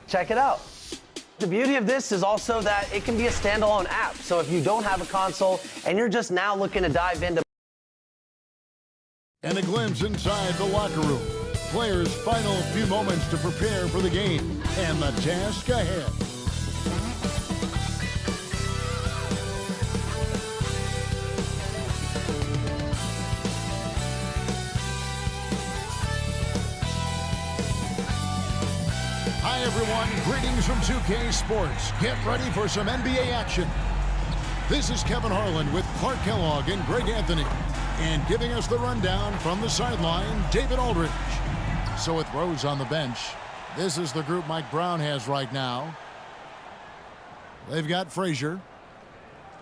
Check it out. The beauty of this is also that it can be a standalone app. So if you don't have a console and you're just now looking to dive into. And a glimpse inside the locker room. Players' final few moments to prepare for the game and the task ahead. Hi, everyone. Greetings from 2K Sports. Get ready for some NBA action. This is Kevin Harlan with Clark Kellogg and Greg Anthony. And giving us the rundown from the sideline, David Aldridge. So with Rose on the bench, this is the group Mike Brown has right now. They've got Frazier.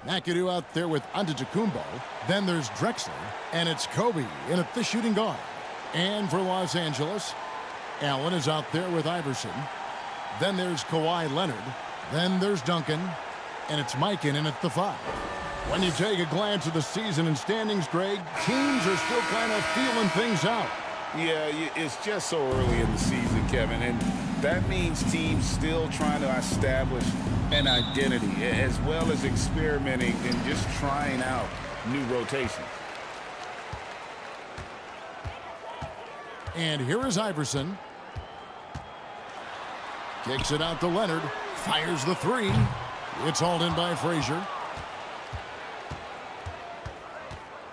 McAdoo out there with Antetokounmpo. Then there's Drexler. And it's Kobe in at the shooting guard. And for Los Angeles, Allen is out there with Iverson. Then there's Kawhi Leonard. Then there's Duncan. And it's Mike in at the 5. When you take a glance at the season and standings, Greg, teams are still kind of feeling things out. Yeah, it's just so early in the season, Kevin, and that means teams still trying to establish an identity as well as experimenting and just trying out new rotations. And here is Iverson. Kicks it out to Leonard. Fires the 3. It's hauled in by Frazier.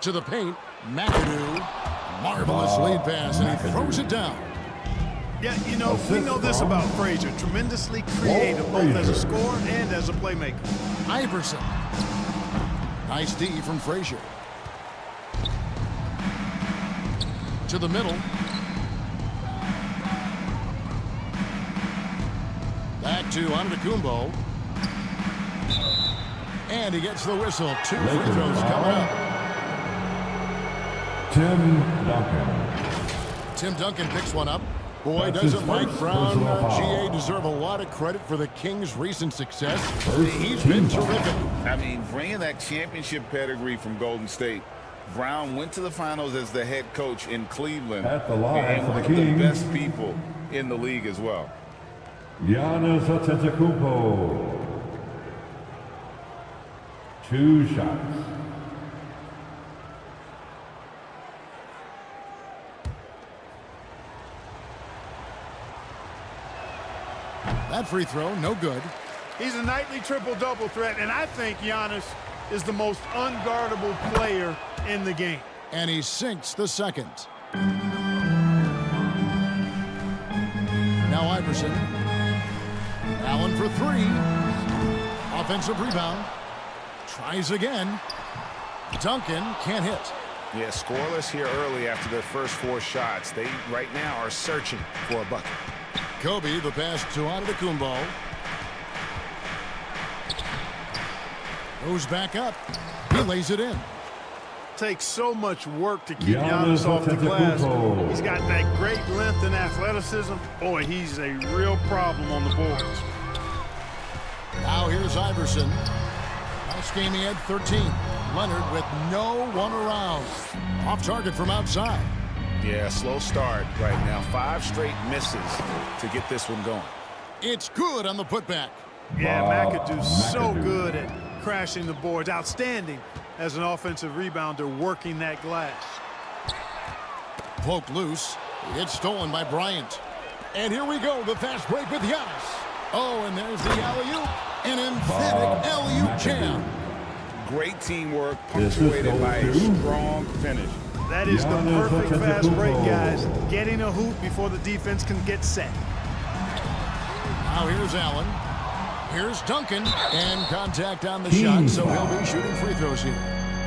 To the paint, McAdoo. Marvelous lead pass, and he throws it down. Yeah, you know, we know this about Frazier. Tremendously creative, both as a scorer and as a playmaker. Iverson. Nice D from Frazier. To the middle. Back to Antetokounmpo. And he gets the whistle. 2 free throws coming up. Tim Duncan. Tim Duncan picks one up. Boy, doesn't Mike Brown GA deserve a lot of credit for the Kings' recent success. He's been terrific. I mean, bringing that championship pedigree from Golden State, Brown went to the finals as the head coach in Cleveland. At the line and for one the of the Kings, best people in the league as well. Giannis Antetokounmpo. 2 shots. That free throw, no good. He's a nightly triple-double threat, and I think Giannis is the most unguardable player in the game. And he sinks the second. Now Iverson. Allen for 3. Offensive rebound. Tries again. Duncan can't hit. Yeah, scoreless here early after their first 4 shots. They right now are searching for a bucket. Kobe, the pass to Antetokounmpo. Goes back up. He lays it in. Takes so much work to keep Giannis off the glass. He's got that great length and athleticism. Boy, he's a real problem on the boards. Now here's Iverson. Last game he had 13. Leonard with no one around. Off target from outside. Yeah, slow start right now. 5 straight misses to get this one going. It's good on the putback. Yeah, McAdoo's so good at crashing the boards. Outstanding as an offensive rebounder working that glass. Poked loose. It's stolen by Bryant. And here we go, the fast break with Giannis. Oh, and there's the alley-oop. An emphatic alley-oop jam. Great teamwork punctuated by a strong finish. That is the perfect fast break, guys. Getting a hoop before the defense can get set. Now here's Allen. Here's Duncan. And contact on the shot, so he'll be shooting free throws here.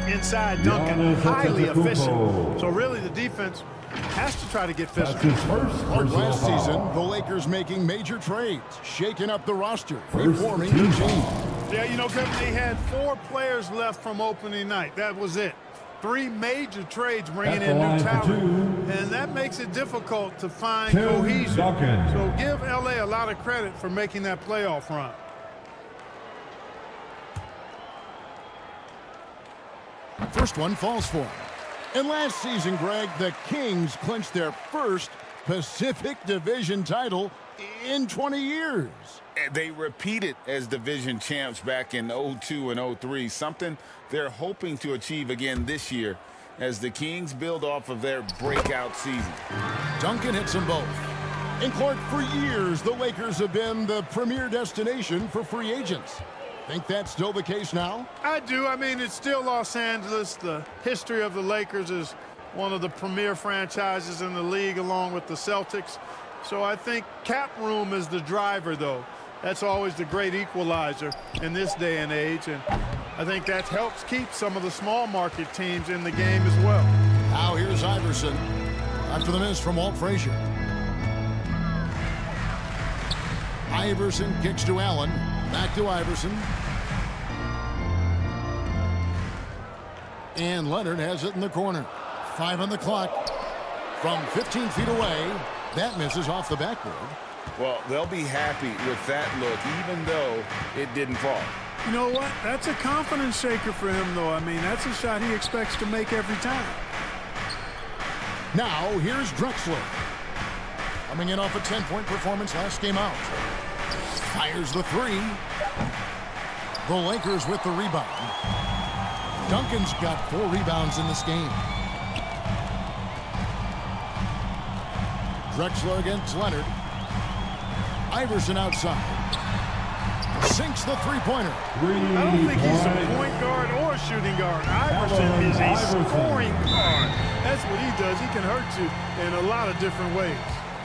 Inside Duncan, highly efficient. So really the defense has to try to get physical. Last season, the Lakers making major trades, shaking up the roster, reforming the team. Yeah, you know, Kevin, they had 4 players left from opening night. That was it. 3 major trades bringing in new talent, and that makes it difficult to find cohesion. So give LA a lot of credit for making that playoff run. First one falls for him. And last season, Greg, the Kings clinched their first Pacific Division title in 20 years. They repeated as division champs back in 02 and 03, something they're hoping to achieve again this year as the Kings build off of their breakout season. Duncan hits them both. And Clark, for years, the Lakers have been the premier destination for free agents. Think that's still the case now? I do. I mean, it's still Los Angeles. The history of the Lakers is one of the premier franchises in the league along with the Celtics. So I think cap room is the driver, though. That's always the great equalizer in this day and age. And I think that helps keep some of the small market teams in the game as well. Now here's Iverson. After the miss from Walt Frazier. Iverson kicks to Allen. Back to Iverson. And Leonard has it in the corner. 5 on the clock. From 15 feet away, that misses off the backboard. Well, they'll be happy with that look, even though it didn't fall. You know what? That's a confidence shaker for him, though. I mean, that's a shot he expects to make every time. Now, here's Drexler. Coming in off a 10-point performance last game out. Fires the three. The Lakers with the rebound. Duncan's got 4 rebounds in this game. Drexler against Leonard. Iverson outside. Sinks the three-pointer. I don't think he's a point guard or a shooting guard. Iverson is a scoring guard. That's what he does. He can hurt you in a lot of different ways.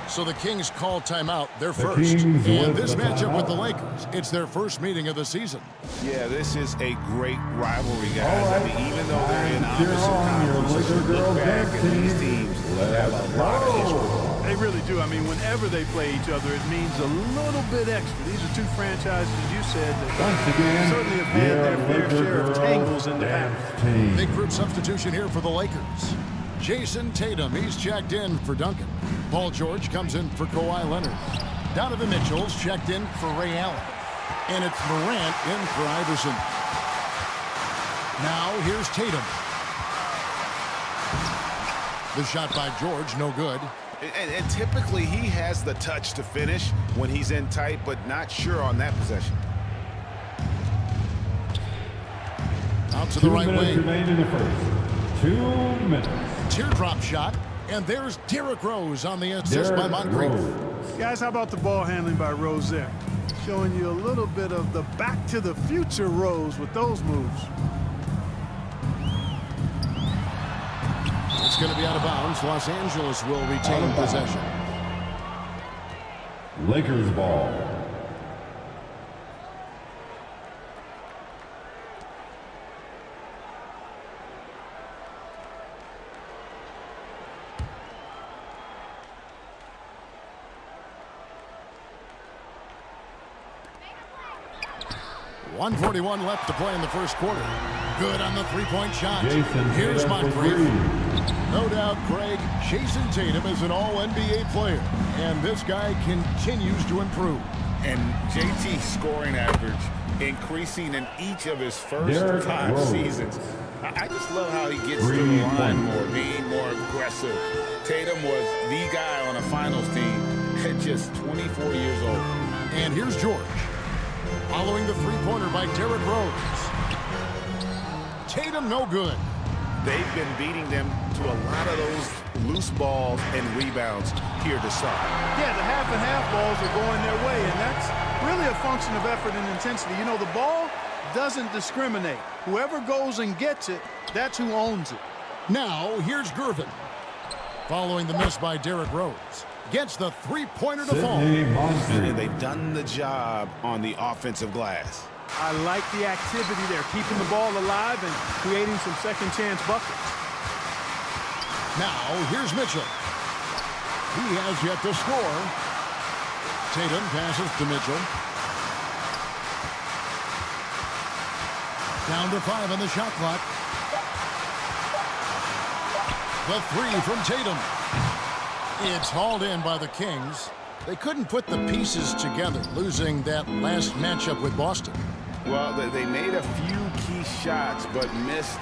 So the Kings call timeout, their first. And this matchup with the Lakers, it's their first meeting of the season. Yeah, this is a great rivalry, guys. I mean, even though they're in opposite conferences, look back at these teams have a lot of history. They really do. I mean, whenever they play each other, it means a little bit extra. These are two franchises, as you said, that certainly have had their fair share of tangles in the past. Big group substitution here for the Lakers. Jason Tatum, he's checked in for Duncan. Paul George comes in for Kawhi Leonard. Donovan Mitchell's checked in for Ray Allen. And it's Morant in for Iverson. Now here's Tatum. The shot by George, no good. And typically he has the touch to finish when he's in tight, but not sure on that possession. Out to the right wing. Remain in the first. 2 minutes. Teardrop shot. And there's Derrick Rose on the assist by Moncrief. Guys, how about the ball handling by Rose there? Showing you a little bit of the back to the future Rose with those moves. It's going to be out of bounds. Los Angeles will retain possession. Lakers ball. .141 left to play in the first quarter. Good on the three-point shot. Jason Here's Tatum Moncrief. for three. No doubt, Greg, Jason Tatum is an all-NBA player, and this guy continues to improve. And JT's scoring average increasing in each of his first Derrick 5 Rose. seasons. I just love how he gets to the line more, being more aggressive. Tatum was the guy on a finals team at just 24 years old. And here's George. Following the three-pointer by Derrick Rose. Tatum no good. They've been beating them to a lot of those loose balls and rebounds here to start. Yeah, the half-and-half balls are going their way, and that's really a function of effort and intensity. You know, the ball doesn't discriminate. Whoever goes and gets it, that's who owns it. Now, here's Gervin. Following the miss by Derrick Rose. Gets the three-pointer to fall. And they've done the job on the offensive glass. I like the activity there, keeping the ball alive and creating some second-chance buckets. Now, here's Mitchell. He has yet to score. Tatum passes to Mitchell. Down to 5 on the shot clock. The three from Tatum. It's hauled in by the Kings. They couldn't put the pieces together, losing that last matchup with Boston. Well, they made a few key shots, but missed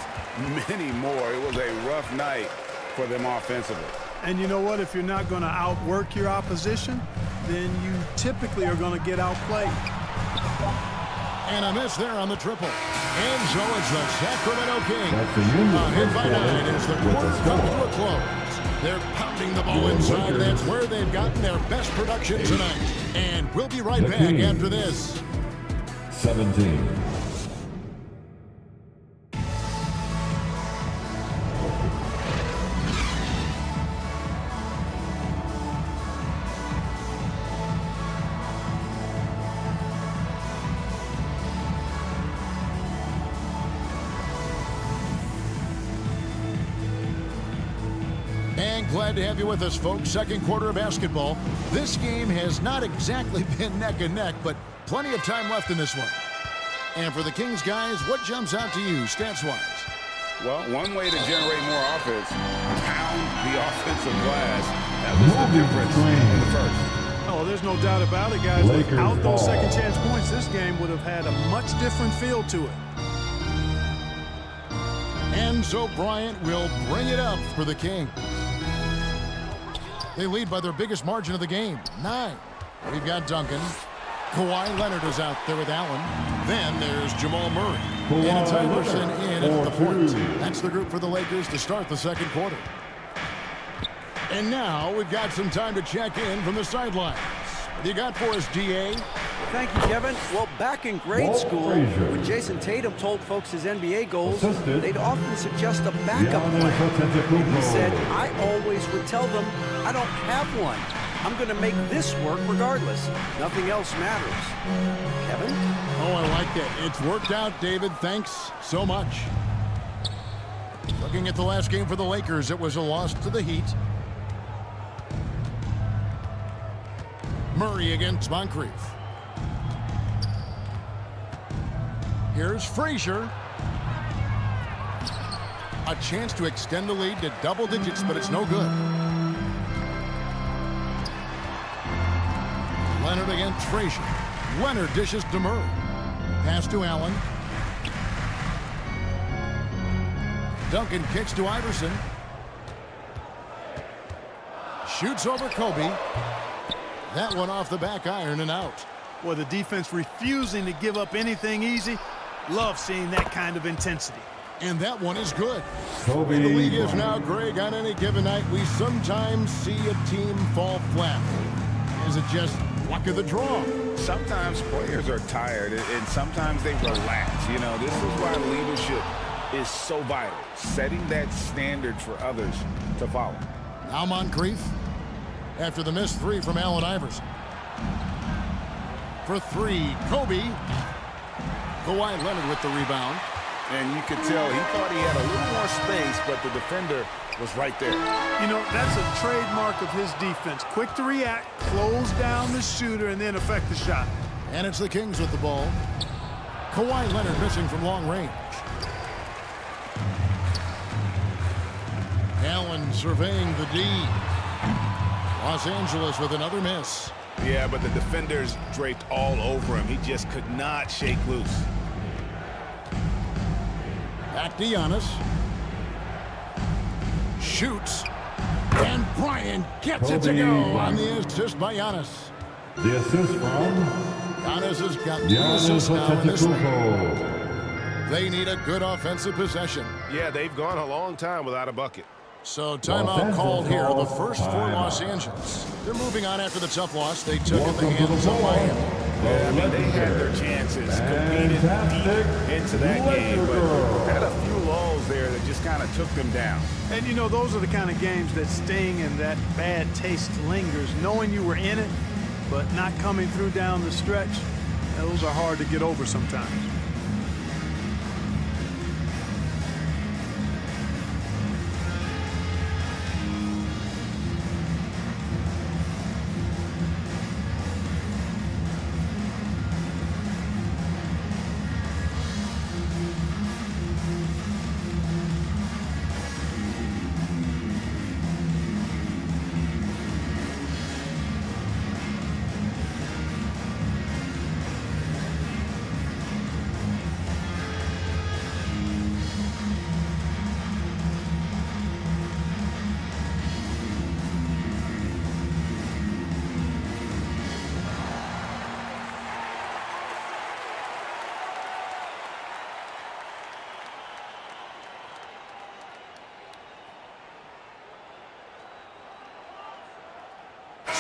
many more. It was a rough night for them offensively. And you know what? If you're not going to outwork your opposition, then you typically are going to get outplayed. And a miss there on the triple. And so it's the Sacramento Kings. That's the Union Hit by 9 as the with quarter the comes to score. a close. They're pounding the ball Your inside. Lakers. That's where they've gotten their best production tonight. And we'll be right The back Kings. after this. 17. And glad to have you with us, folks. Second quarter of basketball. This game has not exactly been neck and neck, but plenty of time left in this one. And for the Kings guys, what jumps out to you stats-wise? Well, one way to generate more offense, pound the offensive glass. That was the difference in the first. Oh, there's no doubt about it, guys. Lakers Without those ball. second chance points, this game would have had a much different feel to it. And so Bryant will bring it up for the Kings. They lead by their biggest margin of the game, 9. We've got Duncan. Kawhi Leonard is out there with Allen. Then there's Jamal Murray. Kawhi And it's Iverson Leonard in at the for point. 2. That's the group for the Lakers to start the second quarter. And now we've got some time to check in from the sidelines. What do you got for us, DA? Thank you, Kevin. Well, back in grade Walt school, Frazier. when Jason Tatum told folks his NBA goals, Assisted. they'd often suggest a backup Giannis plan. Antetokounmpo. And he said, I always would tell them, I don't have one. I'm going to make this work regardless. Nothing else matters. Kevin? Oh, I like that. It's worked out, David. Thanks so much. Looking at the last game for the Lakers, it was a loss to the Heat. Murray against Moncrief. Here's Frazier. A chance to extend the lead to double digits, but it's no good. Leonard against Frazier. Leonard dishes to Murray. Pass to Allen. Duncan kicks to Iverson. Shoots over Kobe. That one off the back iron and out. Boy, the defense refusing to give up anything easy. Love seeing that kind of intensity. And that one is good. Kobe And the league is Bryant. now, Greg, on any given night, we sometimes see a team fall flat. Is it just luck of the draw? Sometimes players are tired, and sometimes they relax. You know, this is why leadership is so vital, setting that standard for others to follow. Now Moncrief after the missed 3 from Allen Iverson. For 3, Kobe. Kawhi Leonard with the rebound. And you could tell he thought he had a little more space, but the defender was right there. You know, that's a trademark of his defense. Quick to react, close down the shooter, and then affect the shot. And it's the Kings with the ball. Kawhi Leonard missing from long range. Allen surveying the D. Los Angeles with another miss. Yeah, but the defenders draped all over him. He just could not shake loose. Back to Giannis. Shoots. And Bryant gets it to Kobe go on Bryant. the assist by Giannis. The assist from Giannis has got 2 Giannis assists now in this thing. Antetokounmpo. They need a good offensive possession. Yeah, they've gone a long time without a bucket. So timeout Angeles called here. The calls first for timeout. Los Angeles. They're moving on after the tough loss they took at the Welcome to the hands of ball. Miami. Yeah, I mean, they had their chances, competed Fantastic deep into that game, Laker but girl. had a few lulls there that just kind of took them down. And, you know, those are the kind of games that sting and that bad taste lingers. Knowing you were in it, but not coming through down the stretch, those are hard to get over sometimes.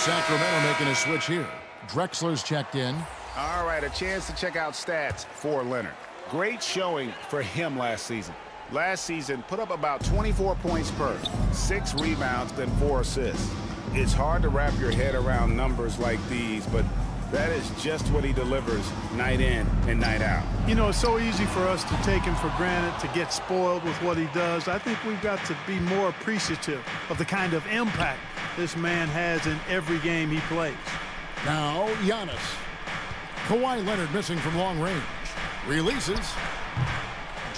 Sacramento making a switch here. Drexler's checked in. All right, a chance to check out stats for Leonard. Great showing for him last season. Last season, put up about 24 points per, 6 rebounds, then 4 assists. It's hard to wrap your head around numbers like these, but that is just what he delivers night in and night out. You know, it's so easy for us to take him for granted, to get spoiled with what he does. I think we've got to be more appreciative of the kind of impact this man has in every game he plays. Now, Giannis. Kawhi Leonard missing from long range. Releases.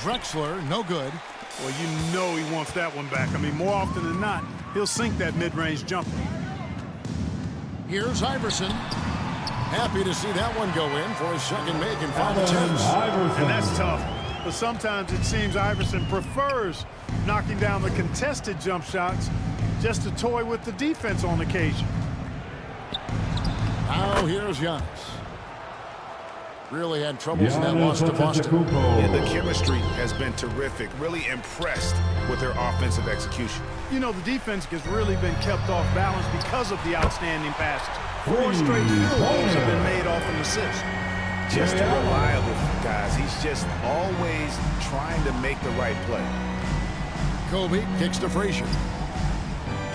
Drexler, no good. Well, you know he wants that one back. I mean, more often than not, he'll sink that mid-range jumper. Here's Iverson. Happy to see that one go in for his second make in 5 attempts. And that's tough. But sometimes it seems Iverson prefers knocking down the contested jump shots just to toy with the defense on occasion. Now here's Giannis. Really had troubles in that loss to Boston. And the chemistry has been terrific. Really impressed with their offensive execution. You know, the defense has really been kept off balance because of the outstanding passes. 4 straight field goals have been made off an assist. Just reliable, guys. He's just always trying to make the right play. Kobe kicks to Frazier.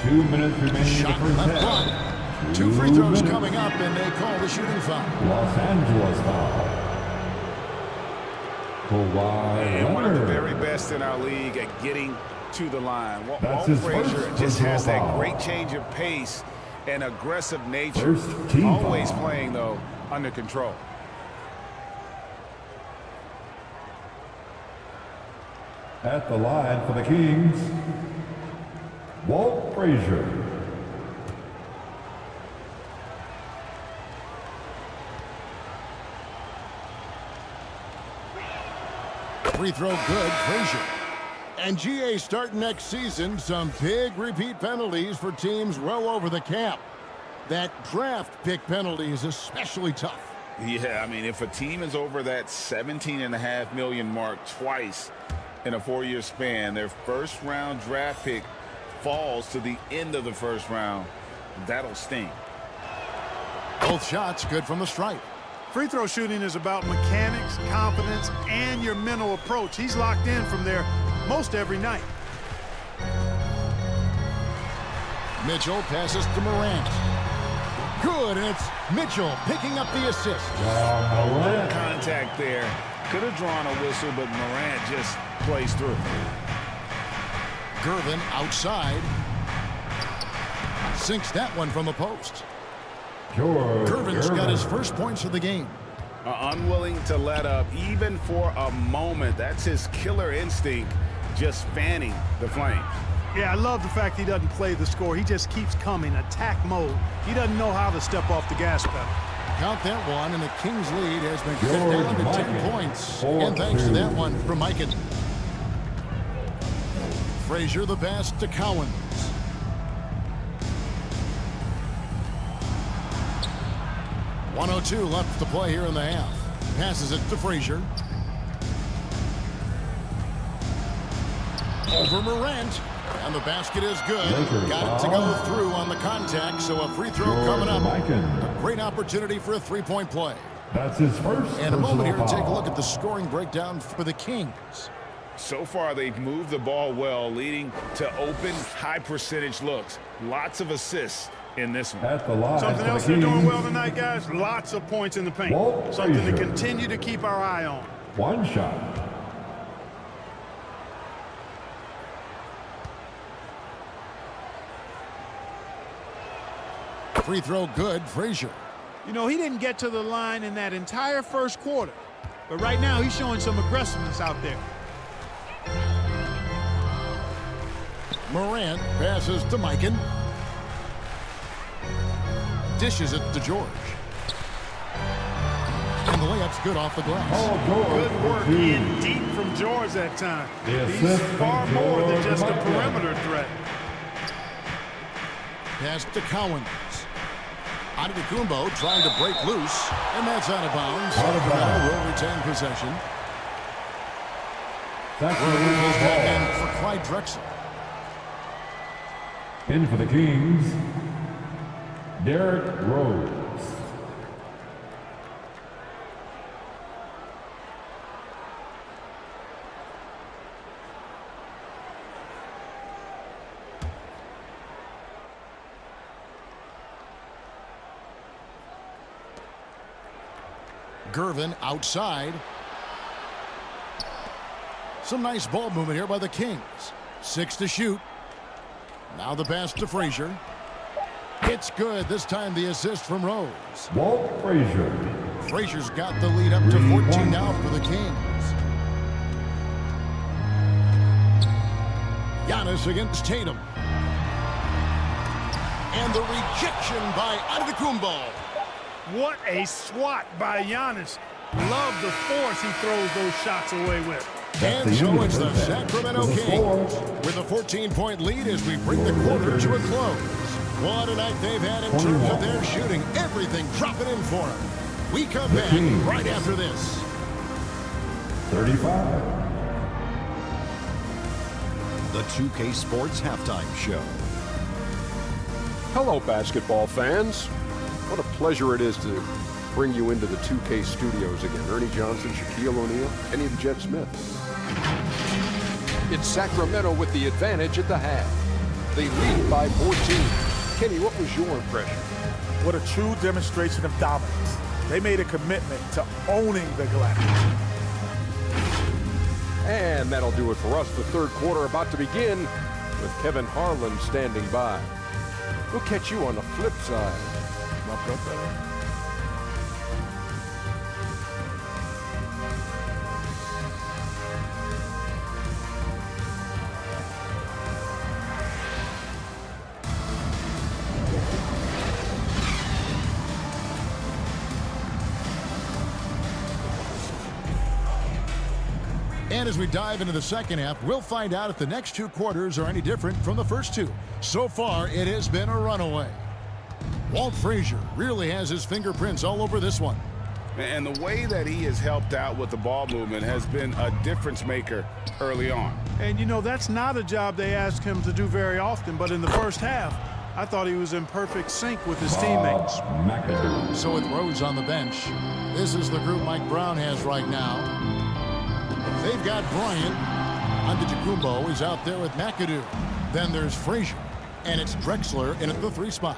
2 minutes remaining Shot in the left first block. half. 2 free throws coming up, and they call the shooting foul. Los Angeles foul. Kawhi And one of the Leonard. very best in our league at getting to the line. Walt That's his Frazier first just has personal that foul. great change of pace and aggressive nature. First team Always foul. playing, though, under control. At the line for the Kings, Walt Frazier. Free throw good, Frazier. And GA starting next season, some big repeat penalties for teams well over the cap. That draft pick penalty is especially tough. Yeah, I mean, if a team is over that $17.5 million mark twice in a 4-year span, their first-round draft pick falls to the end of the first round, that'll sting. Both shots good from the stripe. Free throw shooting is about mechanics, confidence, and your mental approach. He's locked in from there most every night. Mitchell passes to Morant. Good, and it's Mitchell picking up the assist. Contact there. Could have drawn a whistle, but Morant just plays through. Gervin outside. Sinks that one from the post. Gervin's got his first points of the game. Unwilling to let up even for a moment. That's his killer instinct, just fanning the flames. Yeah, I love the fact he doesn't play the score. He just keeps coming, attack mode. He doesn't know how to step off the gas pedal. Count that one, and the Kings' lead has been cut down to 10 points. And thanks to that one from Mikan. Frazier the pass to Cowens. .102 left to play here in the half. Passes it to Frazier. Over Morant. And the basket is good. Got it to go through on the contact, so a free throw coming up. A great opportunity for a three-point play. That's his first. And a moment here to take a foul. look at the scoring breakdown for the Kings. So far, they've moved the ball well, leading to open, high-percentage looks. Lots of assists in this one. At the line Something for else the they're doing Kings, well tonight, guys. Lots of points in the paint. Walt Something to Frazier. continue to keep our eye on. One shot. Free throw good, Frazier. You know, he didn't get to the line in that entire first quarter. But right now, he's showing some aggressiveness out there. Morant passes to Mikan. Dishes it to George. And the layup's good off the glass. Good work in deep from George that time. The He's assist far from more than George just a Mikan. perimeter threat. Pass to Cowens. Antetokounmpo trying to break loose, and that's out of bounds. Sacramento will retain possession. Sacramento Goes back ball. in for Clyde Drexler. In for the Kings, Derrick Rose. Gervin outside. Some nice ball movement here by the Kings. 6 to shoot. Now the pass to Frazier. It's good. This time the assist from Rose. Walt Frazier. Frazier's got the lead up to 14 now for the Kings. Giannis against Tatum. And the rejection by Antetokounmpo. What a swat by Giannis. Love the force he throws those shots away with. And so it's the Sacramento Kings with a 14-point lead as we bring the quarter to a close. What a night they've had in terms of their shooting. Everything dropping in for them. We come back right after this. 35. The 2K Sports Halftime Show. Hello, basketball fans. What a pleasure it is to bring you into the 2K studios again. Ernie Johnson, Shaquille O'Neal, Kenny the Jet Smith. It's Sacramento with the advantage at the half. They lead by 14. Kenny, what was your impression? What a true demonstration of dominance. They made a commitment to owning the glass. And that'll do it for us. The third quarter about to begin with Kevin Harlan standing by. We'll catch you on the flip side. My brother. And as we dive into the second half, we'll find out if the next 2 quarters are any different from the first 2. So far, it has been a runaway. Walt Frazier really has his fingerprints all over this one. And the way that he has helped out with the ball movement has been a difference maker early on. And, you know, that's not a job they ask him to do very often, but in the first half, I thought he was in perfect sync with his teammates. McAdoo. So with Rose on the bench, this is the group Mike Brown has right now. They've got Bryant. Antetokounmpo is out there with McAdoo. Then there's Frazier, and it's Drexler in at the 3 spot.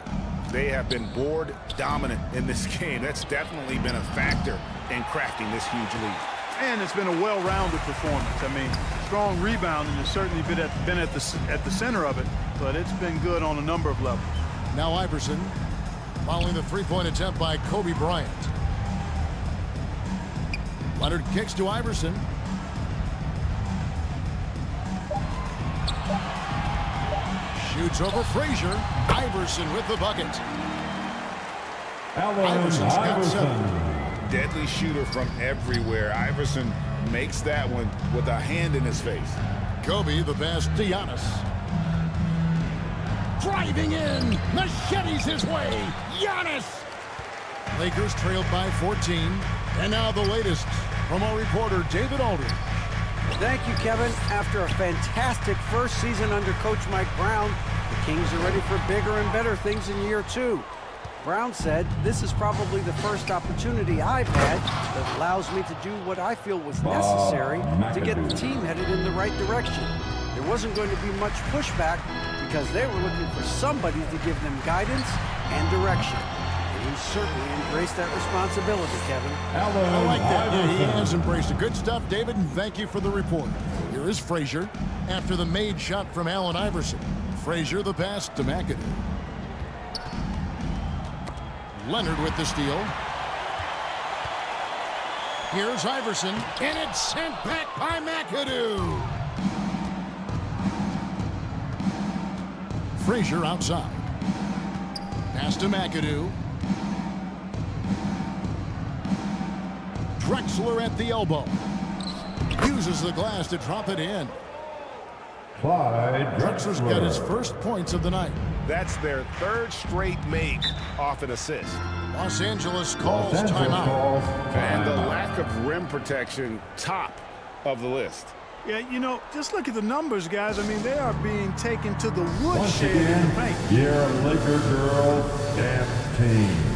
They have been board dominant in this game. That's definitely been a factor in crafting this huge lead. And it's been a well-rounded performance. I mean, strong rebounding has certainly been at the center of it, but it's been good on a number of levels. Now Iverson, following the 3-point attempt by Kobe Bryant. Leonard kicks to Iverson. Shoots over Frazier. Iverson with the bucket. Iverson's got 7. Deadly shooter from everywhere. Iverson makes that one with a hand in his face. Kobe the pass to Giannis. Driving in. Machetes his way. Giannis. Lakers trailed by 14. And now the latest from our reporter David Aldridge. Thank you, Kevin. After a fantastic first season under Coach Mike Brown, the Kings are ready for bigger and better things in year 2. Brown said, "This is probably the first opportunity I've had that allows me to do what I feel was necessary to get the team headed in the right direction. There wasn't going to be much pushback because they were looking for somebody to give them guidance and direction." And he certainly embraced that responsibility, Kevin. I like that. Yeah, he has embraced it. Good stuff, David, and thank you for the report. Here is Frazier after the made shot from Allen Iverson. Frazier the pass to McAdoo. Leonard with the steal. Here's Iverson, and it's sent back by McAdoo. Frazier outside. Pass to McAdoo. Drexler at the elbow. Uses the glass to drop it in. Clyde Drexler's got his first points of the night. That's their 3rd straight make off an assist. Los Angeles calls timeout. And the lack of rim protection, top of the list. Yeah, you know, just look at the numbers, guys. I mean, they are being taken to the Once woodshed in the again, paint. your Laker girls dance team.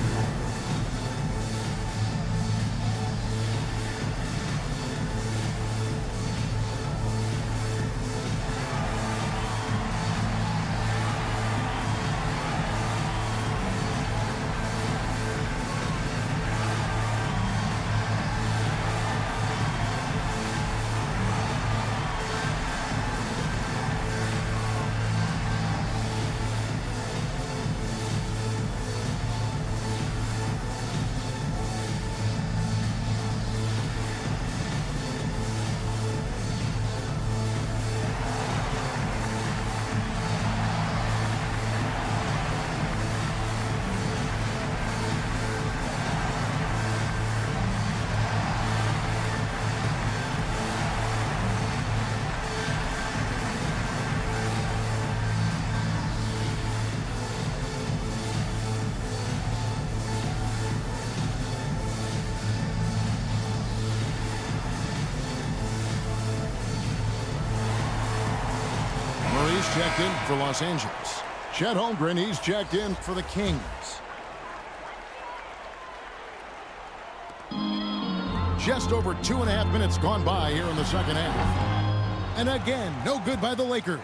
Murray's checked in for Los Angeles. Chet Holmgren, he's checked in for the Kings. Just over 2.5 minutes gone by here in the second half. And again, no good by the Lakers.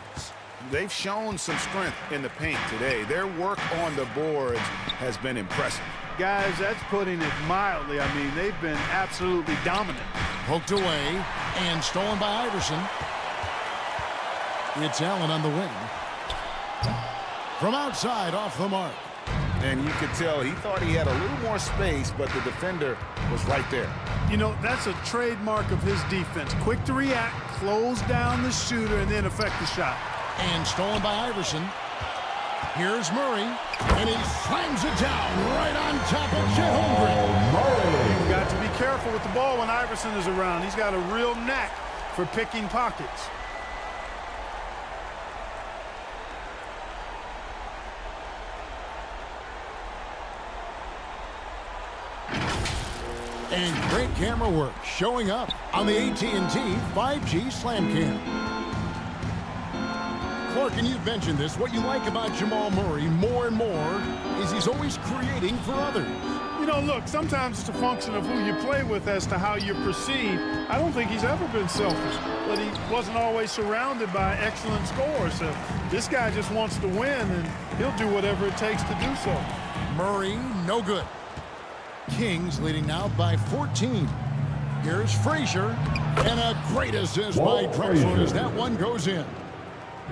They've shown some strength in the paint today. Their work on the boards has been impressive. Guys, that's putting it mildly. I mean, they've been absolutely dominant. Poked away and stolen by Iverson. It's Allen on the wing. From outside, off the mark. And you could tell he thought he had a little more space, but the defender was right there. You know, that's a trademark of his defense. Quick to react, close down the shooter, and then affect the shot. And stolen by Iverson. Here's Murray, and he slams it down right on top of Chet Holmgren. You've got to be careful with the ball when Iverson is around. He's got a real knack for picking pockets. And great camera work showing up on the AT&T 5G Slam Cam. Clark, and you've mentioned this, what you like about Jamal Murray more and more is he's always creating for others. You know, look, sometimes it's a function of who you play with as to how you're perceived. I don't think he's ever been selfish, but he wasn't always surrounded by excellent scores. So this guy just wants to win, and he'll do whatever it takes to do so. Murray, no good. Kings leading now by 14. Here's Frazier, and a great assist by Drexler as that one goes in.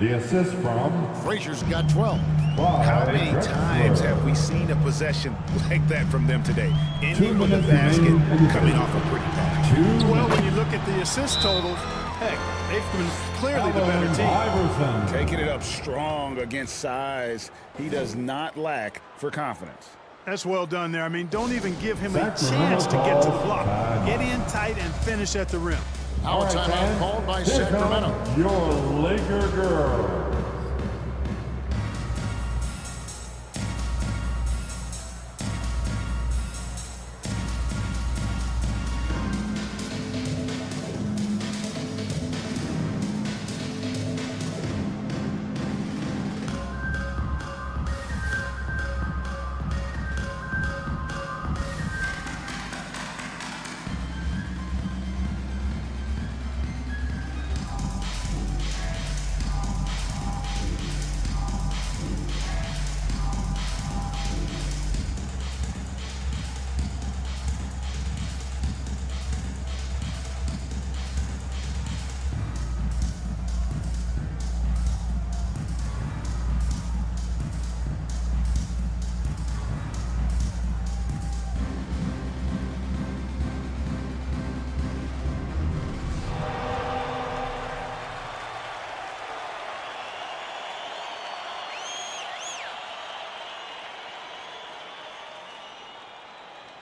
The assist from Frazier's got 12. How many times have we seen a possession like that from them today? Ending with a basket, coming off a pretty pass. Well, when you look at the assist totals, heck, they've been clearly the better team. Iverson. Taking it up strong against size. He does not lack for confidence. That's well done there. I mean, don't even give him a chance to get to the block. Get in tight and finish at the rim. Our timeout called by Here Sacramento. comes your Laker girls.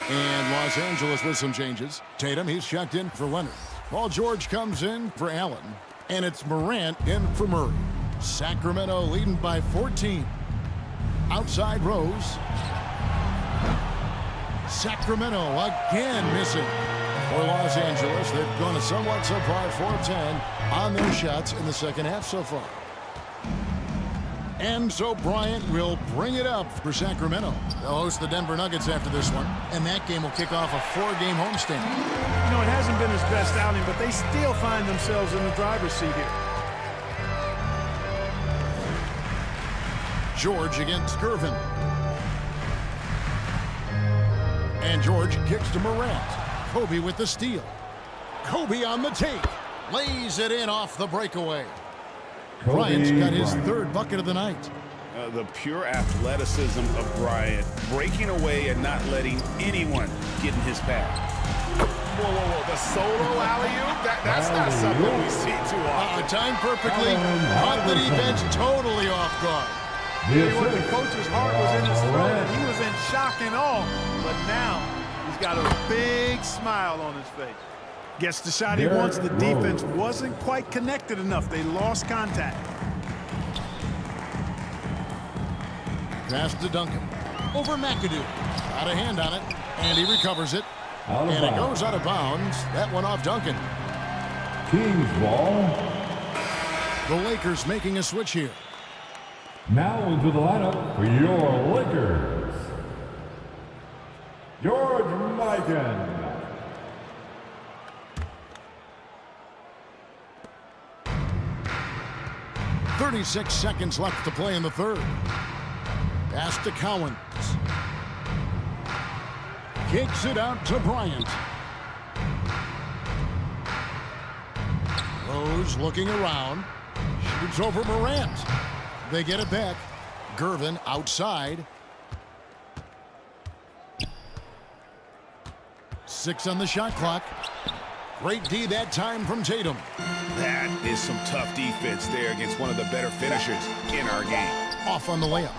And Los Angeles with some changes. Tatum, he's checked in for Leonard. Paul George comes in for Allen. And it's Morant in for Murray. Sacramento leading by 14. Outside Rose. Sacramento again missing. For Los Angeles, they've gone a somewhat subpar 4-10 on their shots in the second half so far. And so Bryant will bring it up for Sacramento. They'll host the Denver Nuggets after this one, and that game will kick off a 4-game homestand. You know, it hasn't been his best outing, but they still find themselves in the driver's seat here. George against Gervin. And George kicks to Morant. Kobe with the steal. Kobe on the take. Lays it in off the breakaway. Bryant's got his third bucket of the night. The pure athleticism of Bryant, breaking away and not letting anyone get in his path. Whoa, whoa, whoa, the solo alley-oop? That's not something we see too often. Timed perfectly, caught the defense totally off guard. The coach's heart was in his throat, and he was in shock and awe. But now, he's got a big smile on his face. Gets the shot he wants. The defense wasn't quite connected enough. They lost contact. Pass to Duncan. Over McAdoo. Got a hand on it, and he recovers it. And it goes out of bounds. That one off Duncan. Kings ball. The Lakers making a switch here. Now into the lineup for your Lakers. George Mikan. 36 seconds left to play in the third. Pass to Cowens. Kicks it out to Bryant. Rose looking around. Shoots over Morant. They get it back. Gervin outside. 6 on the shot clock. Great D that time from Tatum. That is some tough defense there against one of the better finishers in our game. Off on the layup.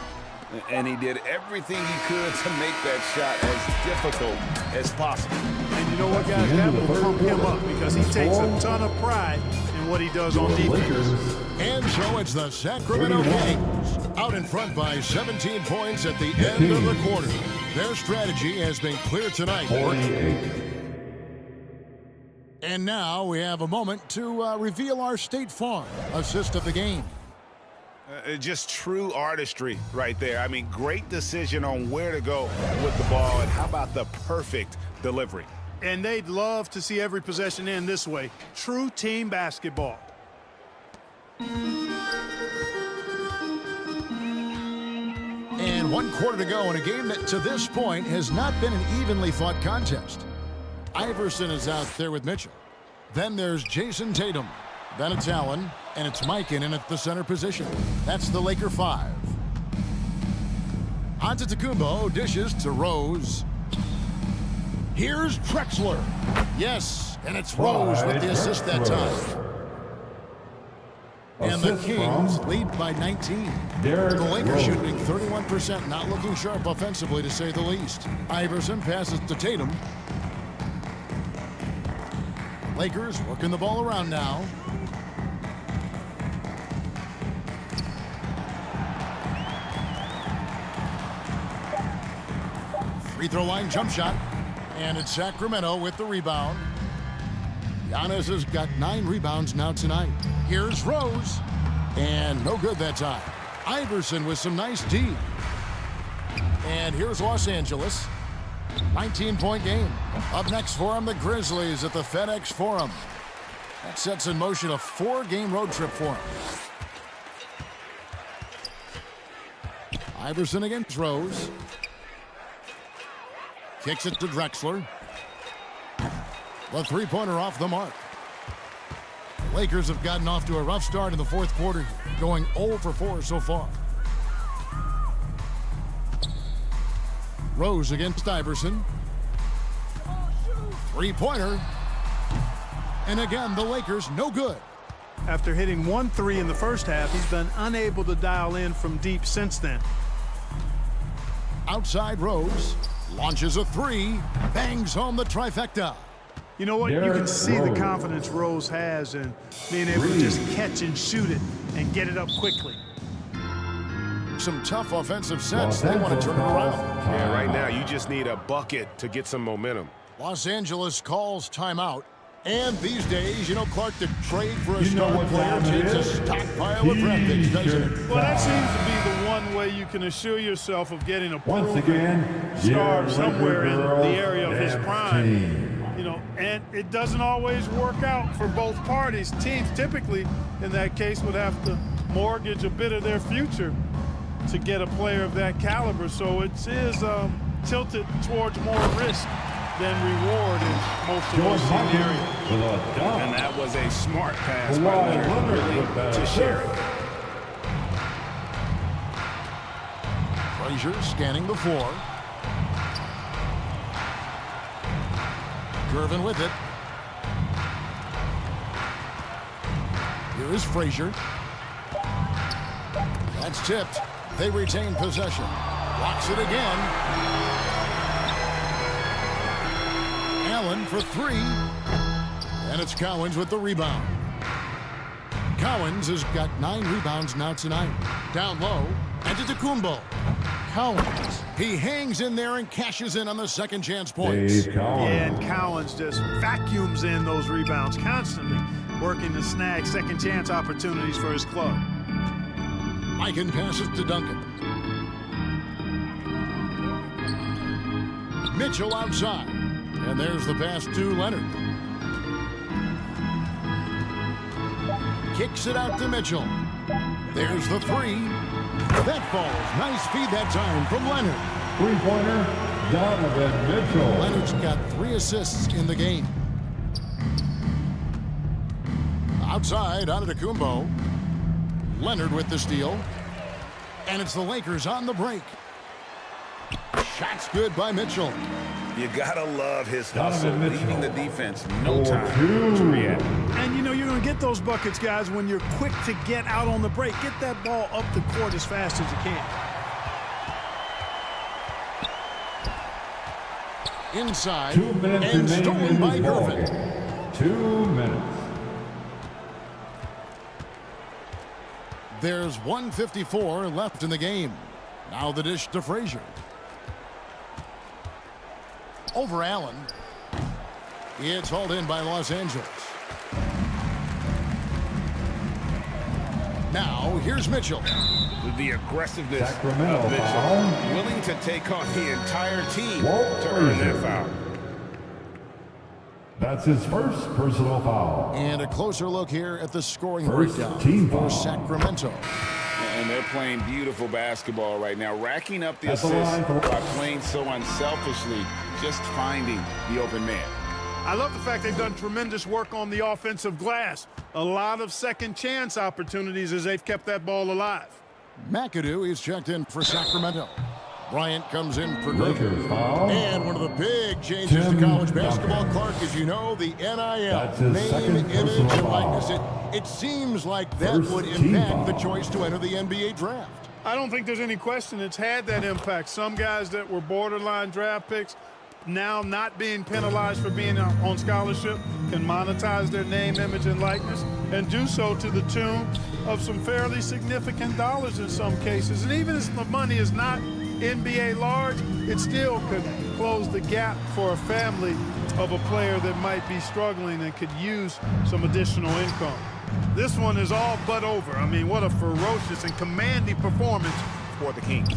And he did everything he could to make that shot as difficult as possible. And you know what, guys? That will pump him up because he takes a ton of pride in what he does on defense. And so it's the Sacramento Kings out in front by 17 points at the end of the quarter. Their strategy has been clear tonight. 48. And now we have a moment to reveal our State Farm assist of the game. Just true artistry right there. I mean, great decision on where to go with the ball, and how about the perfect delivery? And they'd love to see every possession end this way. True team basketball. And 1 quarter to go in a game that to this point has not been an evenly fought contest. Iverson is out there with Mitchell. Then there's Jason Tatum. Then it's Allen, and it's Mikan in at the center position. That's the Laker 5. Antetokounmpo dishes to Rose. Here's Drexler. Yes, and it's Rose with the assist that time. And the Kings lead by 19. The Lakers shooting 31%, not looking sharp offensively to say the least. Iverson passes to Tatum. Lakers working the ball around now. Free throw line jump shot. And it's Sacramento with the rebound. Giannis has got 9 rebounds now tonight. Here's Rose. And no good that time. Iverson with some nice D. And here's Los Angeles. 19-point game. Up next for them, the Grizzlies at the FedEx Forum. That sets in motion a 4-game road trip for them. Iverson against Rose. Kicks it to Drexler. The three-pointer off the mark. Lakers have gotten off to a rough start in the fourth quarter, going 0 for 4 so far. Rose against Iverson. Three-pointer. And again, the Lakers no good. After hitting 1 3 in the first half, he's been unable to dial in from deep since then. Outside Rose. Launches a 3. Bangs home the trifecta. You know what? You can see the confidence Rose has in being able to just catch and shoot it and get it up quickly. Some tough offensive sets. They want to turn it around. Yeah, right now you just need a bucket to get some momentum. Los Angeles calls timeout. And these days, you know, Clark, to trade for a star player takes a stockpile of draft picks, doesn't it? Well, that seems to be the one way you can assure yourself of getting a Once again, star somewhere in the area of his F prime. team. You know, and it doesn't always work out for both parties. Teams typically, in that case, would have to mortgage a bit of their future to get a player of that caliber. So it is tilted towards more risk than reward in most of those scenarios. And that was a smart pass by Leonard, really, to share it. Frazier scanning the floor. Gervin with it. Here is Frazier. That's tipped. They retain possession. Blocks it again. Allen for three. And it's Cowens with the rebound. Cowens has got 9 rebounds now tonight. Down low. Antetokounmpo. Cowens. He hangs in there and cashes in on the second chance points. And Cowens just vacuums in those rebounds constantly, working to snag second chance opportunities for his club. Mikan passes to Duncan. Mitchell outside. And there's the pass to Leonard. Kicks it out to Mitchell. There's the three. That falls. Nice feed that time from Leonard. Three-pointer, Donovan Mitchell. Leonard's got 3 assists in the game. Outside, Antetokounmpo. Leonard with the steal. And it's the Lakers on the break. Shot's good by Mitchell. You gotta love his hustle, leaving the defense no 4-2. time to react. And you know you're going to get those buckets, guys, when you're quick to get out on the break. Get that ball up the court as fast as you can. Inside. 2 minutes and remaining stolen in by this ball Gervin. game. 2 minutes. There's 1:54 left in the game. Now the dish to Frazier. Over Allen. It's hauled in by Los Angeles. Now here's Mitchell. With the aggressiveness Sacramento of Mitchell, foul. willing to take on the entire team Walt to earn Frazier. that foul. That's his first personal foul. And a closer look here at the scoring First breakdown team for foul. Sacramento. And they're playing beautiful basketball right now, racking up the At the assists line for- by playing so unselfishly, just finding the open man. I love the fact they've done tremendous work on the offensive glass. A lot of second chance opportunities as they've kept that ball alive. McAdoo is checked in for Sacramento. Bryant comes in for Lakers Griffin. foul. And one of the big changes to Tim college basketball, Duncan. Clark, as you know, the NIL. That's his Name, second image, personal and foul. likeness. It seems like that First would team impact the foul. choice to enter the NBA draft. I don't think there's any question it's had that impact. Some guys that were borderline draft picks now not being penalized for being on scholarship can monetize their name, image, and likeness and do so to the tune of some fairly significant dollars in some cases. And even if the money is not NBA large, it still could close the gap for a family of a player that might be struggling and could use some additional income. This one is all but over. I mean, what a ferocious and commanding performance for the Kings.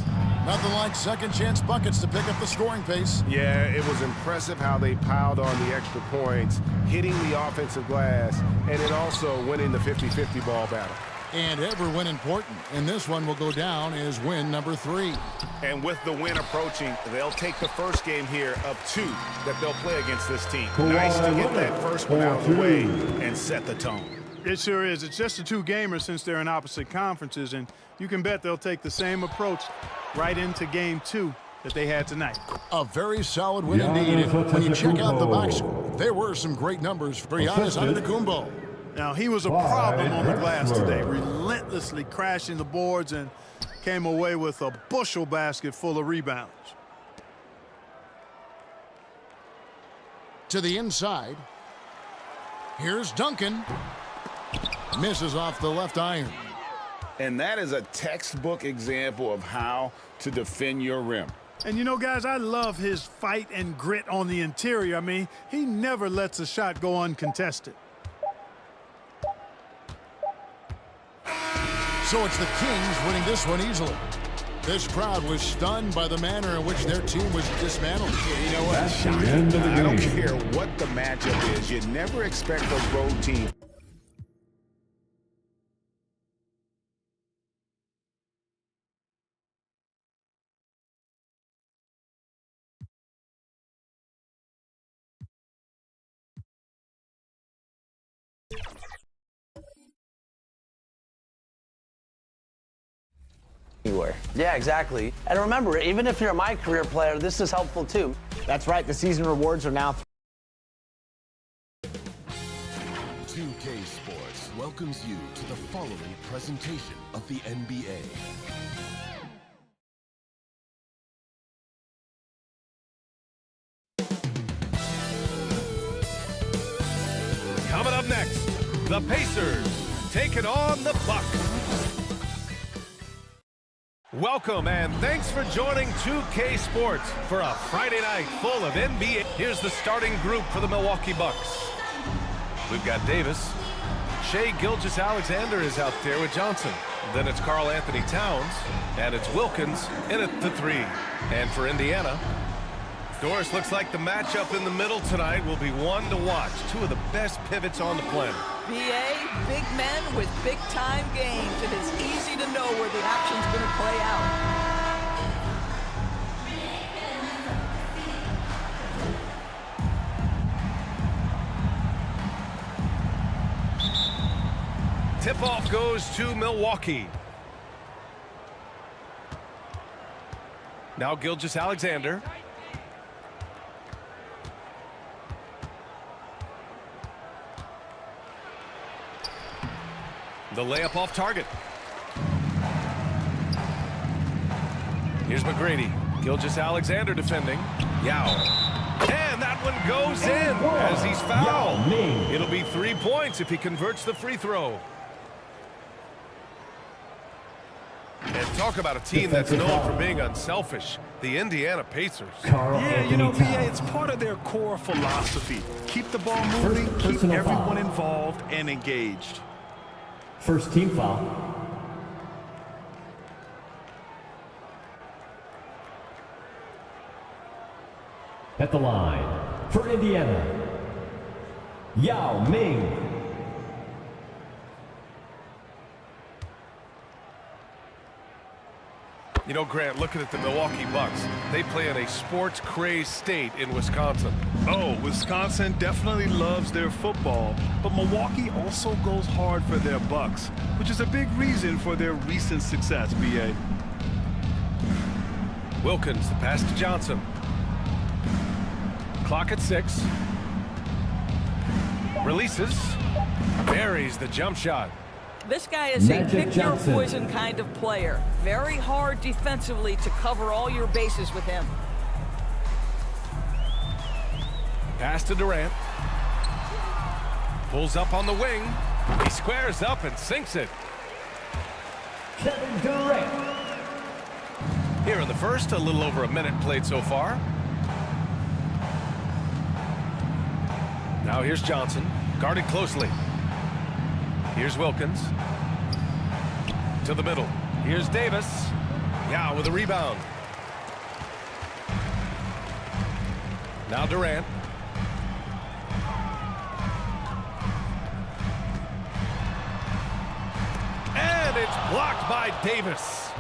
Nothing like second chance buckets to pick up the scoring pace. Yeah, it was impressive how they piled on the extra points, hitting the offensive glass, and then also winning the 50-50 ball battle. And every win important. And this one will go down as win number 3. And with the win approaching, they'll take the first game here of 2 that they'll play against this team. Nice to get that first one out of the way and set the tone. It sure is. It's just a 2-gamer since they're in opposite conferences, and you can bet they'll take the same approach right into game 2 that they had tonight. A very solid win Giannis indeed. And when you check out the box Antetokounmpo. score, there were some great numbers for Giannis Assisted. Antetokounmpo. Now, he was a By problem on the glass Drexler. today, relentlessly crashing the boards and came away with a bushel basket full of rebounds. To the inside. Here's Duncan. Misses off the left iron. And that is a textbook example of how to defend your rim. And, you know, guys, I love his fight and grit on the interior. I mean, he never lets a shot go uncontested. So it's the Kings winning this one easily. This crowd was stunned by the manner in which their team was dismantled. You know what? That's the end of the I don't game. care what the matchup is. You never expect a road team. Yeah, exactly. And remember, even if you're my career player, this is helpful too. That's right. The season rewards are now 2K Sports welcomes you to the following presentation of the NBA. Coming up next, the Pacers taking on the Bucks. Welcome and thanks for joining 2K Sports for a Friday night full of NBA. Here's the starting group for the Milwaukee Bucks. We've got Davis. Shai Gilgeous-Alexander is out there with Johnson. Then it's Karl Anthony Towns, and it's Wilkins in at the 3. And for Indiana, Doris, looks like the matchup in the middle tonight will be one to watch. Two of the best pivots on the planet. BA, big men with big-time games. It is easy to know where the action's going to play out. Tip-off goes to Milwaukee. Now Gilgeous-Alexander. The layup off target. Here's McGrady. Gilgeous-Alexander defending. Yao. And that one goes in as he's fouled. It'll be 3 points if he converts the free throw. And talk about a team that's known for being unselfish. The Indiana Pacers. Yeah, you know, BA, it's part of their core philosophy. Keep the ball moving, keep everyone involved and engaged. First team foul. At the line for Indiana, Yao Ming. You know, Grant, looking at the Milwaukee Bucks, they play in a sports-crazed state in Wisconsin. Oh, Wisconsin definitely loves their football, but Milwaukee also goes hard for their Bucks, which is a big reason for their recent success, BA. Wilkins, the pass to Johnson. Clock at 6. Releases. Buries the jump shot. This guy is a pick-your-poison kind of player. Very hard defensively to cover all your bases with him. Pass to Durant. Pulls up on the wing. He squares up and sinks it. Kevin Durant. Here in the first, a little over a minute played so far. Now here's Johnson, guarded closely. Here's Wilkins. To the middle. Here's Davis. Yao with a rebound. Now Durant. And it's blocked by Davis.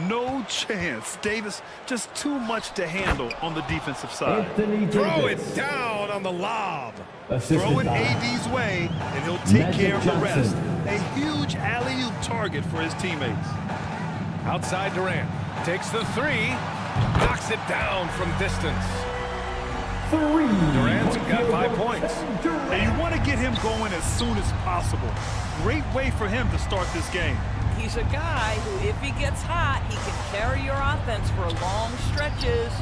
No chance. Davis just too much to handle on the defensive side. Throw it down on the lob. Throw it AD's way, and he'll take care of the rest. A huge alley-oop target for his teammates. Outside Durant. Takes the 3. Knocks it down from distance. Durant's got 5 points. And you want to get him going as soon as possible. Great way for him to start this game. He's a guy who, if he gets hot, he can carry your offense for long stretches.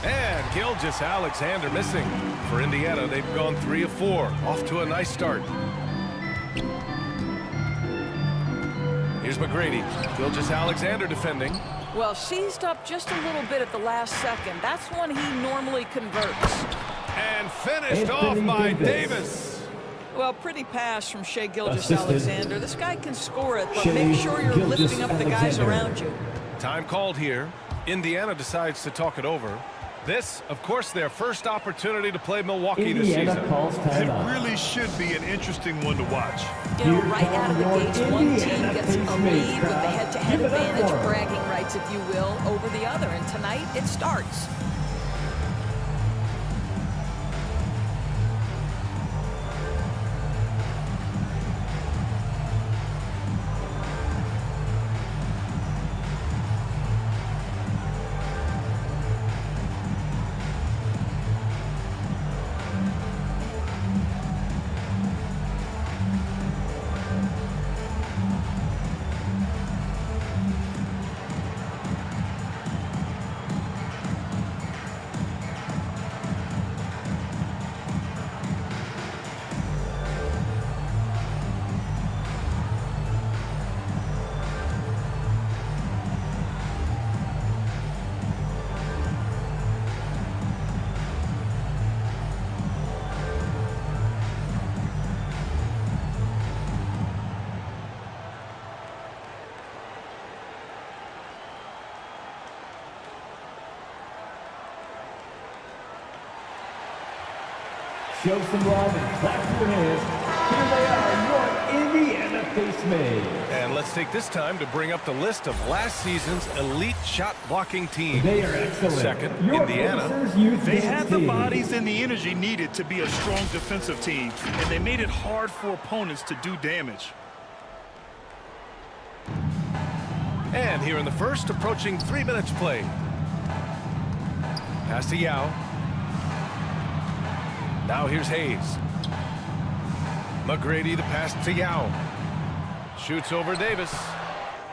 And Gilgeous-Alexander missing. For Indiana, they've gone 3 of 4. Off to a nice start. Here's McGrady. Gilgeous-Alexander defending. Well, seized up just a little bit at the last second. That's when he normally converts. And finished off by Davis. Well, pretty pass from Shai Gilgeous-Alexander. This guy can score it, but make sure you're lifting up the guys around you. Time called here. Indiana decides to talk it over. This, of course, their first opportunity to play Milwaukee this season. It really should be an interesting one to watch. You know, right out of the gates, one team gets a lead with the head-to-head advantage, bragging rights, if you will, over the other. And tonight, it starts. Show some love and clap your hands. Here they are, your Indiana face made. And let's take this time to bring up the list of last seas's elite shot blocking teams. They are excellent. Second, your Indiana. They had the bodies and the energy needed to be a strong defensive team, and they made it hard for opponents to do damage. And here in the first, approaching 3 minutes played. Pass to Yao. Now here's Hayes. McGrady the pass to Yao. Shoots over Davis.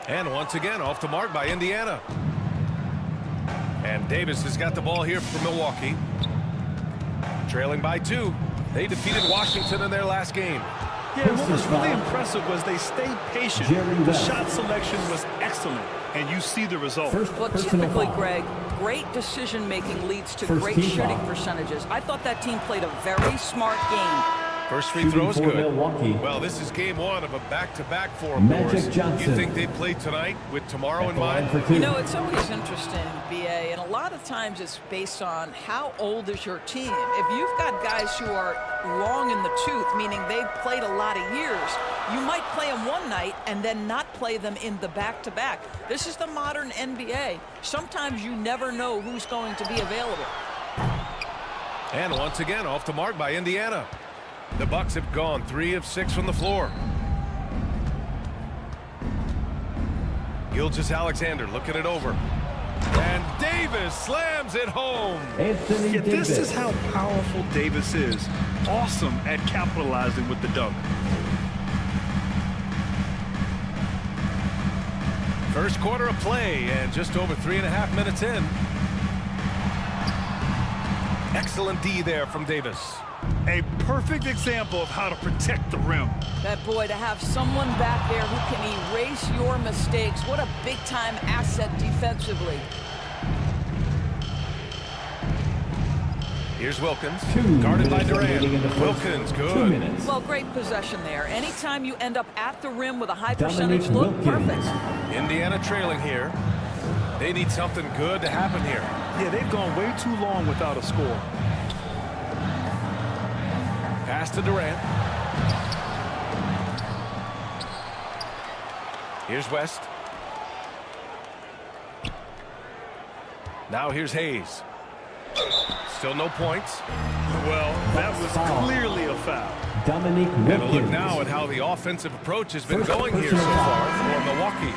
And once again off the mark by Indiana. And Davis has got the ball here for Milwaukee. Trailing by 2. They defeated Washington in their last game. Yeah, what was really impressive was they stayed patient. The shot selection was excellent, and you see the result. Well, typically, Greg, great decision-making leads to great shooting percentages. I thought that team played a very smart game. First free throw is good. Milwaukee. Well, this is game 1 of a back-to-back for them. You think they play tonight with tomorrow in mind? You know, it's always interesting, B.A., and a lot of times it's based on how old is your team. If you've got guys who are long in the tooth, meaning they've played a lot of years, you might play them one night and then not play them in the back-to-back. This is the modern NBA. Sometimes you never know who's going to be available. And once again, off the mark by Indiana. The Bucks have gone 3 of 6 from the floor. Gilgeous-Alexander looking it over. And Davis slams it home. This is how powerful Davis is. Awesome at capitalizing with the dunk. First quarter of play and just over 3.5 minutes in. Excellent D there from Davis. A perfect example of how to protect the rim. That boy, to have someone back there who can erase your mistakes, what a big-time asset defensively. Here's Wilkins, guarded by Durant. Wilkins, good. Well, great possession there. Anytime you end up at the rim with a high percentage look, perfect. Indiana trailing here. They need something good to happen here. Yeah, they've gone way too long without a score. Pass to Durant. Here's West. Now here's Hayes. Still no points. Well, that was clearly a foul. And a look now at how the offensive approach has been going here so far for Milwaukee.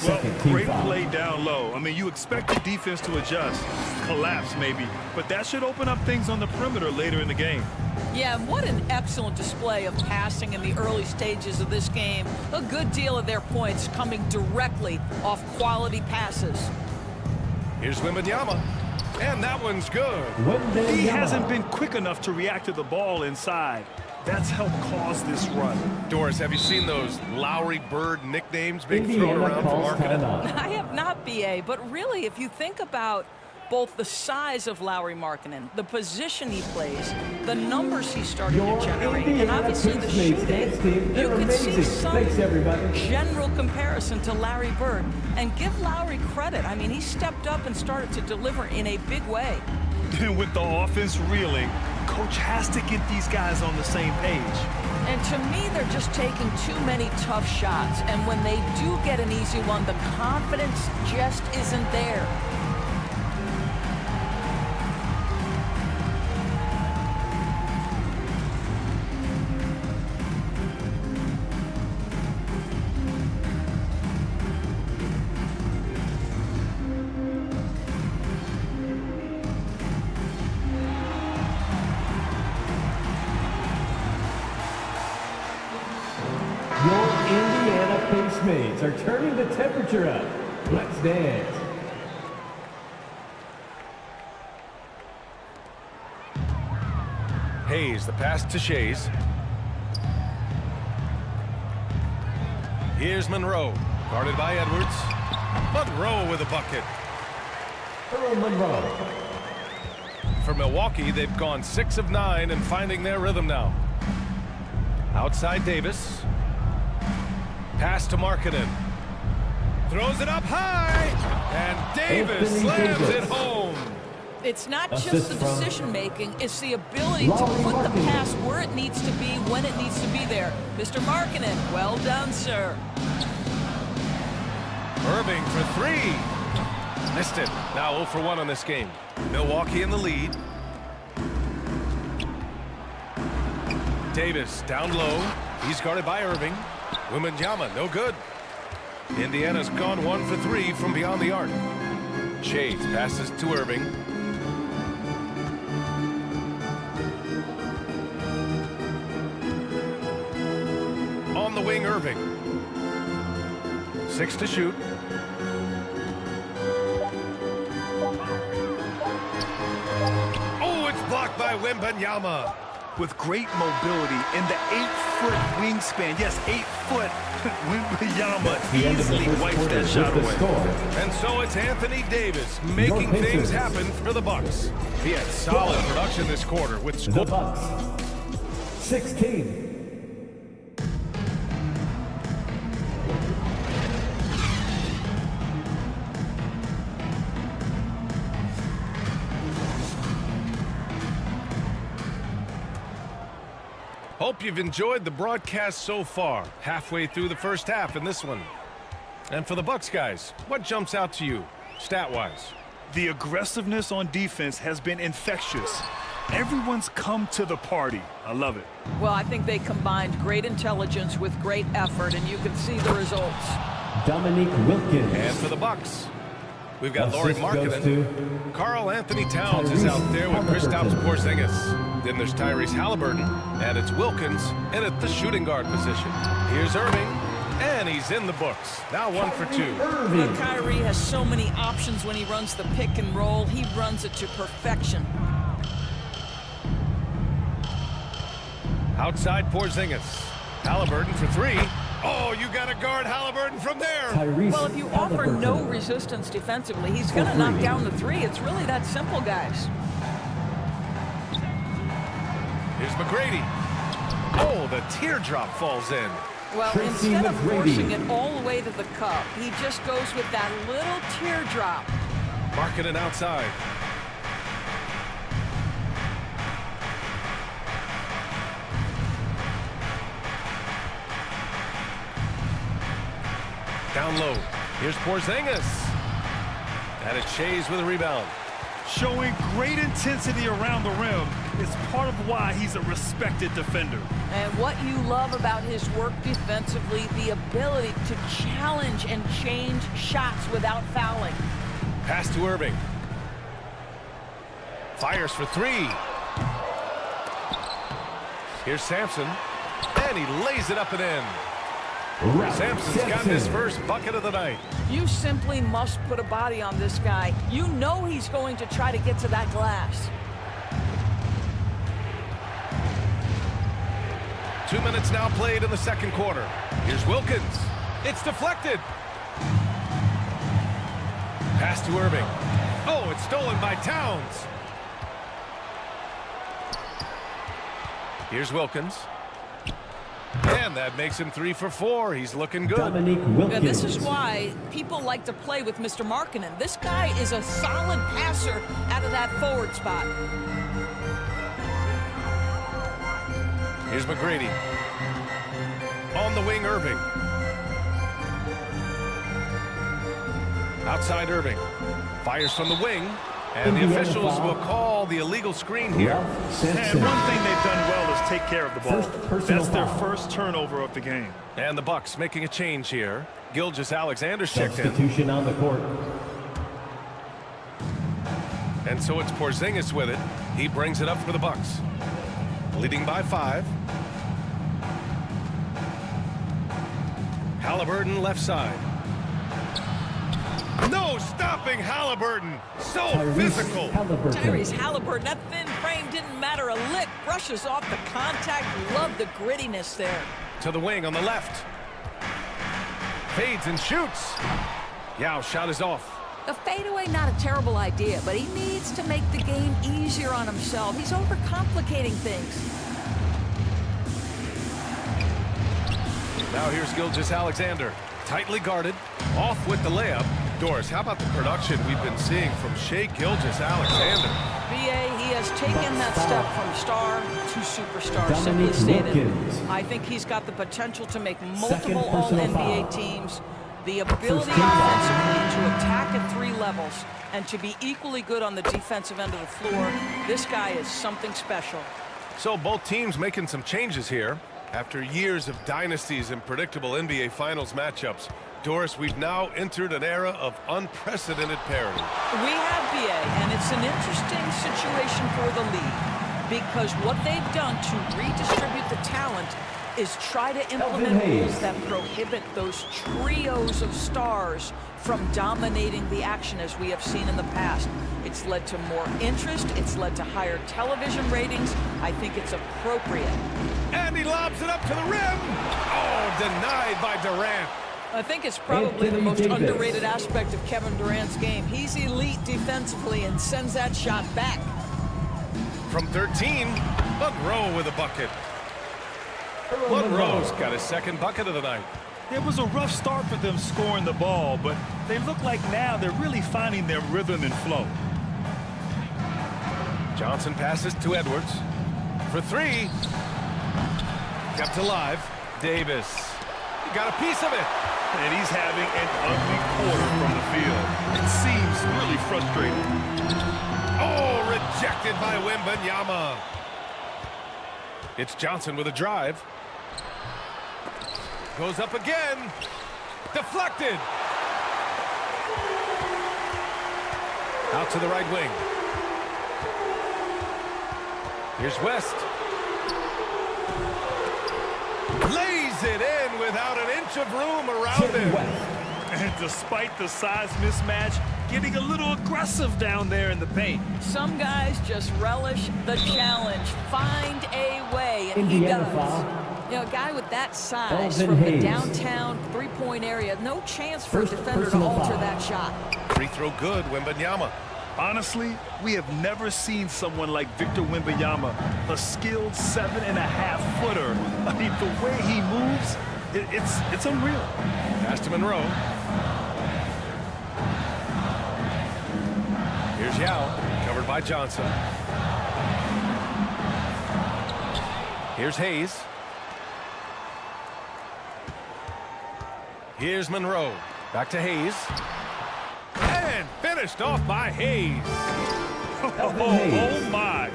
Well, great play down low. I mean, you expect the defense to adjust, collapse maybe, but that should open up things on the perimeter later in the game. Yeah, and what an excellent display of passing in the early stages of this game. A good deal of their points coming directly off quality passes. Here's Wembanyama, and that one's good. He hasn't been quick enough to react to the ball inside. That's helped cause this run. Doris, have you seen those Lowry Bird nicknames being thrown around for marketing? I have not, BA, but really, if you think about both the size of Lowry Markkinen, the position he plays, the numbers he's starting to generate, and obviously the shooting, you could see some general comparison to Larry Bird. And give Lowry credit. I mean, he stepped up and started to deliver in a big way. With the offense reeling, coach has to get these guys on the same page. And to me, they're just taking too many tough shots. And when they do get an easy one, the confidence just isn't there. Mates are turning the temperature up. Let's dance. Hayes, the pass to Shays. Here's Monroe, guarded by Edwards. Monroe with a bucket. Earl Monroe. For Milwaukee, they've gone 6 of 9 and finding their rhythm now. Outside Davis. Pass to Markkinen. Throws it up high. And Davis slams it home. It's not just the decision-making, it's the ability to put the pass where it needs to be, when it needs to be there. Mr. Markkinen, well done, sir. Irving for 3. Missed it. Now 0 for 1 on this game. Milwaukee in the lead. Davis down low. He's guarded by Irving. Wembanyama, no good. Indiana's gone 1 for 3 from beyond the arc. Shades passes to Irving. On the wing, Irving. 6 to shoot. Oh, it's blocked by Wembanyama. With great mobility and the 8-foot wingspan. Yes, 8 foot. Wembanyama easily wipes that shot away. And so it's Anthony Davis making things happen for the Bucks. He had solid production this quarter with score. The Bucks 16. Hope you've enjoyed the broadcast so far. Halfway through the first half in this one. And for the Bucks guys, what jumps out to you, stat-wise? The aggressiveness on defense has been infectious. Everyone's come to the party. I love it. Well, I think they combined great intelligence with great effort, and you can see the results. Dominique Wilkins. And for the Bucks, we've got Lauri Markkinen. Karl Anthony Towns is out there with Kristaps Porzingis. Then there's Tyrese Halliburton, and it's Wilkins in at the shooting guard position. Here's Irving, and he's in the books. Now 1 for 2. Well, Kyrie has so many options when he runs the pick and roll. He runs it to perfection. Outside Porzingis. Halliburton for 3. Oh, you got to guard Halliburton from there. Well, if you offer no resistance defensively, he's going to knock down the 3. It's really that simple, guys. Here's McGrady. Oh, the teardrop falls in. Well, instead of forcing it all the way to the cup, he just goes with that little teardrop. Markkinen outside. Down low. Here's Porzingis. And it's Shays with a rebound. Showing great intensity around the rim is part of why he's a respected defender. And what you love about his work defensively, the ability to challenge and change shots without fouling. Pass to Irving. Fires for 3. Here's Sampson. And he lays it up and in. Sampson's got his first bucket of the night. You simply must put a body on this guy. You know he's going to try to get to that glass. 2 minutes now played in the second quarter. Here's Wilkins. It's deflected. Pass to Irving. Oh, it's stolen by Towns. Here's Wilkins. And that makes him 3 for 4. He's looking good. Yeah, this is why people like to play with Mr. Markkanen. This guy is a solid passer out of that forward spot. Here's McGrady. On the wing, Irving. Outside Irving. Fires from the wing. And the officials will call the illegal screen here. And one thing they've done well is take care of the ball. That's their first turnover of the game. And the Bucks making a change here. Gilgeous-Alexander's checked in. Substitution on the court. And so it's Porzingis with it. He brings it up for the Bucks. Leading by 5. Halliburton left side. No stopping Halliburton. So physical. Tyrese Halliburton, that thin frame didn't matter a lick. Brushes off the contact. Love the grittiness there. To the wing on the left. Fades and shoots. Yao shot is off. A fadeaway, not a terrible idea, but he needs to make the game easier on himself. He's overcomplicating things. Now here's Gilgeous-Alexander. Tightly guarded. Off with the layup. Doris, how about the production we've been seeing from Shai Gilgeous-Alexander? B.A., he has taken that step from star to superstar, simply stated. I think he's got the potential to make multiple All-NBA teams, the ability offensively to attack at 3 levels, and to be equally good on the defensive end of the floor. This guy is something special. So both teams making some changes here. After years of dynasties and predictable NBA Finals matchups, Doris, we've now entered an era of unprecedented parity. We have, B.A., and it's an interesting situation for the league because what they've done to redistribute the talent is try to implement rules that prohibit those trios of stars from dominating the action as we have seen in the past. It's led to more interest. It's led to higher television ratings. I think it's appropriate. And he lobs it up to the rim. Oh, denied by Durant. I think it's probably the most underrated aspect of Kevin Durant's game. He's elite defensively and sends that shot back. From 13, Monroe with a bucket. Monroe's got his second bucket of the night. It was a rough start for them scoring the ball, but they look like now they're really finding their rhythm and flow. Johnson passes to Edwards. For 3. Kept alive. Davis. He got a piece of it. And he's having an ugly quarter from the field. It seems really frustrating. Oh, rejected by Wembanyama. It's Johnson with a drive. Goes up again. Deflected. Out to the right wing. Here's West. Lays it in without an inch of room around him. And despite the size mismatch, getting a little aggressive down there in the paint. Some guys just relish the challenge. Find a way, and he does. You know, a guy with that size from the downtown three-point area, no chance for a defender to alter that shot. Free throw good, Wembanyama. Honestly, we have never seen someone like Victor Wembanyama, a skilled 7.5-footer. I mean, the way he moves, it's unreal. Pass to Monroe. Here's Yao, covered by Johnson. Here's Hayes. Here's Monroe. Back to Hayes. And finished off by Hayes. Oh my.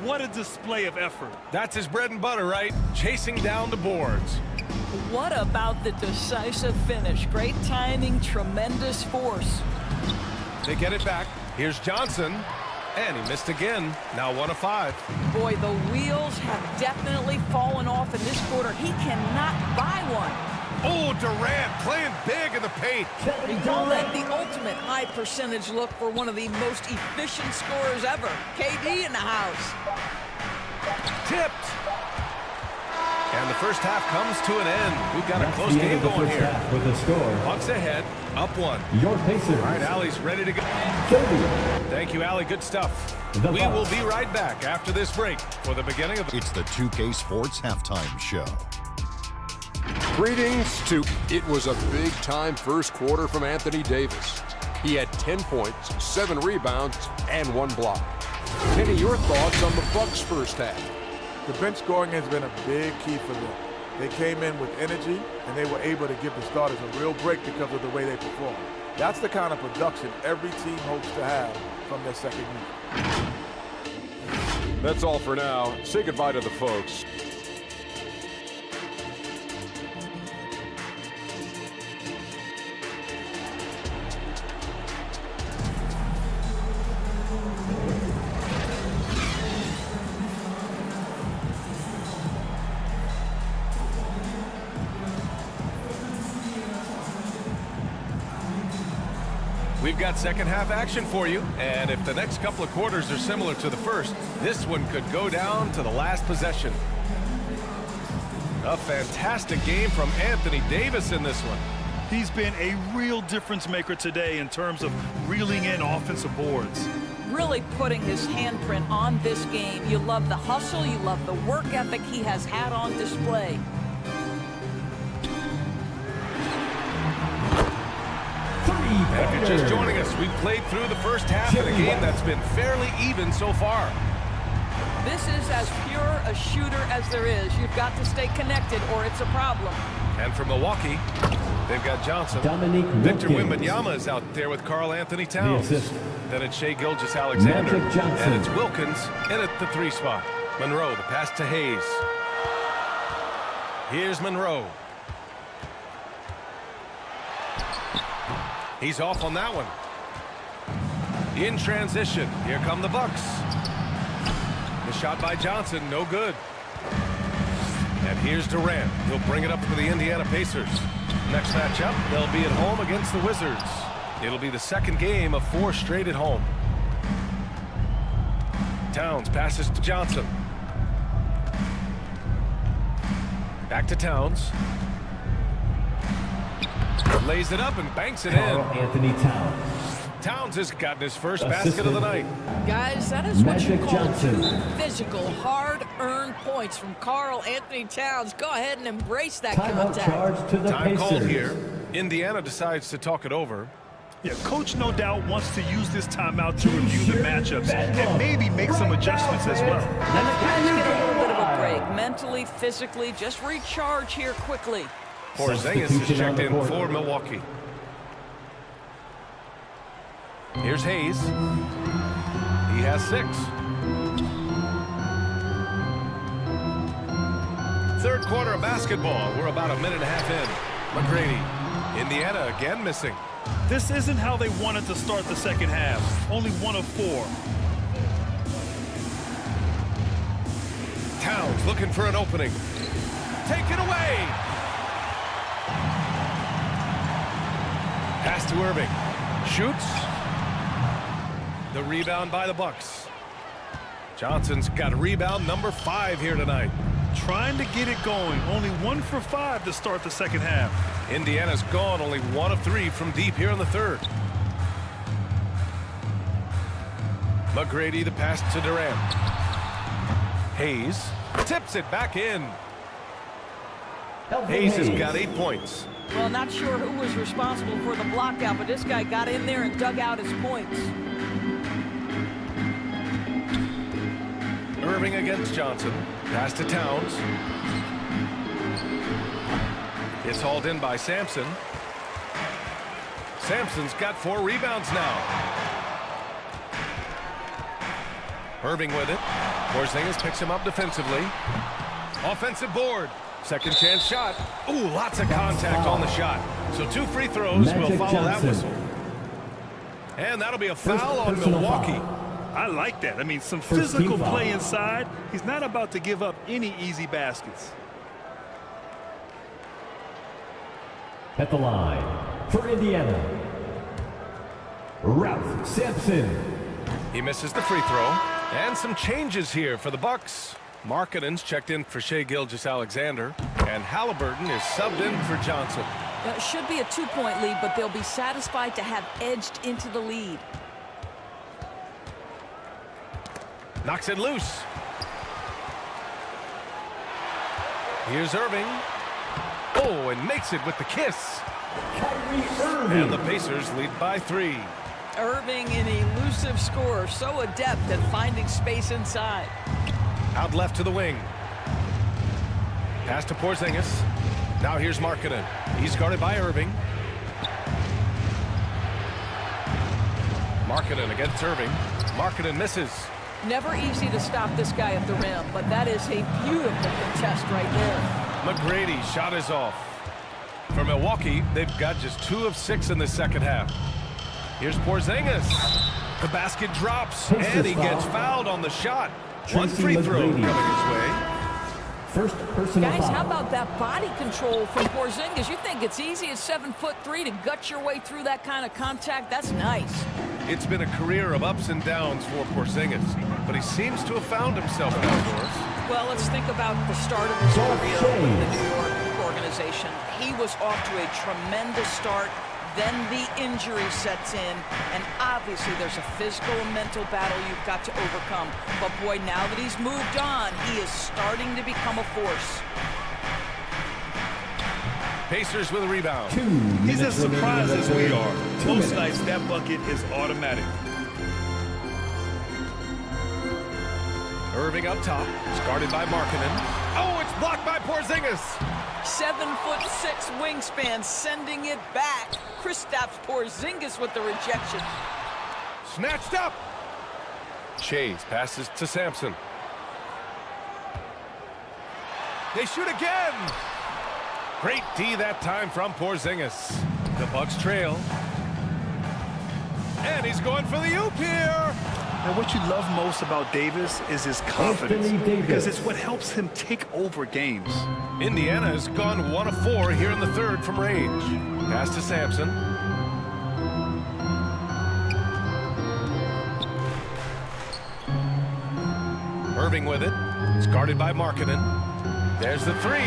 What a display of effort. That's his bread and butter, right? Chasing down the boards. What about the decisive finish? Great timing, tremendous force. They get it back. Here's Johnson. And he missed again. Now 1 of 5. Boy, the wheels have definitely fallen off in this quarter. He cannot buy one. Oh, Durant playing big in the paint. They call that the ultimate high percentage look for one of the most efficient scorers ever. KD in the house. Tipped. And the first half comes to an end. We've got a close game going here. With the score. Bucks ahead, up 1. Your Pacers. All right, Allie's ready to go. Thank you, Allie. Good stuff. We will be right back after this break for the beginning of... It's the 2K Sports Halftime Show. Greetings to... It was a big-time first quarter from Anthony Davis. He had 10 points, 7 rebounds, and 1 block. Kenny, your thoughts on the Bucks' first half? The bench scoring has been a big key for them. They came in with energy, and they were able to give the starters a real break because of the way they performed. That's the kind of production every team hopes to have from their second unit. That's all for now. Say goodbye to the folks. We've got second half action for you, and if the next couple of quarters are similar to the first, this one could go down to the last possession. A fantastic game from Anthony Davis in this one. He's been a real difference maker today in terms of reeling in offensive boards. Really putting his handprint on this game. You love the hustle, you love the work ethic he has had on display. And if you're just joining us, we've played through the first half of a game that's been fairly even so far. This is as pure a shooter as there is. You've got to stay connected or it's a problem. And for Milwaukee, they've got Johnson. Victor Wembanyama is out there with Karl Anthony Towns. Then it's Shai Gilgeous-Alexander. And it's Wilkins in at the 3 spot. Monroe, the pass to Hayes. Here's Monroe. He's off on that one. In transition, here come the Bucks. The shot by Johnson, no good. And here's Durant. He'll bring it up for the Indiana Pacers. Next matchup, they'll be at home against the Wizards. It'll be the second game of 4 straight at home. Towns passes to Johnson. Back to Towns. Lays it up and banks it in. Anthony Towns. Towns has gotten his first basket of the night. Guys, that is what you call 2 physical, hard-earned points from Karl Anthony Towns. Go ahead and embrace that contact. Time called here. Indiana decides to talk it over. Yeah, Coach no doubt wants to use this timeout to review the matchups and maybe make some adjustments as well. Let's get a little bit of a break. Mentally, physically, just recharge here quickly. Porzingis is checked in for Milwaukee. Here's Hayes. He has 6. Third quarter of basketball. We're about a minute and a half in. McGrady. Indiana again missing. This isn't how they wanted to start the second half. Only 1 of 4. Towns looking for an opening. Take it away. Pass to Irving. Shoots. The rebound by the Bucks. Johnson's got rebound number 5 here tonight. Trying to get it going. Only 1 for 5 to start the second half. Indiana's gone only 1 of 3 from deep here in the third. McGrady, the pass to Durant. Hayes tips it back in. Hayes has got 8 points. Well, not sure who was responsible for the block out, but this guy got in there and dug out his points. Irving against Johnson. Pass to Towns. It's hauled in by Sampson. Sampson's got 4 rebounds now. Irving with it. Porzingis picks him up defensively. Offensive board. Second chance shot. Ooh, lots of contact on the shot. So 2 free throws will follow that whistle. And that'll be a foul on Milwaukee. I like that. I mean, some physical play inside. He's not about to give up any easy baskets. At the line for Indiana, Ralph Sampson. He misses the free throw. And some changes here for the Bucks. Markkanen's checked in for Shai Gilgeous-Alexander, and Halliburton is subbed in for Johnson. It should be a 2-point lead, but they'll be satisfied to have edged into the lead. Knocks it loose. Here's Irving. Oh, and makes it with the kiss. And the Pacers lead by 3. Irving, an elusive scorer, so adept at finding space inside. Out left to the wing. Pass to Porzingis. Now here's Markkanen. He's guarded by Irving. Markkanen against Irving. Markkanen misses. Never easy to stop this guy at the rim, but that is a beautiful contest right there. McGrady shot is off. For Milwaukee, they've got just 2 of 6 in the second half. Here's Porzingis. The basket drops, and he gets fouled on the shot. One free throw coming his way. First personal Guys, foul. how about that body control from Porzingis? You think it's easy at 7'3" to gut your way through that kind of contact? That's nice. It's been a career of ups and downs for Porzingis, but he seems to have found himself outdoors. Well, let's think about the start of his career with the New York organization. He was off to a tremendous start. Then the injury sets in, and obviously there's a physical and mental battle you've got to overcome. But boy, now that he's moved on, he is starting to become a force. Pacers with a rebound. He's as surprised as we are. Most nights, that bucket is automatic. Irving up top. It's guarded by Markkanen. Oh, it's blocked by Porzingis. 7'6" wingspan, sending it back. Kristaps Porzingis with the rejection. Snatched up. Chase passes to Sampson. They shoot again. Great D that time from Porzingis. The Bucks trail. And he's going for the oop here. And what you love most about Davis is his confidence, because it's what helps him take over games. Indiana has gone 1 of 4 here in the third from range. Pass to Sampson. Irving with it. It's guarded by Markkanen. There's the 3.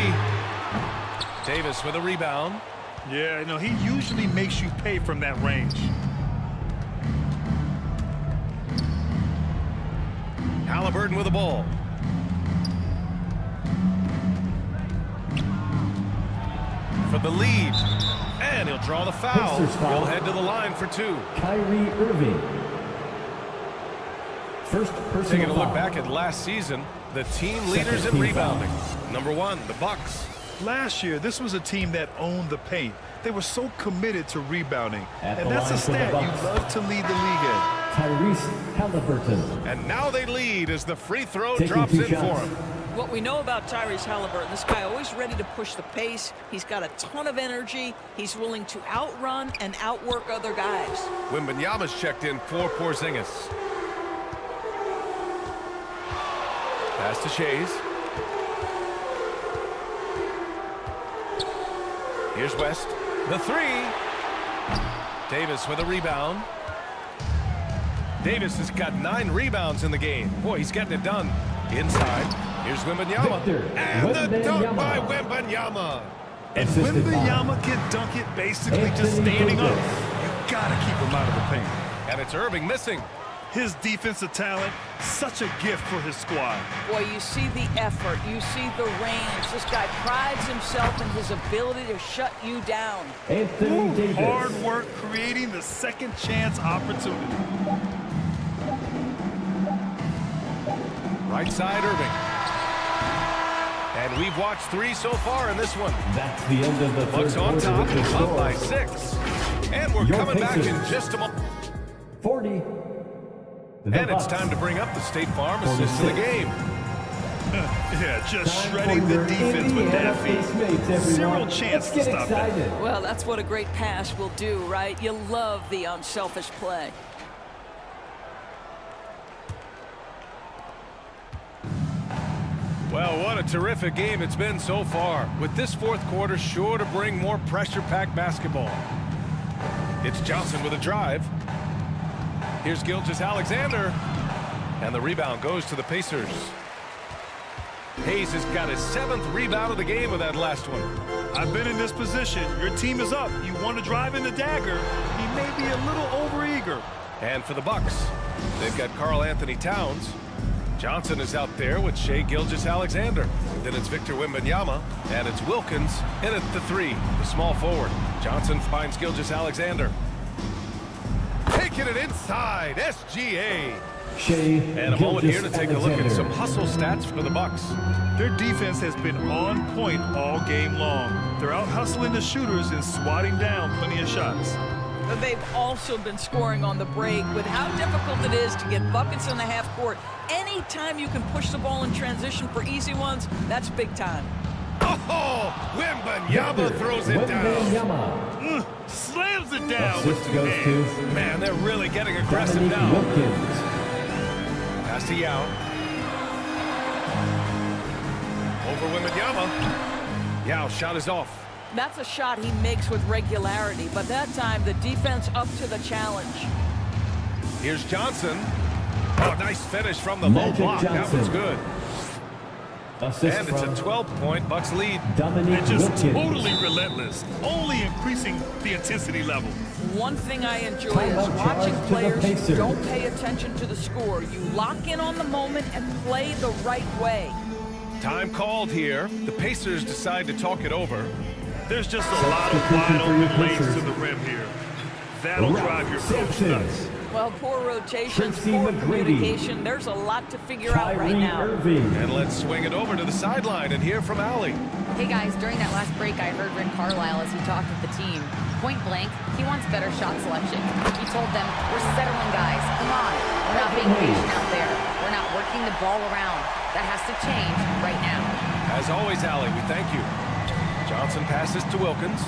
Davis with a rebound. Yeah, no, he usually makes you pay from that range. Halliburton with the ball. For the lead. And he'll draw the foul. He'll head to the line for 2. Kyrie Irving. First personal Taking a look foul. back at last season, the team leaders in rebounding. Number 1, the Bucks. Last year, this was a team that owned the paint. They were so committed to rebounding. And that's a line for the stat you Bucks. love to lead the league in. Tyrese Halliburton. And now they lead as the free throw Taking drops 2 in shots. for him. What we know about Tyrese Halliburton, this guy always ready to push the pace. He's got a ton of energy. He's willing to outrun and outwork other guys. Wembanyama's checked in for Porzingis. Pass to Shays. Here's West. The 3. Davis with a rebound. Davis has got 9 rebounds in the game. Boy, he's getting it done. Inside. Here's Wembanyama. And the dunk by Wembanyama. And Wembanyama can dunk it basically just standing up. You gotta keep him out of the paint. And it's Irving missing. His defensive talent, such a gift for his squad. Boy, you see the effort. You see the range. This guy prides himself in his ability to shut you down. Anthony Davis. Hard work creating the second chance opportunity. Right side, Irving. And we've watched 3 so far in this one. That's the end of the Bucks third on quarter top, with the up by score. 6. And we're Your coming back in Pacers. just a moment. 40. And it's time to bring up the State Farm assist of the game. Yeah, just shredding the defense with that feed. Zero chance to stop that. Well, that's what a great pass will do, right? You love the unselfish play. Well, what a terrific game it's been so far, with this fourth quarter sure to bring more pressure-packed basketball. It's Johnson with a drive. Here's Gilgeous-Alexander. And the rebound goes to the Pacers. Hayes has got his 7th rebound of the game with that last one. I've been in this position. Your team is up. You want to drive in the dagger. He may be a little overeager. And for the Bucks, they've got Karl Anthony Towns. Johnson is out there with Shai Gilgeous-Alexander. Then it's Victor Wembanyama, and it's Wilkins in at the 3, the small forward. Johnson finds Gilgeous-Alexander. Taking it inside, SGA. And a moment here to take a look at some hustle stats for the Bucks. Their defense has been on point all game long. They're out hustling the shooters and swatting down plenty of shots. But they've also been scoring on the break. With how difficult it is to get buckets in the half court, anytime you can push the ball in transition for easy ones, that's big time. Oh, Wembanyama throws it down. Slams it down with 2 goes hands. to Man, they're really getting aggressive now. Wilkins. Pass to Yao. Over Wembanyama. Yao shot is off. That's a shot he makes with regularity, but that time the defense up to the challenge. Here's Johnson. Oh, nice finish from the low block. That was good. Assist and it's a 12-point Bucks lead. And just totally relentless, only increasing the intensity level. One thing I enjoy is watching players who don't pay attention to the score. You lock in on the moment and play the right way. Time called here. The Pacers decide to talk it over. There's just a lot of wide open lanes to the rim here. That'll drive your coach nuts. Well, poor rotations, poor communication. There's a lot to figure out right now. And let's swing it over to the sideline and hear from Allie. Hey guys, during that last break, I heard Rick Carlisle as he talked with the team. Point blank, he wants better shot selection. He told them, we're settling guys, come on. We're not being patient out there. We're not working the ball around. That has to change right now. As always, Allie, we thank you. Johnson passes to Wilkins.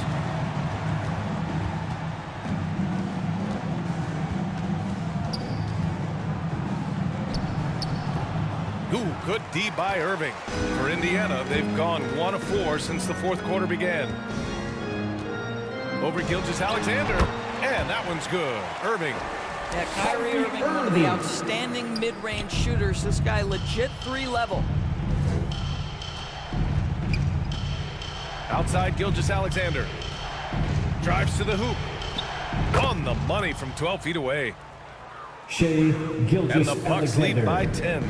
Ooh, good D by Irving. For Indiana, they've gone 1 of 4 since the 4th quarter began. Over Gilgeous-Alexander, and that one's good. Irving. Yeah, Kyrie Irving, one of the outstanding mid-range shooters. This guy legit 3-level. Outside Gilgeous-Alexander. Drives to the hoop. On the money from 12 feet away. Shai Gilgeous-Alexander. And the Bucks lead by 10.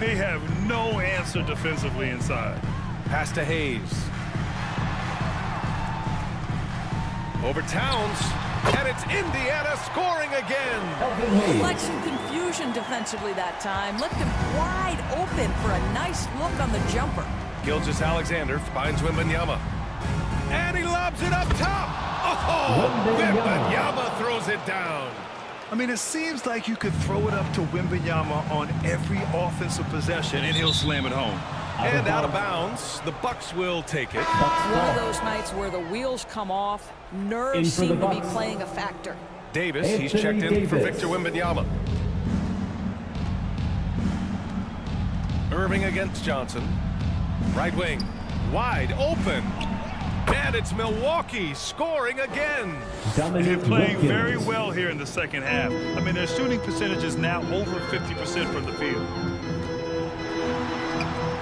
They have no answer defensively inside. Pass to Hayes. Over Towns. And it's Indiana scoring again. Like some confusion defensively that time. Left him wide open for a nice look on the jumper. Gilgeous-Alexander finds Wembanyama. And he lobs it up top. Oh, Wembanyama throws it down. I mean, it seems like you could throw it up to Wembanyama on every offensive possession, and he'll slam it home. And out of bounds, the Bucks will take it. One of those nights where the wheels come off, nerves seem to be playing a factor. Davis, he's checked in for Victor Wembanyama. Irving against Johnson. Right wing, wide open. And it's Milwaukee scoring again. They're playing very well here in the second half. I mean, their shooting percentage is now over 50% from the field.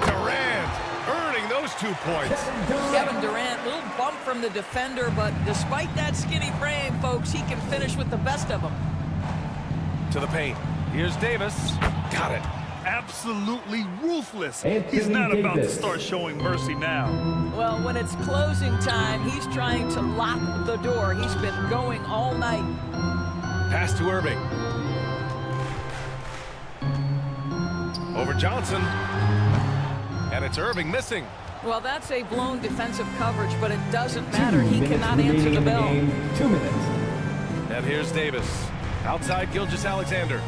Durant earning those 2 points. Kevin Durant, little bump from the defender, but despite that skinny frame, folks, he can finish with the best of them. To the paint. Here's Davis. Got it. Absolutely ruthless. He's not about to start showing mercy now. Well, when it's closing time, he's trying to lock the door. He's been going all night. Pass to Irving. Over Johnson. And it's Irving missing. Well, that's a blown defensive coverage, but it doesn't matter. He cannot answer the bell. 2 minutes. And here's Davis. Outside Gilgeous-Alexander.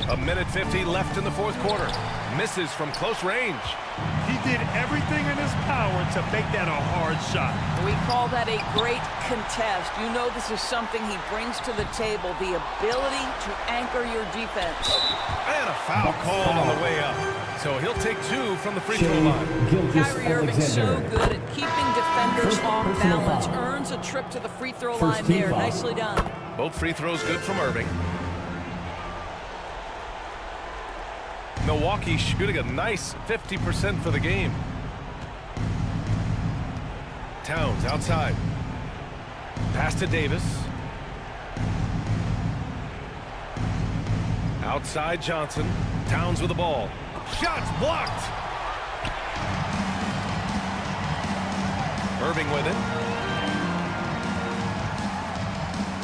A minute 50 left in the 4th quarter. Misses from close range. He did everything in his power to make that a hard shot. We call that a great contest. You know this is something he brings to the table, the ability to anchor your defense. And a foul called on the way up. So he'll take 2 from the free throw line. Kyrie Irving so good at keeping defenders off balance. Earns a trip to the free throw line there. Nicely done. Both free throws good from Irving. Milwaukee shooting a nice 50% for the game. Towns outside. Pass to Davis. Outside Johnson. Towns with the ball. Shots blocked. Irving with it.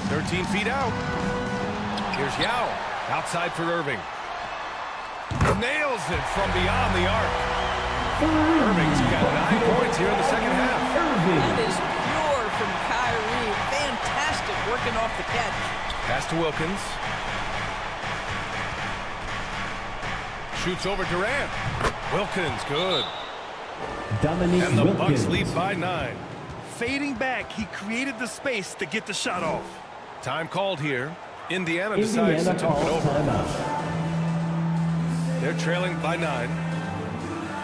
13 feet out. Here's Yao. Outside for Irving. Nails it from beyond the arc. Irving's got 9 points here in the second half. That is pure from Kyrie. Fantastic working off the catch. Pass to Wilkins. Shoots over Durant. Wilkins, good. And the Bucks lead by 9. Fading back, he created the space to get the shot off. Time called here. Indiana decides to talk it over. They're trailing by 9.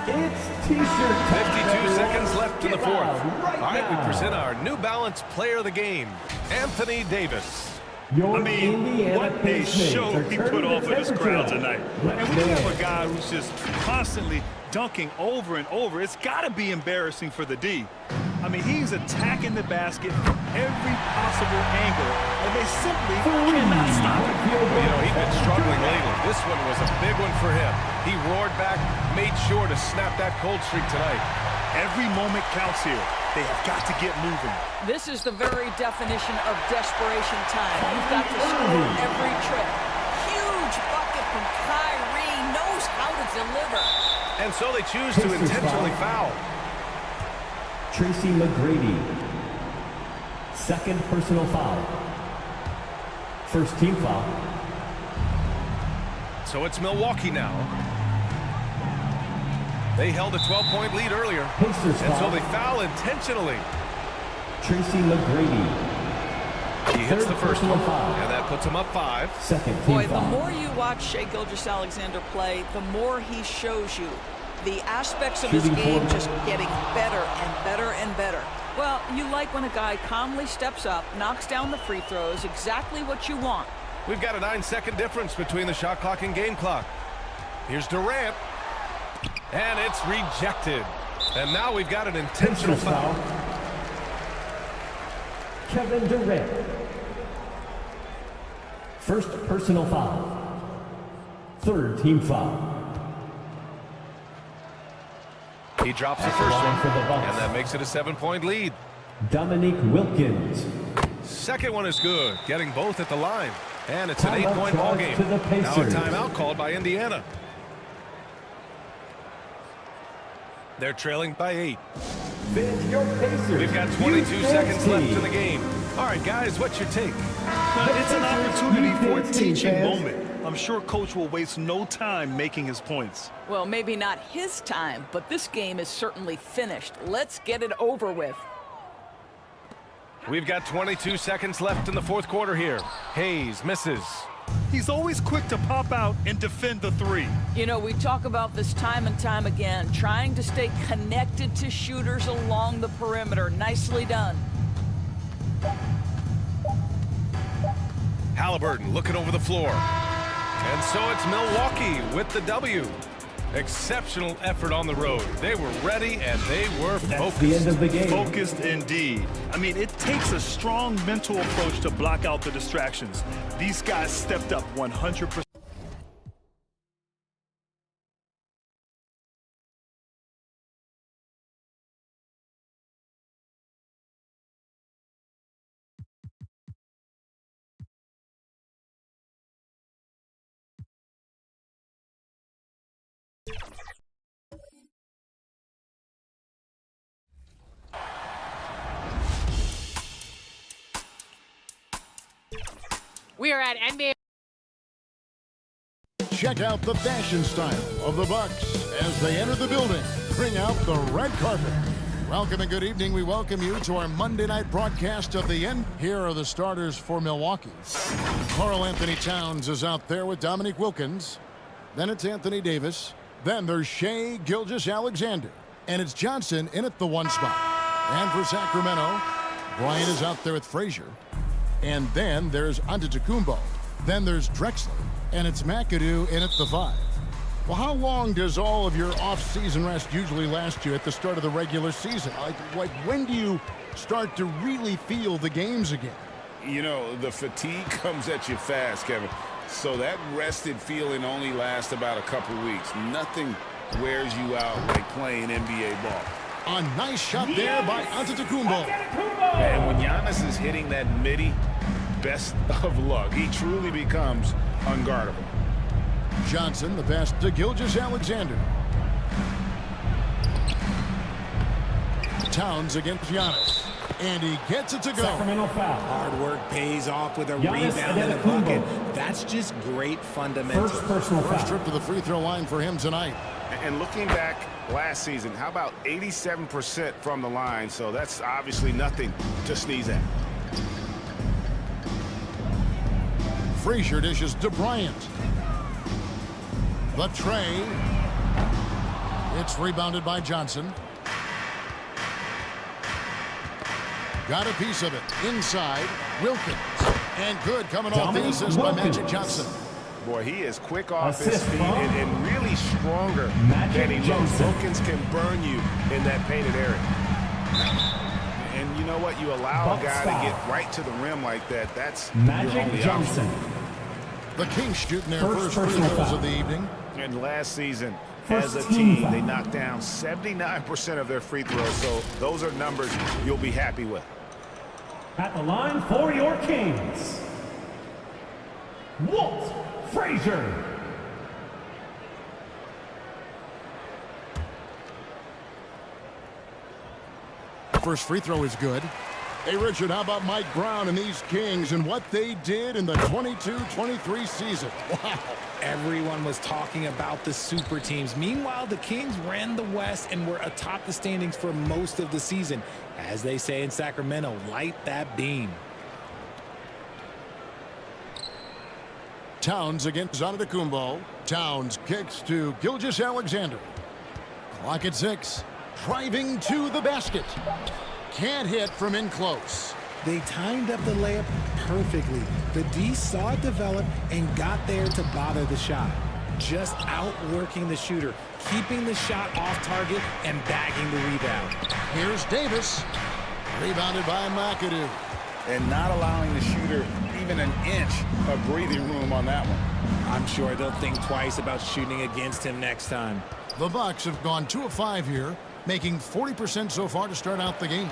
It's T-shirt 52 seconds left in the fourth. All right, we present our New Balance player of the game, Anthony Davis. I mean, what a show he put on for this crowd tonight. And when you have a guy who's just constantly dunking over and over, it's got to be embarrassing for the D. I mean, he's attacking the basket from every possible angle, and they simply cannot stop it. You know, he's been struggling lately. This one was a big one for him. He roared back, made sure to snap that cold streak tonight. Every moment counts here. They have got to get moving. This is the very definition of desperation time. You've got to score every trip. Huge bucket from Kyrie. Knows how to deliver. And so they choose to intentionally foul. Tracy McGrady. Second personal foul. First team foul. So it's Milwaukee now. They held a 12-point lead earlier. Pacers and foul. so they foul intentionally. Tracy McGrady. He hits the first one, foul. and that puts him up 5. Second team Boy, foul. the more you watch Shai Gilgeous-Alexander play, the more he shows you the aspects of his game just getting better and better and better. Well, you like when a guy calmly steps up, knocks down the free throws, exactly what you want. We've got a 9-second difference between the shot clock and game clock. Here's Durant. And it's rejected. And now we've got an intentional foul. Kevin Durant. First personal foul. Third team foul. He drops the first one, and that makes it a 7-point lead. Dominique Wilkins. Second one is good, getting both at the line. And it's an 8-point ball game. Now a timeout called by Indiana. They're trailing by 8. We've got 22 seconds left in the game. All right, guys, what's your take? It's an opportunity for a teaching moment. I'm sure Coach will waste no time making his points. Well, maybe not his time, but this game is certainly finished. Let's get it over with. We've got 22 seconds left in the fourth quarter here. Hayes misses. He's always quick to pop out and defend the three. You know, we talk about this time and time again, trying to stay connected to shooters along the perimeter. Nicely done. Halliburton looking over the floor. And so it's Milwaukee with the W. Exceptional effort on the road. They were ready and they were focused. That's the end of the game. Focused indeed. I mean, it takes a strong mental approach to block out the distractions. These guys stepped up 100%. We are at NBA. Check out the fashion style of the Bucks as they enter the building. Bring out the red carpet. Welcome and good evening. We welcome you to our Monday night broadcast of the end. Here are the starters for Milwaukee. Karl Anthony Towns is out there with Dominique Wilkins. Then it's Anthony Davis. Then there's Shai Gilgeous-Alexander. And it's Johnson in at the 1 spot. And for Sacramento, Bryant is out there with Frazier. And then there's Antetokounmpo. Then there's Drexler. And it's McAdoo in at the 5. Well, how long does all of your off-season rest usually last you at the start of the regular season? Like when do you start to really feel the games again? You know, the fatigue comes at you fast, Kevin. So that rested feeling only lasts about a couple weeks. Nothing wears you out like playing NBA ball. A nice shot there by Antetokounmpo. And when Giannis is hitting that midi, best of luck. He truly becomes unguardable. Johnson, the pass to Gilgeous-Alexander. Towns against Giannis. And he gets it to go. Sacramento foul. Hard work pays off with a Giannis rebound and a bucket. That's just great fundamentals. First trip to the free throw line for him tonight. And looking back last season, how about 87% from the line? So that's obviously nothing to sneeze at. Frazier dishes to Bryant. The tray. It's rebounded by Johnson. Got a piece of it. Inside, Wilkins. And good coming off the assist by Magic Johnson. Boy, he is quick off his feet and really stronger than he looks. Wilkins can burn you in that painted area. And you know what? You allow a guy to get right to the rim like that. That's your only option. The Kings shooting their first free throws of the evening. And last season, as a team, they knocked down 79% of their free throws. So those are numbers you'll be happy with. At the line for your Kings, Walt Frazier. First free throw is good. Hey, Richard, how about Mike Brown and these Kings and what they did in the 22-23 season? Wow. Everyone was talking about the super teams. Meanwhile, the Kings ran the West and were atop the standings for most of the season. As they say in Sacramento, light that beam. Towns against Antetokounmpo. Towns kicks to Gilgeous-Alexander. Clock at 6. Driving to the basket. Can't hit from in close. They timed up the layup perfectly. The D saw it develop and got there to bother the shot. Just outworking the shooter, keeping the shot off target and bagging the rebound. Here's Davis. Rebounded by McAdoo. And not allowing the shooter even an inch of breathing room on that one. I'm sure they'll think twice about shooting against him next time. The Bucks have gone 2 of 5 here, making 40% so far to start out the game.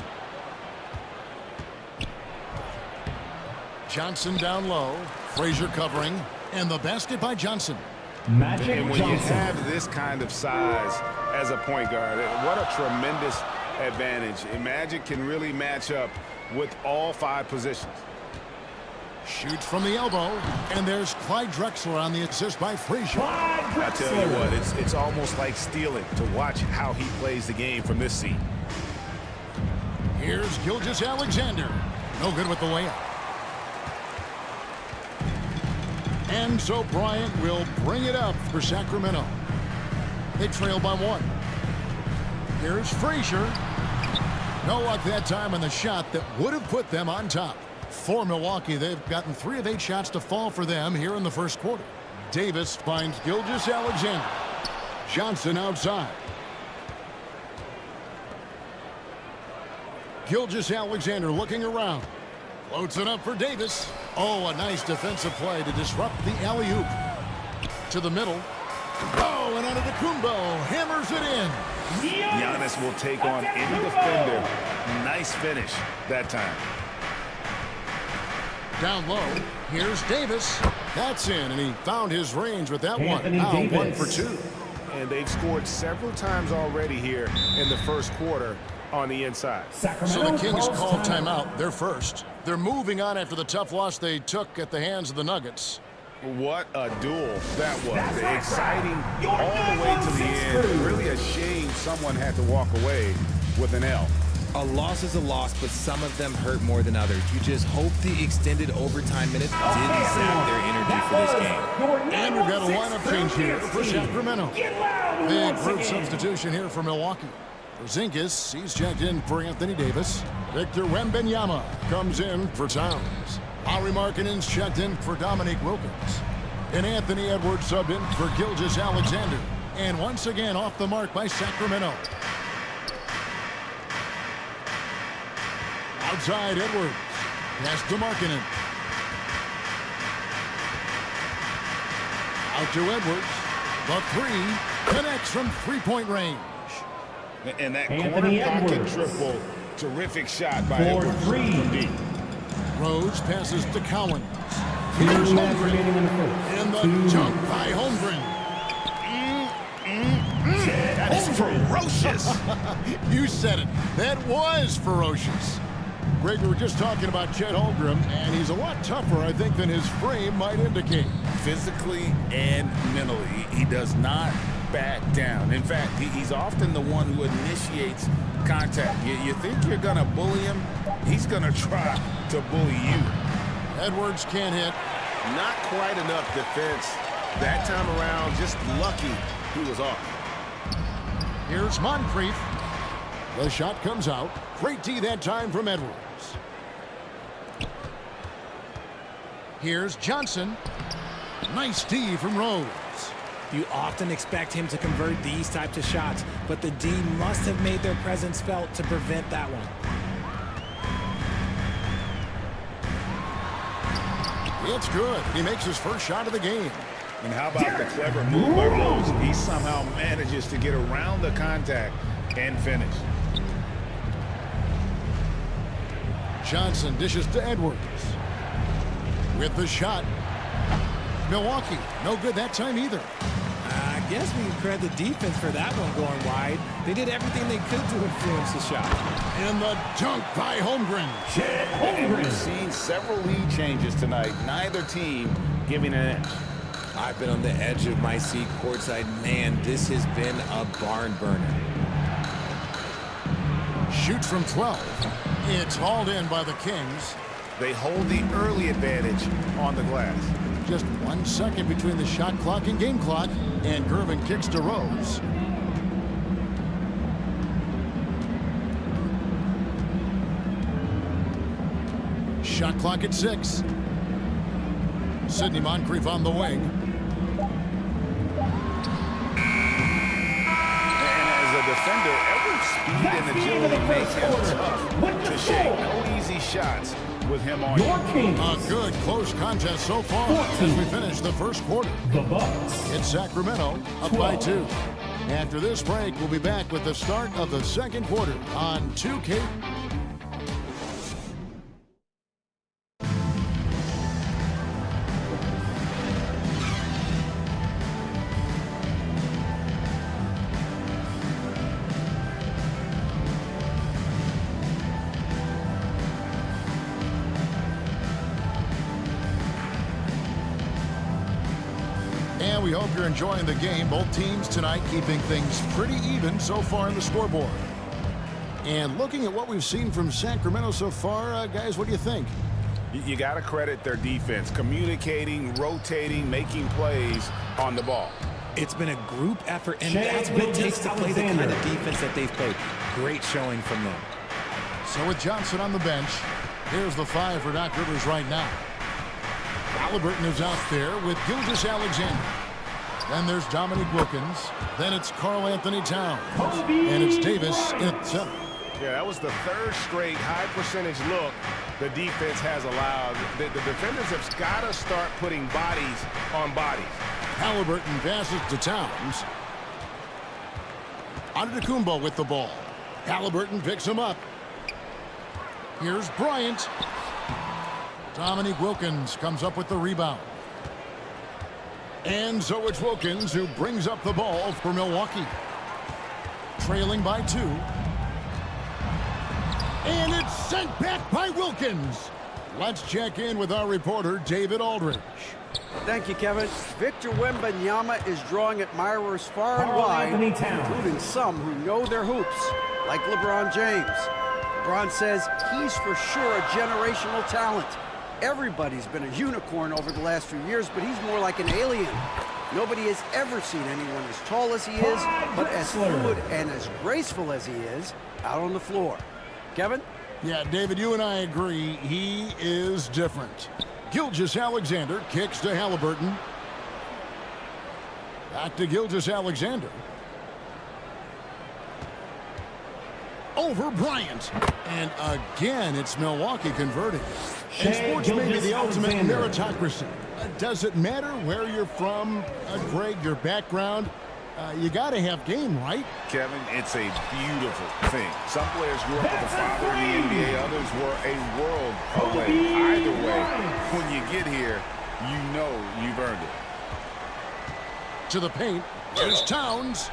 Johnson down low. Frazier covering. And the basket by Johnson. And when you have this kind of size as a point guard, what a tremendous advantage. And Magic can really match up with all 5 positions. Shoots from the elbow. And there's Clyde Drexler on the assist by Frazier. I tell you what, it's almost like stealing to watch how he plays the game from this seat. Here's Gilgeous-Alexander. No good with the layup. And so Bryant will bring it up for Sacramento. They trail by 1. Here's Frazier. No luck that time on the shot that would have put them on top. For Milwaukee, they've gotten 3 of 8 shots to fall for them here in the first quarter. Davis finds Gilgeous-Alexander. Johnson outside. Gilgeous-Alexander looking around. Floats it up for Davis. Oh, a nice defensive play to disrupt the alley-oop. To the middle. Oh, and Antetokounmpo hammers it in. Giannis will take on any defender. Nice finish that time. Down low. Here's Davis. That's in, and he found his range with that Anthony one. Now Davis. 1 for 2. And they've scored several times already here in the first quarter on the inside. So the Kings call timeout. They're first. They're moving on after the tough loss they took at the hands of the Nuggets. What a duel that was. Exciting all the way to the end. Really a shame someone had to walk away with an L. A loss is a loss, but some of them hurt more than others. You just hope the extended overtime minutes didn't sap their energy for this game. And we've got a lineup change here for Sacramento. Big group substitution here for Milwaukee. Porzingis, he's checked in for Anthony Davis. Victor Wembanyama comes in for Towns. Lauri Markkanen's checked in for Dominique Wilkins. And Anthony Edwards subbed in for Gilgeous Alexander. And once again off the mark by Sacramento. Outside Edwards. Pass to Markkanen. Out to Edwards. The three connects from three-point range. And that corner pocket triple. Terrific shot by Edwards from deep. Rose passes to Cowan. Here's Holmgren. And the dunk by Holmgren. That is ferocious. You said it. That was ferocious. Greg, we were just talking about Chet Holmgren, and he's a lot tougher, I think, than his frame might indicate. Physically and mentally, he does not back down. In fact, he's often the one who initiates contact. You think you're going to bully him, he's going to try to bully you. Edwards can't hit. Not quite enough defense that time around. Just lucky he was off. Here's Moncrief. The shot comes out. Great D that time from Edwards. Here's Johnson. Nice D from Rose. You often expect him to convert these types of shots, but the D must have made their presence felt to prevent that one. It's good. He makes his first shot of the game. And how about the clever move by Rose? He somehow manages to get around the contact and finish. Johnson dishes to Edwards. With the shot. Milwaukee, no good that time either. I guess we can credit the defense for that one going wide. They did everything they could to influence the shot. And the dunk by Holmgren. And we've seen several lead changes tonight. Neither team giving an inch. I've been on the edge of my seat courtside. Man, this has been a barn burner. Shoots from 12. It's hauled in by the Kings. They hold the early advantage on the glass. Just 1 second between the shot clock and game clock. And Gervin kicks to Rose. Shot clock at 6. Sidney Moncrief on the wing. And as a defender, Edwards' speed and agility makes him tough to shake. No easy shots with him on you. A good close contest so far as we finish the first quarter. The Bucks. It's Sacramento up by 2. After this break, we'll be back with the start of the second quarter on 2K. And we hope you're enjoying the game. Both teams tonight keeping things pretty even so far in the scoreboard. And looking at what we've seen from Sacramento so far, guys, what do you think? You got to credit their defense, communicating, rotating, making plays on the ball. It's been a group effort, and that's what it takes to play the kind of defense that they've played. Great showing from them. So with Johnson on the bench, here's the 5 for Doc Rivers right now. Halliburton is out there with Gilgeous Alexander. Then there's Dominique Wilkins. Then it's Karl Anthony Towns. And it's Davis in center. Yeah, that was the third straight high percentage look the defense has allowed. The defenders have got to start putting bodies on bodies. Halliburton passes to Towns. Antetokounmpo with the ball. Halliburton picks him up. Here's Bryant. Dominique Wilkins comes up with the rebound. And so it's Wilkins who brings up the ball for Milwaukee. Trailing by 2. And it's sent back by Wilkins. Let's check in with our reporter, David Aldridge. Thank you, Kevin. Victor Wembanyama is drawing admirers far and wide, including some who know their hoops, like LeBron James. LeBron says he's for sure a generational talent. Everybody's been a unicorn over the last few years, but he's more like an alien. Nobody has ever seen anyone as tall as he is, but as fluid and as graceful as he is out on the floor. Kevin? Yeah, David, you and I agree. He is different. Gilgeous Alexander kicks to Halliburton. Back to Gilgeous-Alexander. Over Bryant. And again, it's Milwaukee converting. And sports may be the ultimate meritocracy. Does it matter where you're from, Greg, your background? You got to have game, right? Kevin, it's a beautiful thing. Some players grew up with a father in the NBA. Others were a world away. Either way, when you get here, you know you've earned it. To the paint. Here's Towns.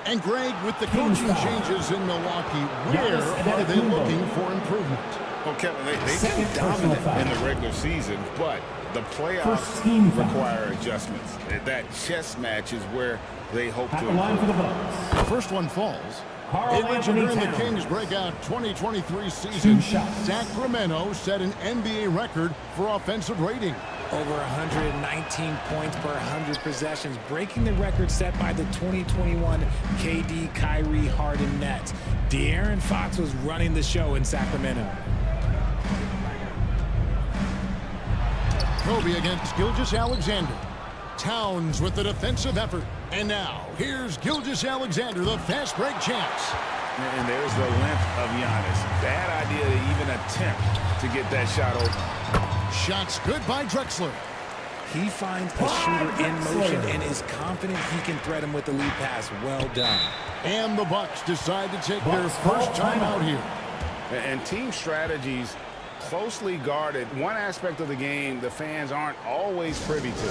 And Greg, with the coaching changes in Milwaukee, where are they looking for improvement? Well, Kevin, they've been dominant in the regular season, but the playoffs require adjustments. That chess match is where they hope to improve. The first one falls. During the Kings' breakout 2023 season, Sacramento set an NBA record for offensive rating. Over 119 points per 100 possessions, breaking the record set by the 2021 KD Kyrie Harden Nets. De'Aaron Fox was running the show in Sacramento. Kobe against Gilgeous-Alexander. Towns with the defensive effort. And now, here's Gilgeous-Alexander, the fast break chance. And there's the length of Giannis. Bad idea to even attempt to get that shot open. Shots good by Drexler. He finds a shooter in motion and is confident he can thread him with the lead pass. Well done. And the Bucks decide to take their first time out here. And team strategies closely guarded. One aspect of the game the fans aren't always privy to.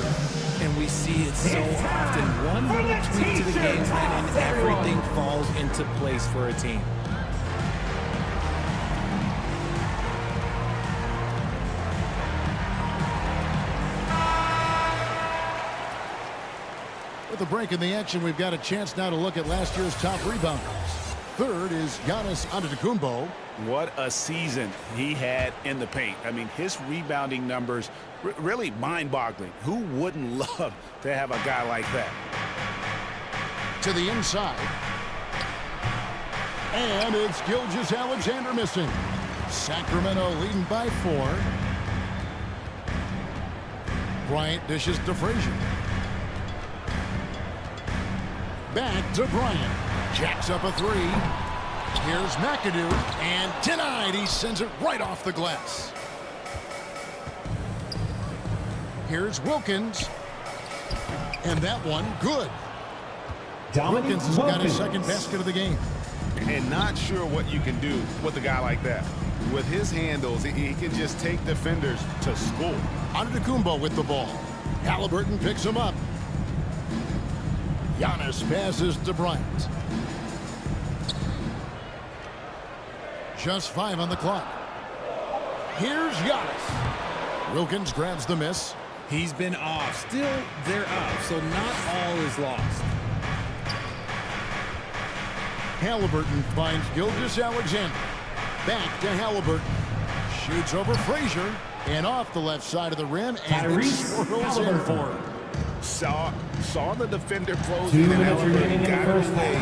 And we see it so often. One little tweak to the game plan and everything falls into place for a team. With a break in the action, we've got a chance now to look at last year's top rebounders. Third is Giannis Antetokounmpo. What a season he had in the paint. I mean, his rebounding numbers really mind-boggling. Who wouldn't love to have a guy like that? To the inside. And it's Gilgeous-Alexander missing. Sacramento leading by 4. Bryant dishes to Frazier. Back to Bryant. Jacks up a 3. Here's McAdoo. And denied. He sends it right off the glass. Here's Wilkins. And that one good. Wilkins has got his second basket of the game. And not sure what you can do with a guy like that. With his handles, he can just take defenders to school. Antetokounmpo with the ball. Halliburton picks him up. Giannis passes to Bryant. Just 5 on the clock. Here's Giannis. Wilkins grabs the miss. He's been off. Still, they're up, so not all is lost. Halliburton finds Gilgeous-Alexander. Back to Halliburton. Shoots over Frazier. And off the left side of the rim. And it swirls in for him. Saw the defender closing and Halliburton got away.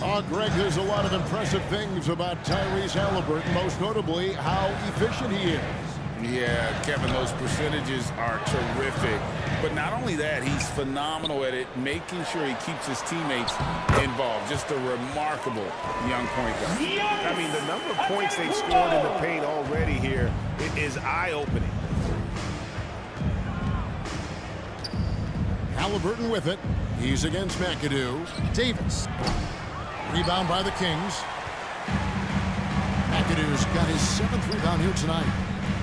Oh, Greg, there's a lot of impressive things about Tyrese Halliburton, most notably how efficient he is. Yeah, Kevin, those percentages are terrific. But not only that, he's phenomenal at it, making sure he keeps his teammates involved. Just a remarkable young point guard. I mean, the number of points they've scored in the paint already here is eye-opening. Halliburton with it. He's against McAdoo. Davis. Rebound by the Kings. McAdoo's got his 7th rebound here tonight.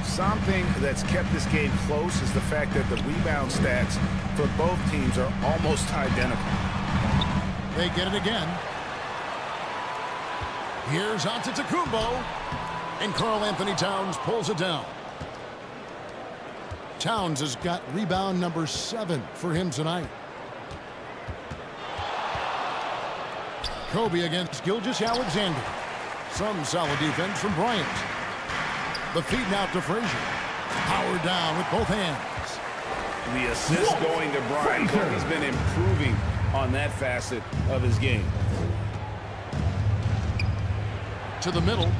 Something that's kept this game close is the fact that the rebound stats for both teams are almost identical. They get it again. Here's Antetokounmpo. And Karl-Anthony Towns pulls it down. Towns has got rebound number 7 for him tonight. Kobe against Gilgeous-Alexander. Some solid defense from Bryant. The feed now to Frazier. Powered down with both hands. The assist going to Bryant. He's been improving on that facet of his game. To the middle.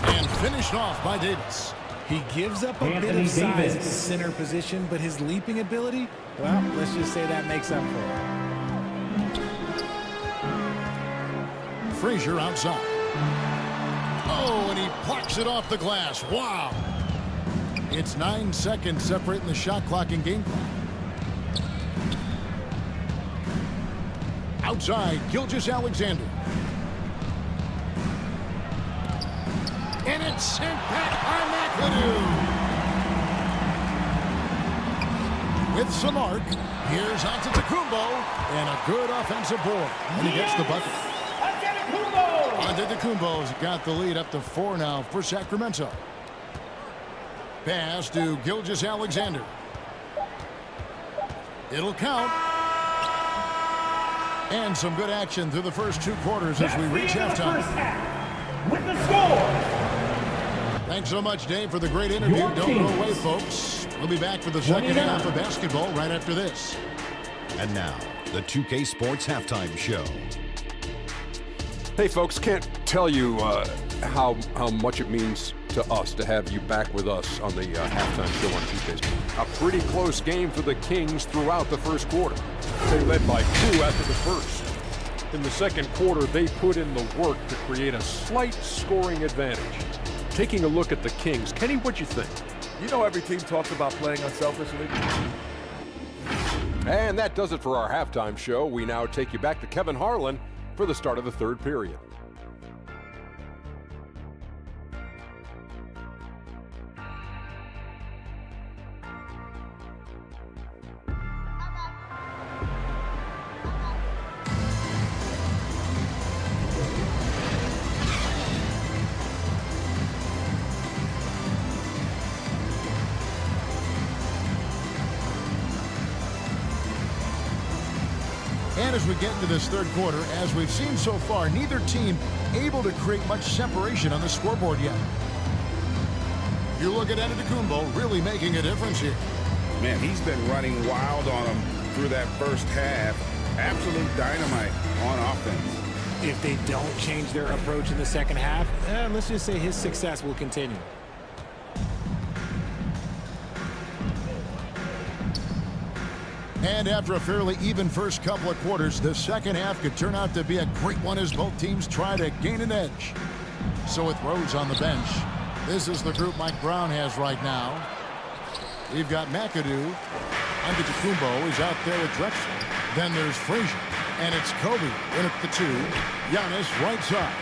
And finished off by Davis. He gives up a bit of size at the center position, but his leaping ability, well, let's just say that makes up for it. Frazier outside. Oh, and he plucks it off the glass. Wow. It's 9 seconds separating the shot clock and game clock. Outside, Gilgeous-Alexander. And it's sent back by McAdoo. With some arc, here's Antetokounmpo, and a good offensive board. And he gets the bucket. Antetokounmpo's got the lead up to 4 now for Sacramento. Pass to Gilgeous-Alexander. It'll count. And some good action through the first 2 quarters as we reach halftime. With the score. Thanks so much, Dave, for the great interview. Don't go away, folks. We'll be back for the second half of basketball right after this. And now, the 2K Sports Halftime Show. Hey, folks, can't tell you how much it means to us to have you back with us on the halftime show on 2K Sports. A pretty close game for the Kings throughout the first quarter. They led by 2 after the first. In the second quarter, they put in the work to create a slight scoring advantage. Taking a look at the Kings, Kenny, what'd you think? You know every team talks about playing unselfishly. And that does it for our halftime show. We now take you back to Kevin Harlan for the start of the third period. And as we get into this third quarter, as we've seen so far, neither team able to create much separation on the scoreboard yet. You look at Antetokounmpo really making a difference here. Man, he's been running wild on them through that first half. Absolute dynamite on offense. If they don't change their approach in the second half, let's just say his success will continue. And after a fairly even first couple of quarters, the second half could turn out to be a great one as both teams try to gain an edge. So with Rose on the bench, this is the group Mike Brown has right now. We've got McAdoo. Antetokounmpo is out there with Drexler. Then there's Frazier. And it's Kobe in at the 2. Giannis right side.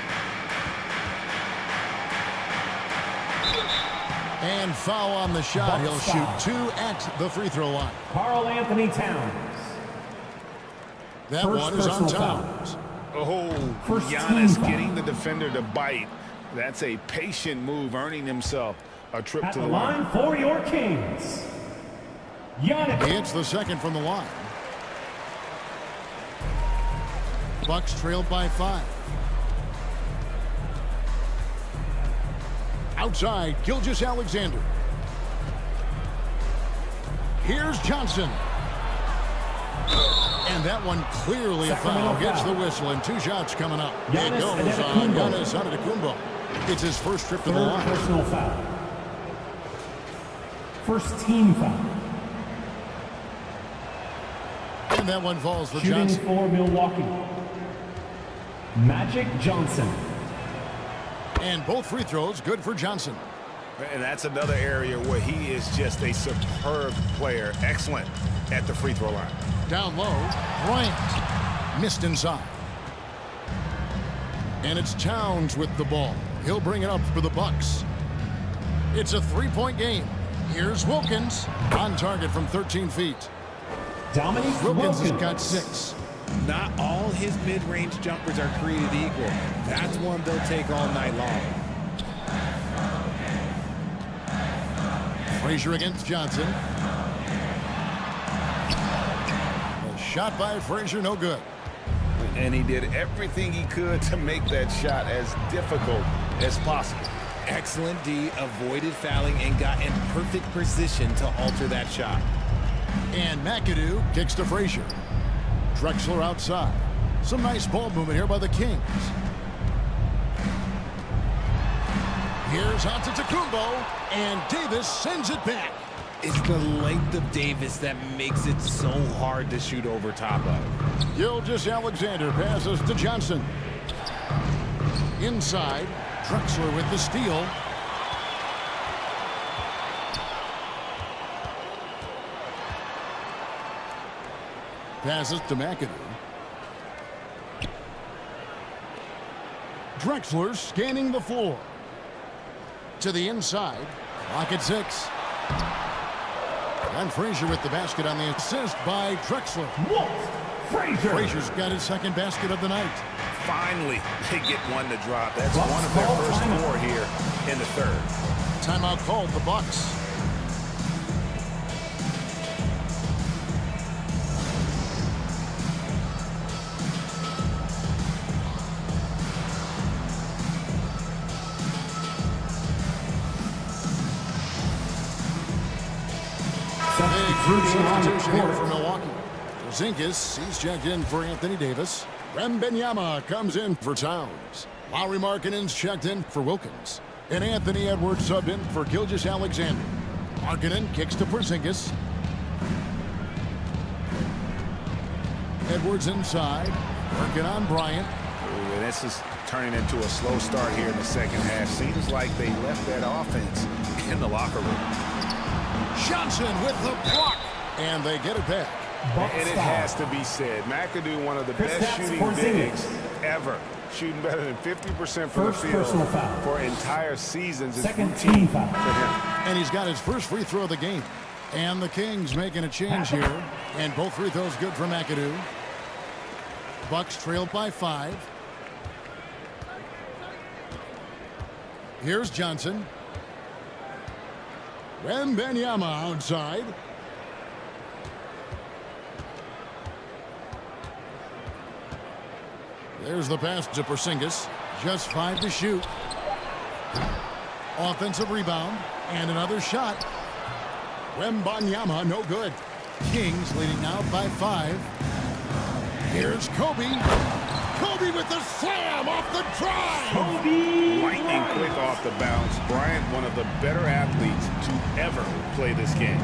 And foul on the shot. He'll shoot 2 at the free throw line. Karl Anthony Towns. That one is on Towns. Oh, Giannis getting the defender to bite. That's a patient move, earning himself a trip At to the line for your Kings. Giannis. It's the second from the line. Bucks trailed by 5. Outside, Gilgeous-Alexander. Here's Johnson. And that one clearly a foul. Gets the whistle and 2 shots coming up. It goes on Giannis Antetokounmpo. It's his first trip to the line. Personal foul. First team foul. And that one falls for Shooting Johnson. for Milwaukee. Magic Johnson. And both free throws good for Johnson. And that's another area where he is just a superb player. Excellent at the free throw line. Down low, Bryant missed inside. And it's Towns with the ball. He'll bring it up for the Bucks. It's a 3-point game. Here's Wilkins on target from 13 feet. Dominique Wilkins has got 6. Not all his mid-range jumpers are created equal. That's one they'll take all night long. Frazier against Johnson. A shot by Frazier, no good. And he did everything he could to make that shot as difficult as possible. Excellent D, avoided fouling and got in perfect position to alter that shot. And McAdoo kicks to Frazier. Drexler outside. Some nice ball movement here by the Kings. Here's Antetokounmpo, and Davis sends it back. It's the length of Davis that makes it so hard to shoot over top of. Gilgeous-Alexander passes to Johnson. Inside, Drexler with the steal. Passes to McAdoo. Drexler scanning the floor. To the inside. Clock at 6. And Frazier with the basket on the assist by Drexler. Frazier. Frazier's got his second basket of the night. Finally, they get one to drop. That's one of their first 4 here in the third. Timeout called the Bucks. Substitution here for Milwaukee. Porzingis, he's checked in for Anthony Davis. Wembanyama comes in for Towns. Lauri Markkanen's checked in for Wilkins. And Anthony Edwards subbed in for Gilgeous-Alexander. Markkanen kicks to Porzingis. Edwards inside, working on Bryant. Ooh, and this is turning into a slow start here in the second half. Seems like they left that offense in the locker room. Johnson with the block, and they get it back. And it has to be said, McAdoo, one of the best shooting bigs ever. Shooting better than 50% from the field for entire seasons. Second team foul. For him. And he's got his first free throw of the game. And the Kings making a change here. And both free throws good for McAdoo. Bucks trailed by 5. Here's Johnson. Wembanyama outside. There's the pass to Porzingis. Just 5 to shoot. Offensive rebound. And another shot. Wembanyama, no good. Kings leading now by 5. Here's Kobe. Kobe with the slam off the drive. Kobe. Lightning quick off the bounce. Bryant, one of the better athletes to ever play this game.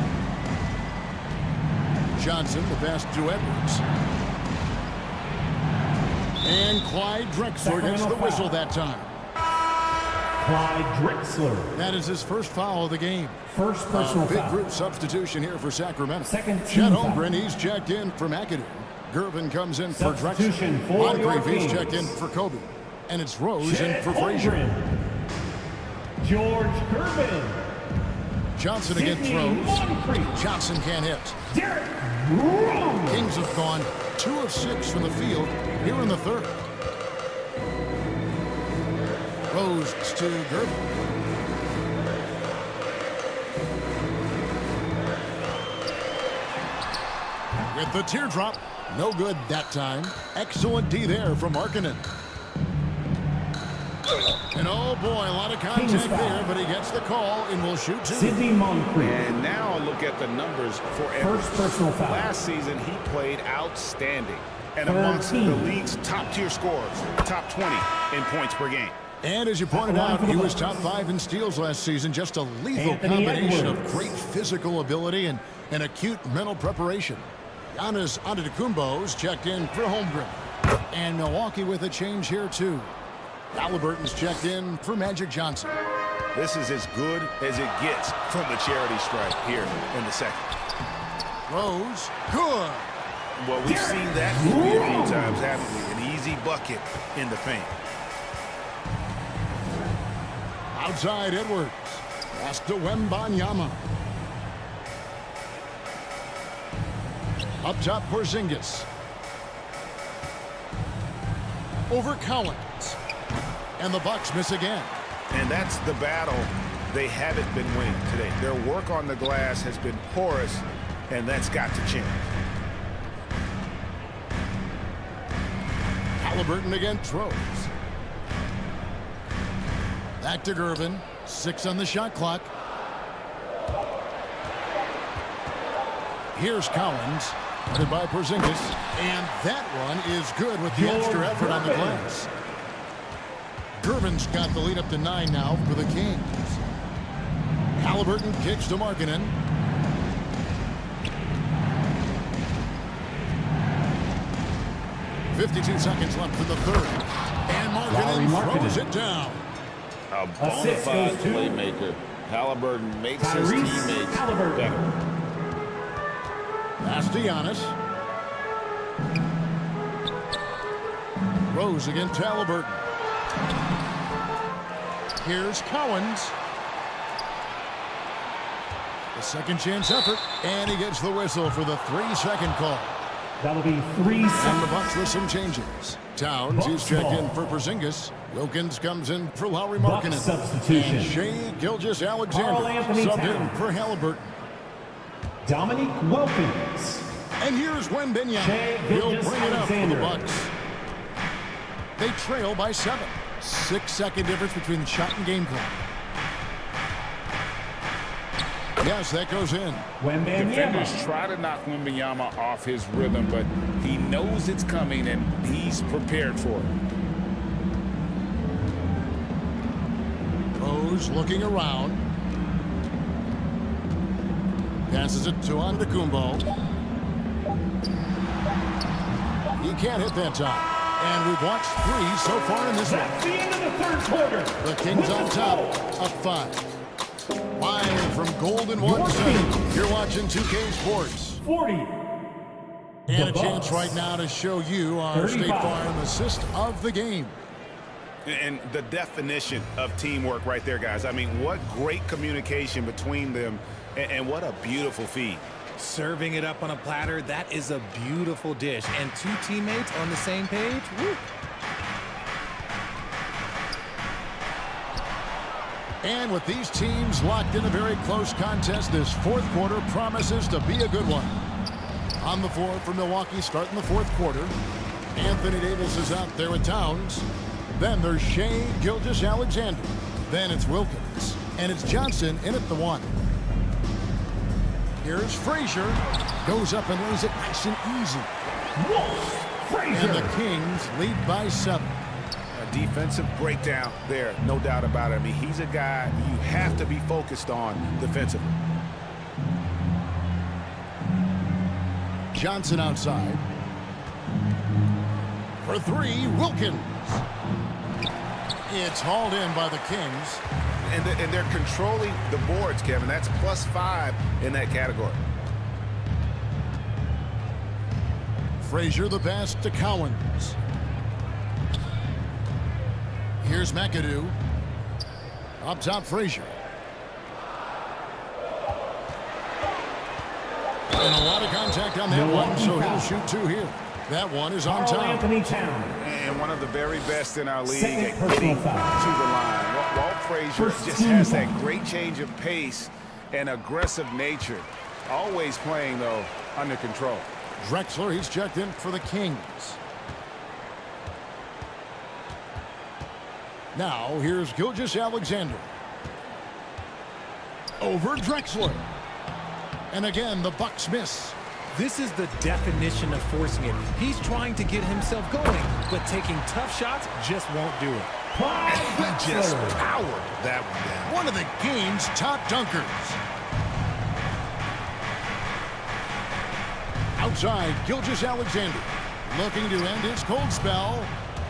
Johnson, the pass to Edwards. And Clyde Drexler gets the whistle that time. Clyde Drexler. That is his first foul of the game. First personal big foul. group substitution here for Sacramento. Second team Chet foul. Holmgren, he's checked in for McAdoo. Gervin comes in for Substitution Drexler. for your Moncrief, he's Kings. checked in for Kobe. And it's Rose Chet in for Frazier. Holmgren. George Gervin. Johnson against Sidney Rose. Moncrief. Johnson can't hit. Derrick Rose. Kings have gone 2 of 6 from the field here in the third. Rose to Gervin. With the teardrop, no good that time. Excellent D there from Markkanen. And oh boy, a lot of contact there, but he gets the call and will shoot 2. Sidney Moncrief. And now look at the numbers for Edwards. First personal foul. Last season, he played outstanding and amongst the league's top-tier scorers, top 20 in points per game. And as you pointed out, he was top 5 in steals last season. Just a lethal Anthony combination Edwards. of great physical ability and acute mental preparation. Giannis Antetokounmpo's checked in for Holmgren. And Milwaukee with a change here, too. Halliburton's checked in for Magic Johnson. This is as good as it gets from the charity stripe here in the second. Rose, good. Well, we've seen that movie a few times, haven't we? An easy bucket in the paint. Outside Edwards. Pass to Wembanyama. Up top, Porzingis. Over Collins. And the Bucks miss again. And that's the battle they haven't been winning today. Their work on the glass has been porous, and that's got to change. Halliburton against Rose. Back to Gervin. 6 on the shot clock. Here's Collins. Guarded by Porzingis. And that one is good with the extra effort on the glass. Gervin's got the lead up to 9 now for the Kings. Halliburton kicks to Markkanen. .52 seconds left for the third. And Markkanen throws it down. A bona fide playmaker. Halliburton makes his teammates better. Pass to Giannis. Rose against Halliburton. Here's Cowens. The second chance effort, and he gets the whistle for the 3-second call. That'll be 3 seconds. And the Bucks with some changes. Towns is checked in for Porzingis. Wilkins comes in for Lauri Markkanen. Substitution. And Shai Gilgeous-Alexander subbed in for Halliburton. Dominique Wilkins. And here's Wembanyama. He'll bring it up for the Bucks. They trail by 7. 6-second difference between the shot and game clock. Yes, that goes in. Defenders try to knock Wembanyama off his rhythm, but he knows it's coming and he's prepared for it. Rose looking around. Passes it to Antetokounmpo. He can't hit that time. And we've watched 3 so far in this one. That's the end of the third quarter. The Kings on top, up 5. Live from Golden 1-7. You're watching 2K Sports. 40. And a chance right now to show you our 35. State Farm assist of the game. And the definition of teamwork right there, guys. I mean, what great communication between them, and what a beautiful feed. Serving it up on a platter, that is a beautiful dish. And 2 teammates on the same page, woo. And with these teams locked in a very close contest, this fourth quarter promises to be a good one. On the floor for Milwaukee starting the fourth quarter. Anthony Davis is out there with Towns. Then there's Shai Gilgeous-Alexander. Then it's Wilkins. And it's Johnson in at the 1. Here's Frazier. Goes up and lays it nice and easy. Frazier. And the Kings lead by 7. A defensive breakdown there, no doubt about it. I mean, he's a guy you have to be focused on defensively. Johnson outside. For 3, Wilkins. It's hauled in by the Kings. And they're controlling the boards, Kevin. That's +5 in that category. Frazier the pass to Cowens. Here's McAdoo. Up top, Frazier. And a lot of contact on that one, so he'll shoot 2 here. That one is on time. And one of the very best in our league at getting to the line. Walt Frazier just has that great change of pace and aggressive nature. Always playing, though, under control. Drexler, he's checked in for the Kings. Now, here's Gilgeous-Alexander. Over Drexler. And again, the Bucks miss. This is the definition of forcing it. He's trying to get himself going, but taking tough shots just won't do it. He just powered that one down. One of the game's top dunkers. Outside, Gilgeous-Alexander looking to end his cold spell,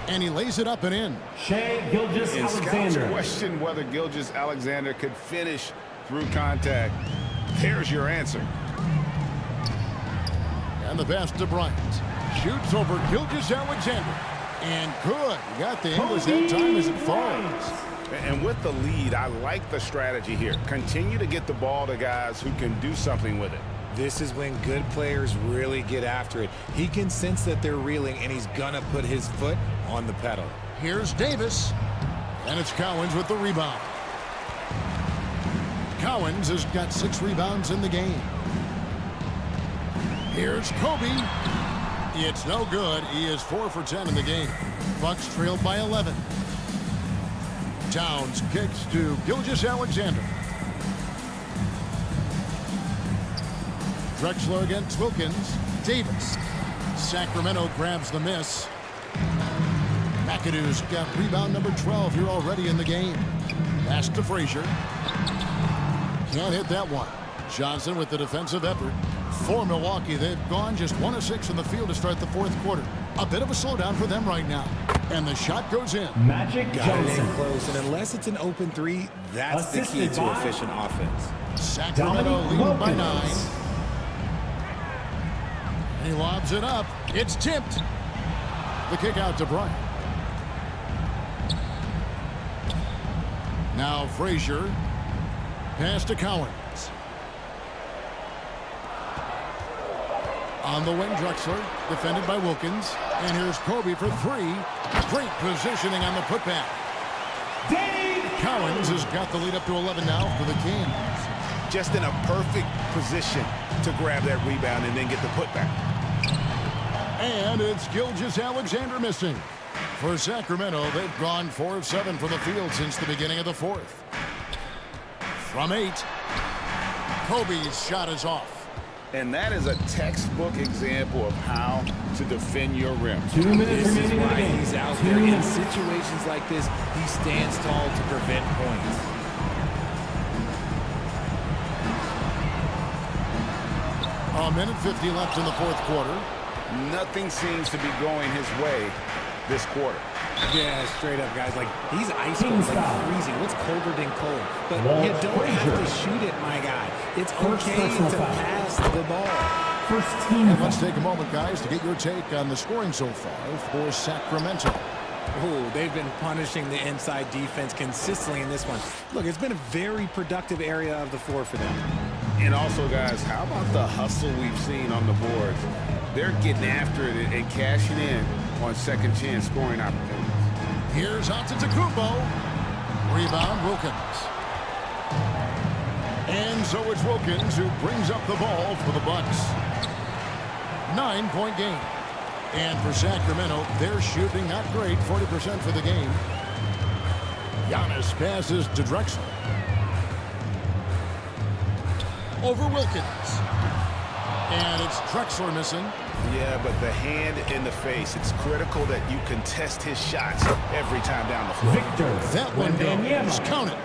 and he lays it up and in. Shai Gilgeous-Alexander. Scouts question whether Gilgeous-Alexander could finish through contact. There's your answer. And the pass to Bryant. Shoots over Gilgeous-Alexander. And good. He got the English that time as it falls. And with the lead, I like the strategy here. Continue to get the ball to guys who can do something with it. This is when good players really get after it. He can sense that they're reeling, and he's going to put his foot on the pedal. Here's Davis. And it's Cowens with the rebound. Cowens has got 6 rebounds in the game. Here's Kobe. It's no good. He is 4 for 10 in the game. Bucks trailed by 11. Towns kicks to Gilgeous-Alexander. Drexler against Wilkins. Davis. Sacramento grabs the miss. McAdoo's got rebound number 12 here already in the game. Pass to Frazier. Can't hit that one. Johnson with the defensive effort. For Milwaukee, they've gone just 1 of 6 in the field to start the fourth quarter. A bit of a slowdown for them right now. And the shot goes in. Magic Johnson. Close, and unless it's an open three, that's the key to efficient offense. Sacramento leading by 9. He lobs it up. It's tipped. The kick out to Bryant. Now Frazier. Pass to Cowens. On the wing, Drexler, defended by Wilkins. And here's Kobe for 3. Great positioning on the putback. Cowens has got the lead up to 11 now for the Kings. Just in a perfect position to grab that rebound and then get the putback. And it's Gilgeous-Alexander missing. For Sacramento, they've gone 4 of 7 from the field since the beginning of the fourth. From 8, Kobe's shot is off. And that is a textbook example of how to defend your rim. 2 minutes remaining in the game. He's out there in situations like this. He stands tall to prevent points. A minute 50 left in the fourth quarter. Nothing seems to be going his way this quarter. Yeah, straight up, guys. Like, he's ice cold, like freezing. What's colder than cold? But you don't have to shoot it, my guy. It's okay to pass the ball. And let's take a moment, guys, to get your take on the scoring so far for Sacramento. Oh, they've been punishing the inside defense consistently in this one. Look, it's been a very productive area of the floor for them. And also, guys, how about the hustle we've seen on the boards? They're getting after it and cashing in on second chance scoring opportunities. Here's Antetokounmpo. Rebound, Wilkins. And so it's Wilkins who brings up the ball for the Bucks. 9-point game. And for Sacramento, they're shooting not great, 40% for the game. Giannis passes to Drexler. Over Wilkins. And it's Drexler missing. Yeah, but the hand in the face, it's critical that you contest his shots every time down the floor. That one goes. Count it.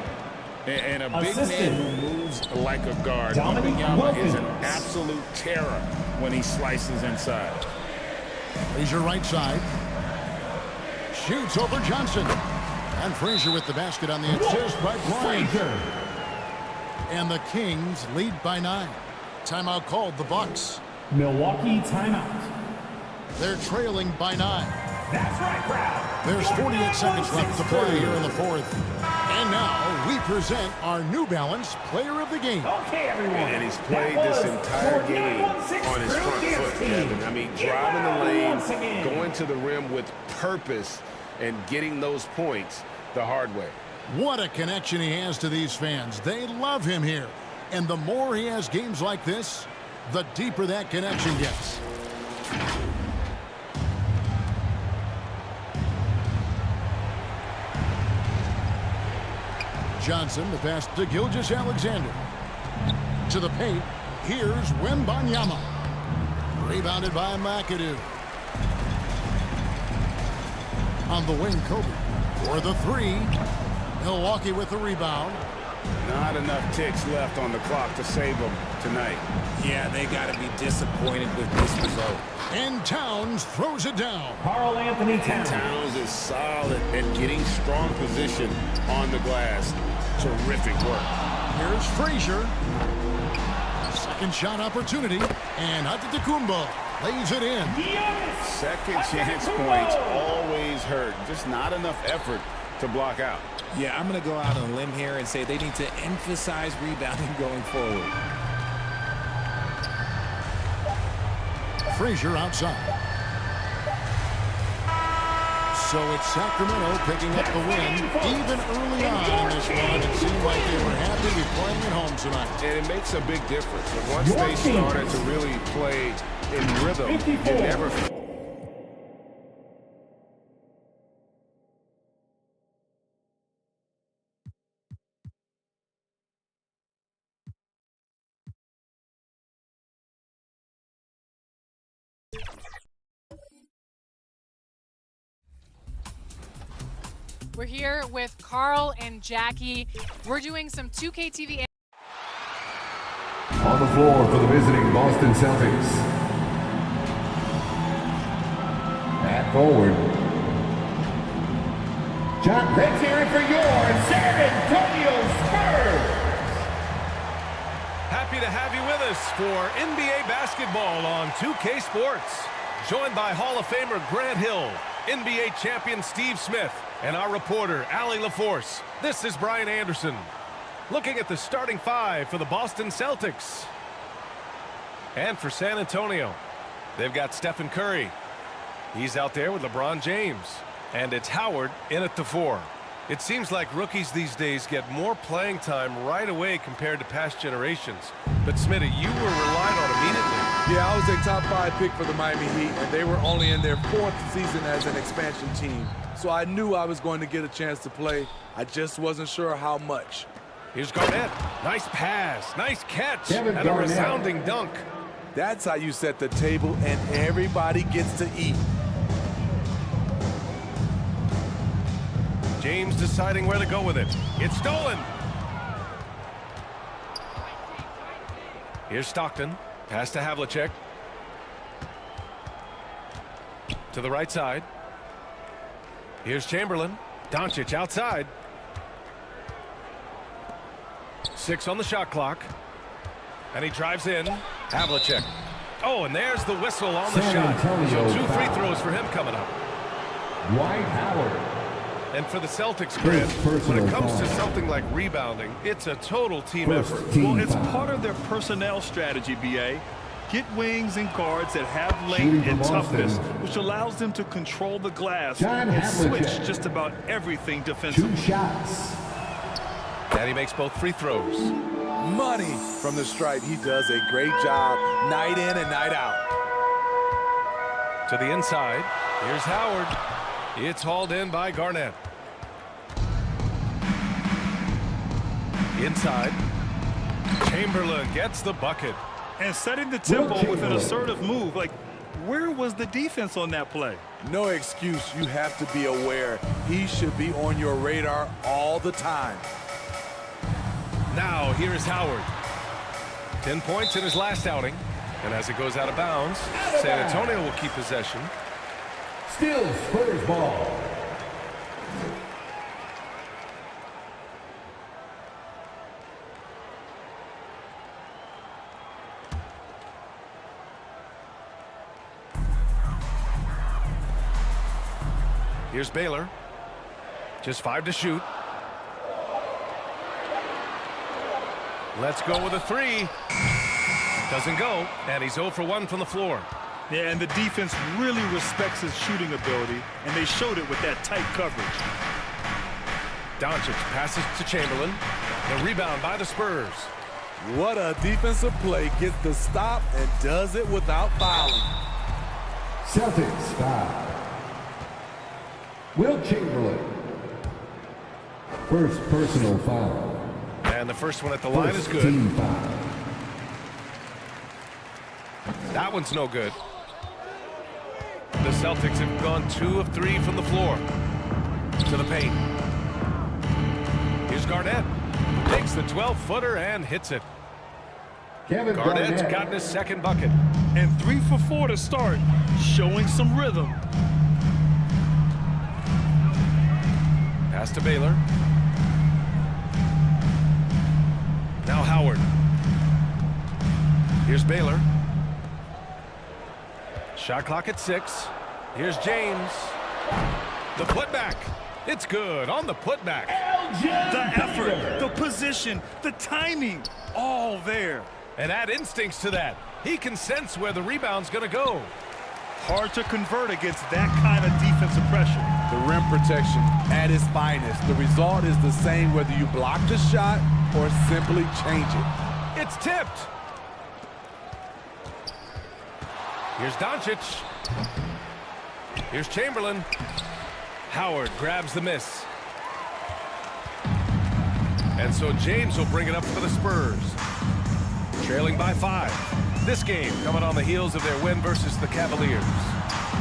And a big man who moves like a guard. Wembanyama is an absolute terror when he slices inside. Frazier right side. Shoots over Johnson. And Frazier with the basket on the assist by Bryant. And the Kings lead by 9. Timeout called the Bucks. Milwaukee timeout. They're trailing by 9. That's right, crowd. There's 48 seconds left to play here in the fourth. And now we present our New Balance Player of the Game. Okay, everyone. And he's played this entire game on his front foot, Kevin. I mean, driving the lane, going to the rim with purpose, and getting those points the hard way. What a connection he has to these fans. They love him here. And the more he has games like this, the deeper that connection gets. Johnson, the pass to Gilgeous-Alexander. To the paint, here's Wembanyama. Rebounded by McAdoo. On the wing, Kobe. For the 3. Milwaukee with the rebound. Not enough ticks left on the clock to save them tonight. Yeah, they got to be disappointed with this result. And Towns throws it down. Karl Anthony Towns. Towns is solid at getting strong position on the glass. Terrific work. Here's Frazier. Second shot opportunity. And Antetokounmpo lays it in. Second chance points always hurt. Just not enough effort to block out. Yeah, I'm going to go out on a limb here and say they need to emphasize rebounding going forward. Frazier outside. So it's Sacramento picking up the win. Even early on in this one, it seemed like they were happy to be playing at home tonight. And it makes a big difference. Once they started to really play in rhythm, you never... We're here with Carl and Jackie. We're doing some 2K TV. On the floor for the visiting Boston Celtics. At forward. John, let's hear it for your San Antonio Spurs. Happy to have you with us for NBA basketball on 2K Sports. Joined by Hall of Famer Grant Hill, NBA champion Steve Smith, and our reporter, Allie LaForce. This is Brian Anderson. Looking at the starting five for the Boston Celtics. And for San Antonio, they've got Stephen Curry. He's out there with LeBron James. And it's Howard in at the 4. It seems like rookies these days get more playing time right away compared to past generations. But Smitty, you were relied on immediately. Yeah, I was a top 5 pick for the Miami Heat, and they were only in their 4th season as an expansion team. So I knew I was going to get a chance to play. I just wasn't sure how much. Here's Garnett. Nice pass, nice catch, and a resounding dunk. That's how you set the table, and everybody gets to eat. James deciding where to go with it. It's stolen. Here's Stockton. Pass to Havlicek. To the right side. Here's Chamberlain. Doncic outside. 6 on the shot clock. And he drives in. Havlicek. Oh, and there's the whistle on the shot. So 2 free throws for him coming up. Dwight Howard. And for the Celtics, Grant, when it comes to something like rebounding, it's a total team effort. Well, it's part of their personnel strategy, BA. Get wings and guards that have length and toughness, which allows them to control the glass and switch just about everything defensively. 2 shots. And he makes both free throws. Money from the stripe. He does a great job night in and night out. To the inside. Here's Howard. It's hauled in by Garnett. Inside. Chamberlain gets the bucket. And setting the tempo with an assertive move. Like, where was the defense on that play? No excuse. You have to be aware. He should be on your radar all the time. Now, here's Howard. 10 points in his last outing. And as it goes out of bounds, San Antonio will keep possession. Still Spurs ball. Here's Baylor. Just 5 to shoot. Let's go with a 3. Doesn't go, and he's 0 for 1 from the floor. Yeah, and the defense really respects his shooting ability, and they showed it with that tight coverage. Doncic passes to Chamberlain. The rebound by the Spurs. What a defensive play. Gets the stop and does it without fouling. Celtics foul. Will Chamberlain. First personal foul. And the first one at the line is good. Team foul. That one's no good. The Celtics have gone 2 of 3 from the floor. To the paint. Here's Garnett. Takes the 12-footer and hits it. Garnett's gotten his second bucket. And 3 for 4 to start, showing some rhythm. Pass to Baylor. Now Howard. Here's Baylor. Shot clock at 6. Here's James. The putback. It's good on the putback. The effort, the position, the timing, all there. And add instincts to that. He can sense where the rebound's going to go. Hard to convert against that kind of defensive pressure. The rim protection at its finest. The result is the same whether you block the shot or simply change it. It's tipped. Here's Doncic. Here's Chamberlain. Howard grabs the miss. And so James will bring it up for the Spurs. Trailing by 5. This game coming on the heels of their win versus the Cavaliers.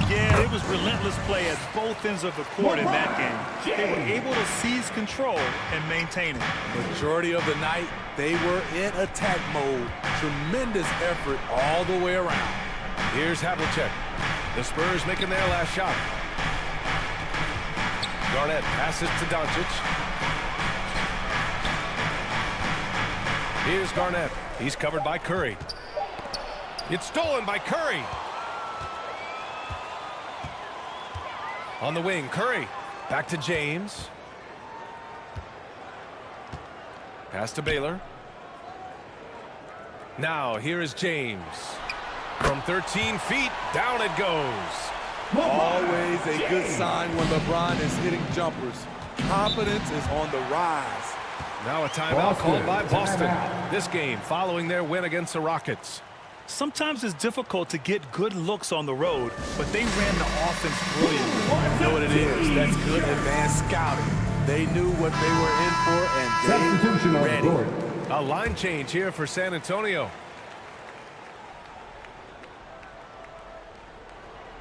Yeah, it was relentless play at both ends of the court in that game. They were able to seize control and maintain it. Majority of the night, they were in attack mode. Tremendous effort all the way around. Here's Havlicek. The Spurs making their last shot. Garnett passes to Doncic. Here's Garnett. He's covered by Curry. It's stolen by Curry. On the wing, Curry. Back to James. Pass to Baylor. Now, here is James. From 13 feet, down it goes. Always a good sign when LeBron is hitting jumpers. Confidence is on the rise. Now a timeout called by Boston. This game following their win against the Rockets. Sometimes it's difficult to get good looks on the road, but they ran the offense brilliantly. You know what it is? That's good advanced scouting. They knew what they were in for, and they were ready. A line change here for San Antonio.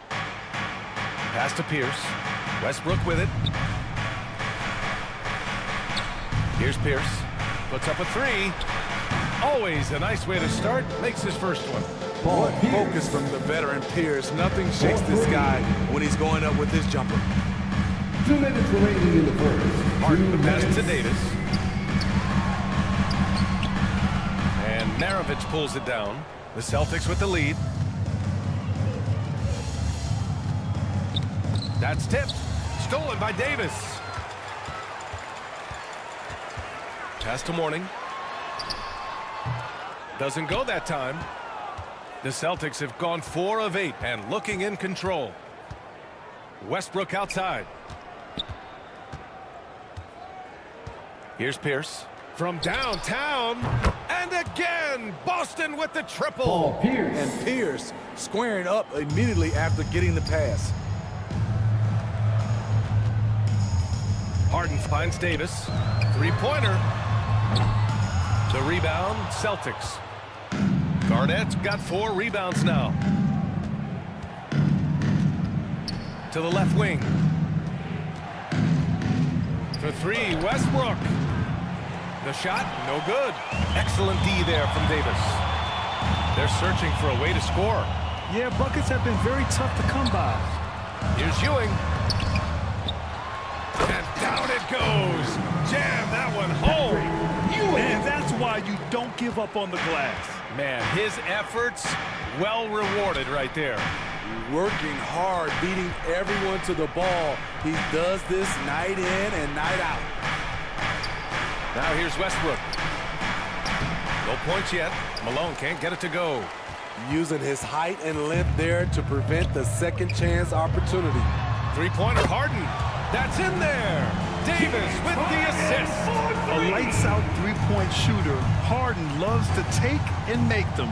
Pass to Pierce. Westbrook with it. Here's Pierce. Puts up a three. Always a nice way to start. Makes his first one. What focus from the veteran Pierce. Nothing shakes this guy when he's going up with his jumper. 2 minutes remaining in the first. Harden the pass to Davis. And Maravich pulls it down. The Celtics with the lead. That's tipped. Stolen by Davis. Pass to Mourning. Doesn't go that time. The Celtics have gone 4 of 8 and looking in control. Westbrook outside. Here's Pierce from downtown. And again, Boston with the triple. Pierce. And Pierce squaring up immediately after getting the pass. Harden finds Davis. Three-pointer. The rebound, Celtics. Garnett's got 4 rebounds now. To the left wing. For 3, Westbrook. The shot, no good. Excellent D there from Davis. They're searching for a way to score. Yeah, buckets have been very tough to come by. Here's Ewing. And down it goes. Jam that one home. And that's why you don't give up on the glass. Man, his efforts well rewarded right there. Working hard, beating everyone to the ball. He does this night in and night out. Now here's Westbrook. No points yet. Malone can't get it to go. Using his height and length there to prevent the second chance opportunity. Three-pointer, Harden. That's in there. Davis with the assist. A lights-out three-point shooter. Harden loves to take and make them.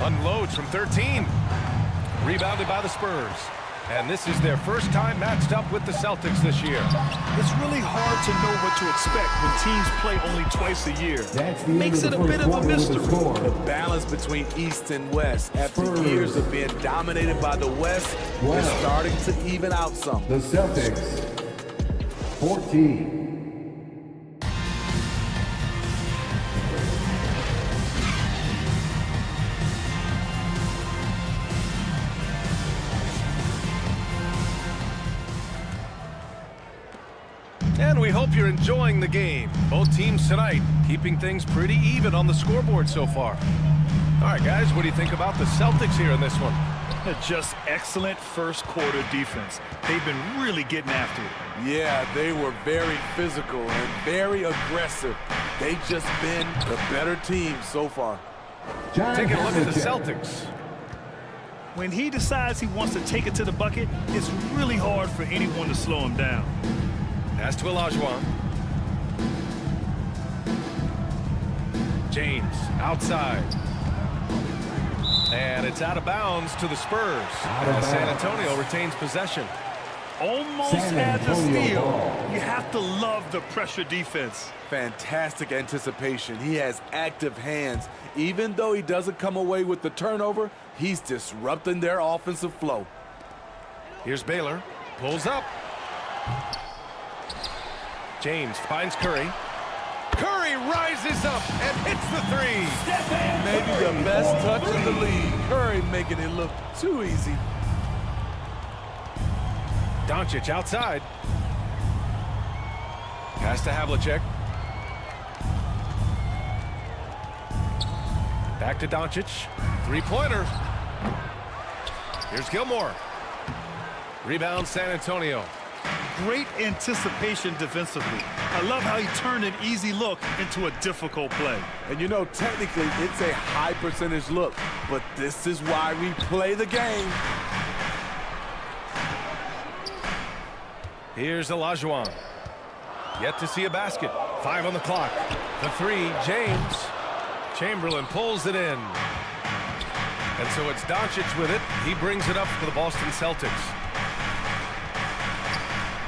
Unloads from 13. Rebounded by the Spurs. And this is their first time matched up with the Celtics this year. It's really hard to know what to expect when teams play only twice a year. Makes it a bit of a mystery. The balance between East and West after years of being dominated by the West is starting to even out some. The Celtics, 14. And we hope you're enjoying the game. Both teams tonight keeping things pretty even on the scoreboard so far. All right, guys, what do you think about the Celtics here in this one? Just excellent first quarter defense. They've been really getting after it. Yeah, they were very physical and very aggressive. They've just been the better team so far. Taking a look at the Celtics. When he decides he wants to take it to the bucket, it's really hard for anyone to slow him down. Pass to Olajuwon. James outside. And it's out of bounds to the Spurs. As San Antonio retains possession. almost had the steal. You have to love the pressure defense. Fantastic anticipation. He has active hands. Even though he doesn't come away with the turnover, he's disrupting their offensive flow. Here's Baylor. Pulls up. James finds Curry. Curry rises up and hits the three. Maybe the best touch in the league. Curry making it look too easy. Doncic outside. Pass to Havlicek. Back to Doncic. Three-pointer. Here's Gilmore. Rebound San Antonio. Great anticipation defensively. I love how he turned an easy look into a difficult play. And you know, technically, it's a high percentage look, but this is why we play the game. Here's Olajuwon. Yet to see a basket. 5 on the clock. The three, James. Chamberlain pulls it in. And so it's Doncic with it. He brings it up for the Boston Celtics.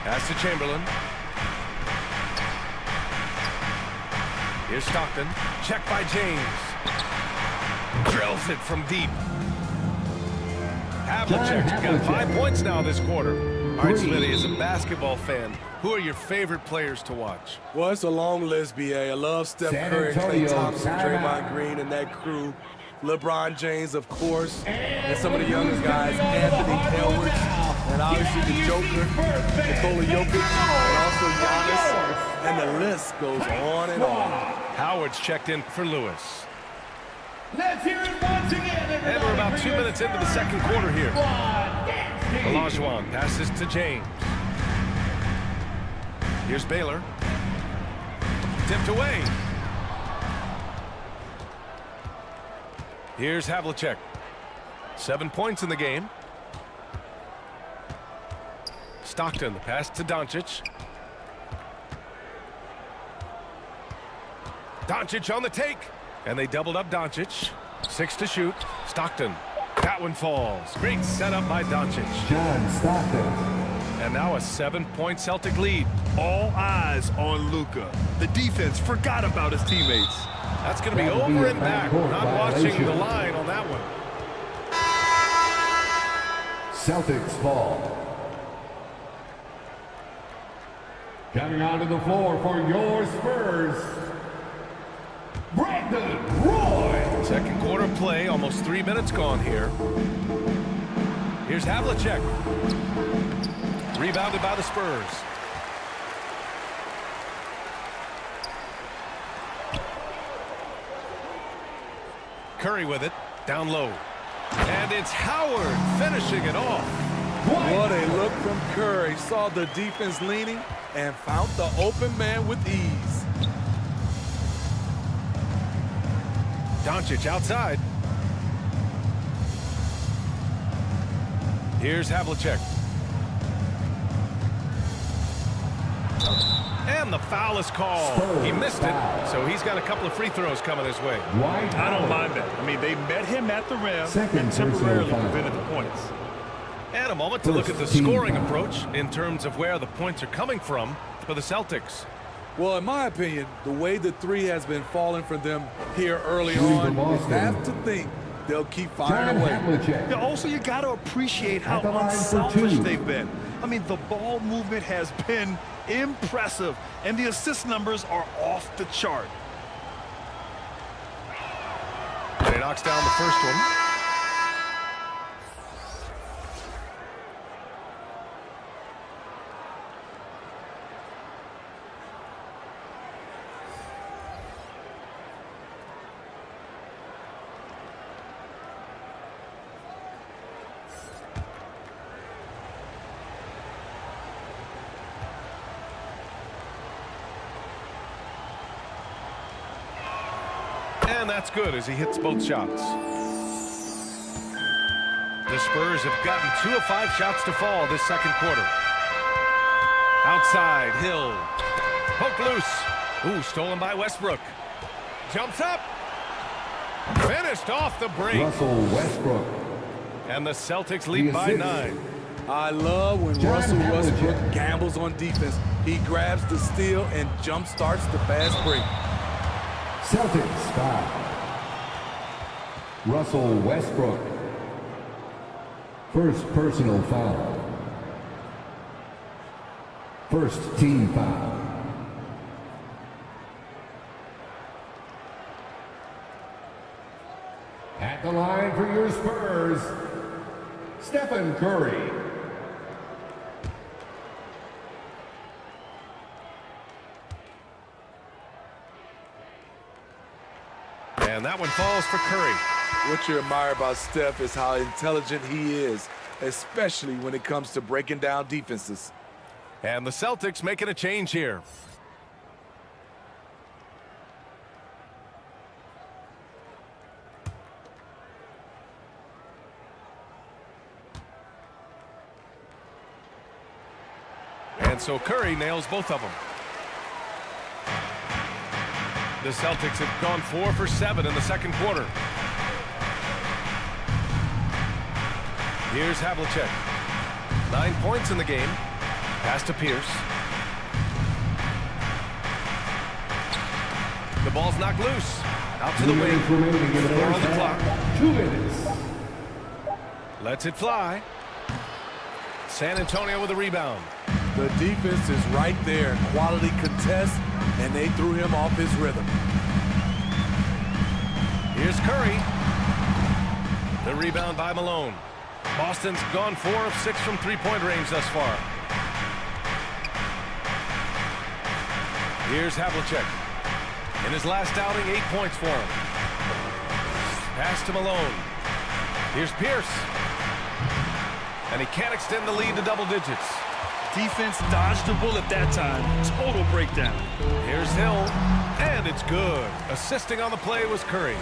Pass to Chamberlain. Here's Stockton. Check by James. Drills it from deep. Havlicek's got 5 points now this quarter. All right, Smitty, as a basketball fan, who are your favorite players to watch? Well, it's a long list, B.A. I love Steph Curry, Klay Thompson, Draymond Green, and that crew. LeBron James, of course, and some of the youngest guys, Anthony Edwards, and obviously the Joker, Nikola Jokic, and also Giannis, and the list goes on and on. Howard's checked in for Lewis. Let's hear it once again. And we're about 2 minutes into the second quarter here. Olajuwon passes to James. Here's Baylor. Tipped away. Here's Havlicek. 7 points in the game. Stockton, the pass to Doncic. Doncic on the take. And they doubled up Doncic. 6 to shoot. Stockton. That one falls. Great setup by Doncic. John Stockton. And now a 7-point Celtic lead. All eyes on Luka. The defense forgot about his teammates. That's going to be over and back. Not watching the line on that one. Celtics ball. Coming onto the floor for your Spurs, Brandon Roy. Second quarter play, almost 3 minutes gone here. Here's Havlicek. Rebounded by the Spurs. Curry with it, down low. And it's Howard finishing it off. What a look from Curry. Saw the defense leaning and found the open man with ease. Doncic outside. Here's Havlicek. And the foul is called. He missed it, so he's got a couple of free throws coming his way. I don't mind that. I mean, they met him at the rim and temporarily prevented the points. And a moment to look at the scoring approach in terms of where the points are coming from for the Celtics. Well, in my opinion, the way the three has been falling for them here early on, you have to think they'll keep firing away. Yeah, also, you got to appreciate how unselfish they've been. I mean, the ball movement has been impressive, and the assist numbers are off the chart. And he knocks down the first one. And that's good as he hits both shots. The Spurs have gotten 2 of 5 shots to fall this second quarter. Outside, Hill. Poke loose. Ooh, stolen by Westbrook. Jumps up. Finished off the break. Russell Westbrook. And the Celtics lead by 9. I love when Russell Westbrook gambles on defense. He grabs the steal and jump starts the fast break. Celtics foul. Russell Westbrook. First personal foul. First team foul. At the line for your Spurs, Stephen Curry. And that one falls for Curry. What you admire about Steph is how intelligent he is, especially when it comes to breaking down defenses. And the Celtics making a change here. And so Curry nails both of them. The Celtics have gone 4 for 7 in the second quarter. Here's Havlicek. 9 points in the game. Pass to Pierce. The ball's knocked loose. Out to the wing. 4 on the clock. 2 minutes. Lets it fly. San Antonio with a rebound. The defense is right there. Quality contest, and they threw him off his rhythm. Here's Curry. The rebound by Malone. Boston's gone 4 of 6 from three-point range thus far. Here's Havlicek. In his last outing, 8 points for him. Pass to Malone. Here's Pierce. And he can't extend the lead to double digits. Defense dodged the bullet that time. Total breakdown. Here's Hill, and it's good. Assisting on the play was Curry.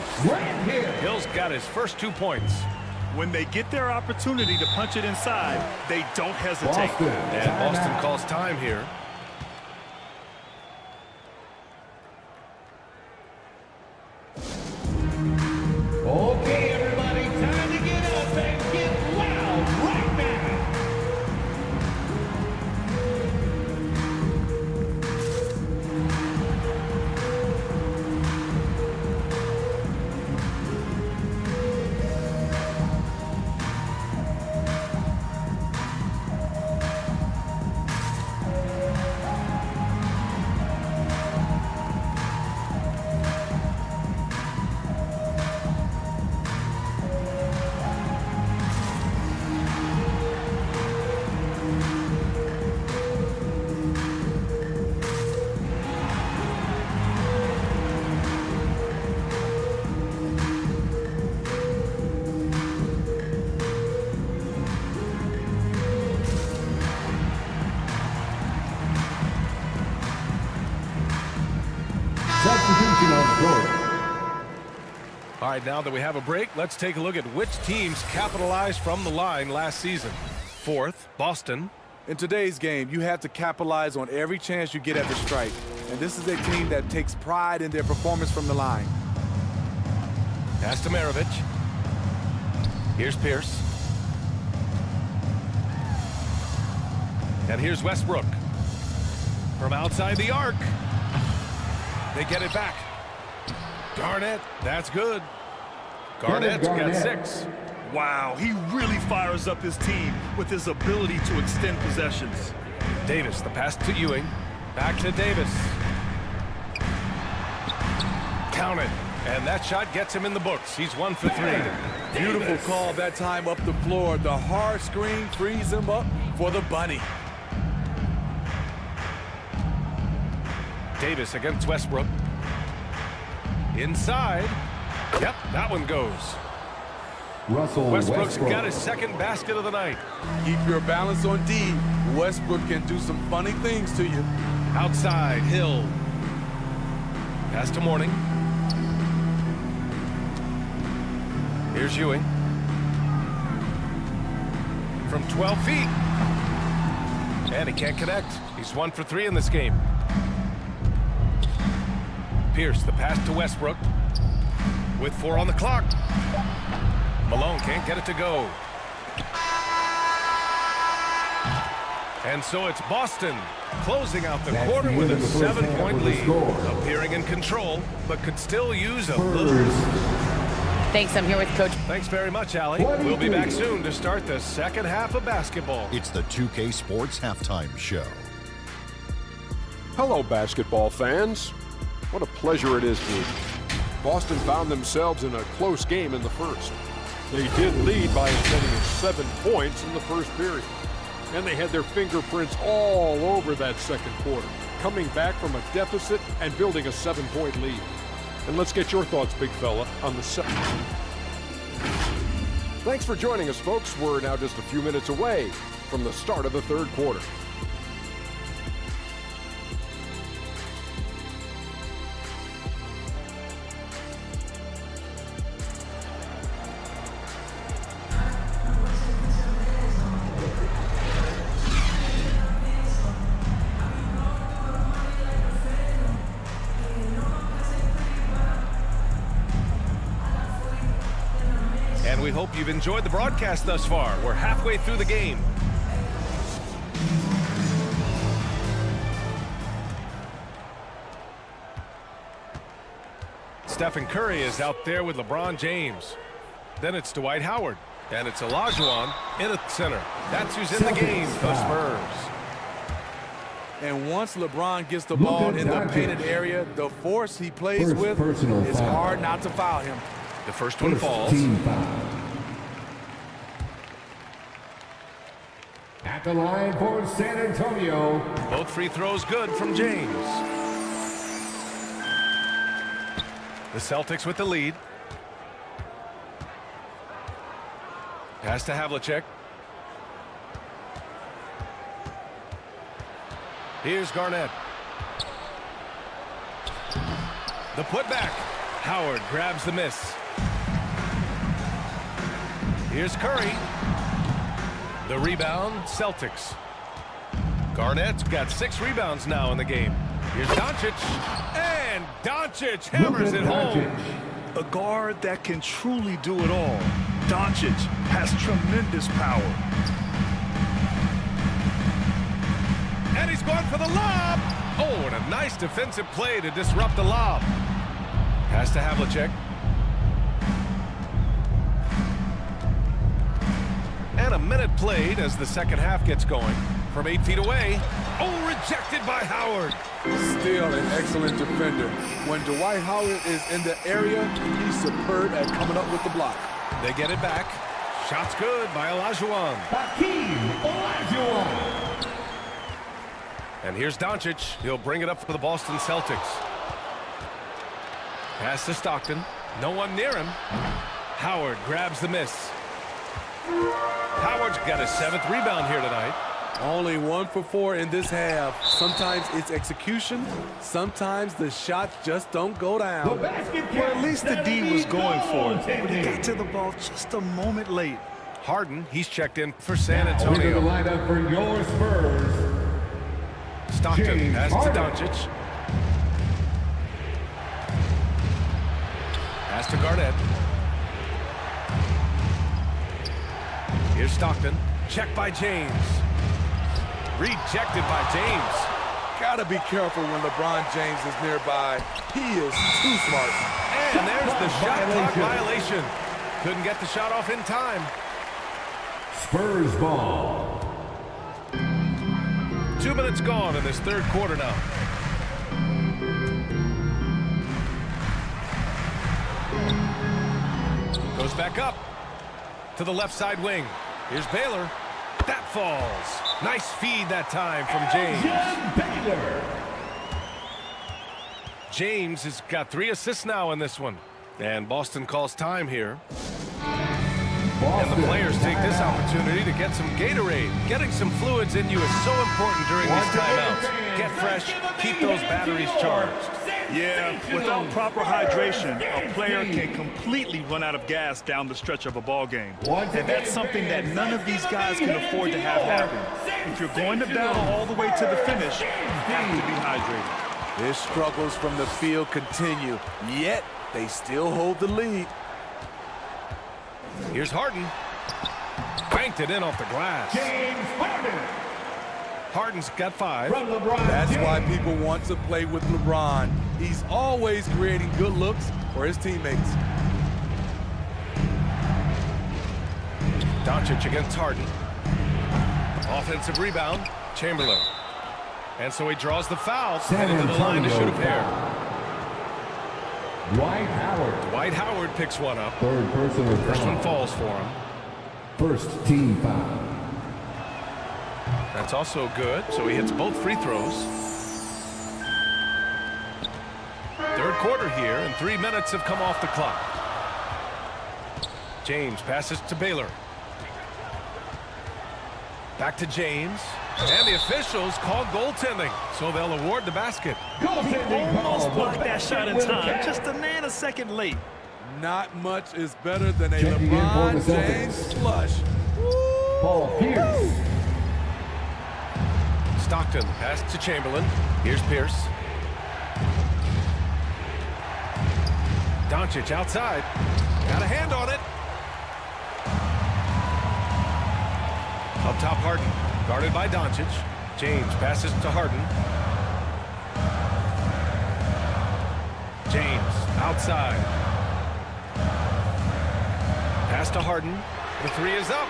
Hill's got his first 2 points. When they get their opportunity to punch it inside, they don't hesitate. And Boston calls time here. Okay, everybody, time to get up and get loud right now. Substitution on the court. All right, now that we have a break, let's take a look at which teams capitalized from the line last season. Fourth, Boston. In today's game, you have to capitalize on every chance you get at the stripe. And this is a team that takes pride in their performance from the line. Pass to Maravich. Here's Pierce. And here's Westbrook. From outside the arc. They get it back. Garnett, that's good. Garnett's got 6. Wow, he really fires up his team with his ability to extend possessions. Davis, the pass to Ewing. Back to Davis. Count it. And that shot gets him in the books. He's 1 for 3. Beautiful call that time up the floor. The hard screen frees him up for the bunny. Davis against Westbrook. Inside. Yep, that one goes. Westbrook's got his second basket of the night. Keep your balance on D. Westbrook can do some funny things to you. Outside, Hill. Pass to Mourning. Here's Ewing. From 12 feet. And he can't connect. He's 1 for 3 in this game. Pierce, the pass to Westbrook. With 4 on the clock. Malone can't get it to go. And so it's Boston closing out the quarter with a 7-point lead. Appearing in control, but could still use a little. Thanks, I'm here with Coach. Thanks very much, Allie. We'll be back soon to start the second half of basketball. It's the 2K Sports Halftime Show. Hello, basketball fans. What a pleasure it is to. Boston found themselves in a close game in the first. They did lead by as many as 7 points in the first period. And they had their fingerprints all over that second quarter, coming back from a deficit and building a 7-point lead. And let's get your thoughts, big fella, on the second. Thanks for joining us, folks. We're now just a few minutes away from the start of the third quarter. And we hope you've enjoyed the broadcast thus far. We're halfway through the game. Stephen Curry is out there with LeBron James. Then it's Dwight Howard. And it's Olajuwon in the center. That's who's in the game for the Spurs. And once LeBron gets the ball in the painted area, the force he plays with, it's hard not to foul him. The first one falls. At the line for San Antonio. Both free throws good from James. The Celtics with the lead. Pass to Havlicek. Here's Garnett. The putback. Howard grabs the miss. Here's Curry. The rebound, Celtics. Garnett's got 6 rebounds now in the game. Here's Doncic. And Doncic hammers it home. A guard that can truly do it all. Doncic has tremendous power. And he's going for the lob. Oh, and a nice defensive play to disrupt the lob. Pass to Havlicek. And a minute played as the second half gets going. From 8 feet away. Oh, rejected by Howard. Still an excellent defender. When Dwight Howard is in the area, he's superb at coming up with the block. They get it back. Shot's good by Olajuwon. Olajuwon. And here's Doncic. He'll bring it up for the Boston Celtics. Pass to Stockton. No one near him. Howard grabs the miss. Howard's got his 7th rebound here tonight. Only 1 for 4 in this half. Sometimes it's execution. Sometimes the shots just don't go down. Well, at least the D was going for it. But he got to the ball just a moment late. Harden, he's checked in for San Antonio. The lineup for your Spurs. Stockton pass to Doncic. Pass to Garnett. Here's Stockton. Checked by James. Rejected by James. Gotta be careful when LeBron James is nearby. He is too smart. And there's the shot clock violation. Couldn't get the shot off in time. Spurs ball. 2 minutes gone in this third quarter now. Goes back up to the left side wing. Here's Baylor. That falls. Nice feed that time from James. James has got 3 assists now in this one. And Boston calls time here. And the players take this opportunity to get some Gatorade. Getting some fluids in you is so important during these timeouts. Get fresh, keep those batteries charged. Yeah, without proper hydration, a player can completely run out of gas down the stretch of a ball game. And that's something that none of these guys can afford to have happen. If you're going to battle all the way to the finish, you have to be hydrated. His struggles from the field continue, yet they still hold the lead. Here's Harden. Banked it in off the glass. James Harden. Harden's got 5. That's why people want to play with LeBron. He's always creating good looks for his teammates. Doncic against Harden. Offensive rebound, Chamberlain. And so he draws the foul, headed to the line to shoot a pair. Dwight Howard picks one up. Third personal foul. First one falls for him. First team foul. That's also good, so he hits both free throws. Third quarter here, and 3 minutes have come off the clock. James passes to Baylor. Back to James. And the officials call goaltending, so they'll award the basket. Almost blocked that shot in time, just a nanosecond late. Not much is better than a LeBron James flush. Paul Pierce. Stockton pass to Chamberlain. Here's Pierce. Doncic outside. Got a hand on it. Up top, Harden. Guarded by Doncic. James passes to Harden. James outside. Pass to Harden. The 3 is up.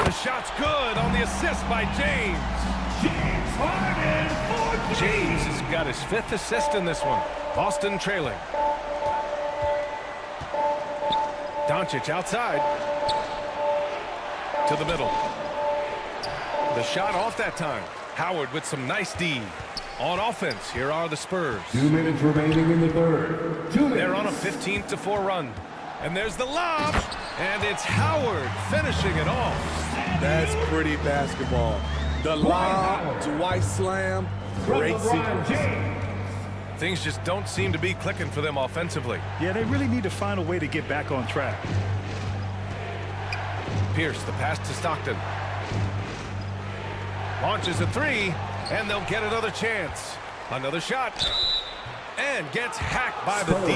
The shot's good on the assist by James. James Harden for 3. James has got his 5th assist in this one. Boston trailing. Doncic outside. To the middle. The shot off that time. Howard with some nice D. On offense, here are the Spurs. 2 minutes remaining in the third. 2 minutes. They're on a 15-4 run. And there's the lob. And it's Howard finishing it off. That's pretty basketball. The lob, Dwight slam, great sequence. Things just don't seem to be clicking for them offensively. Yeah, they really need to find a way to get back on track. Pierce, the pass to Stockton. Launches a 3, and they'll get another chance. Another shot. And gets hacked by the D.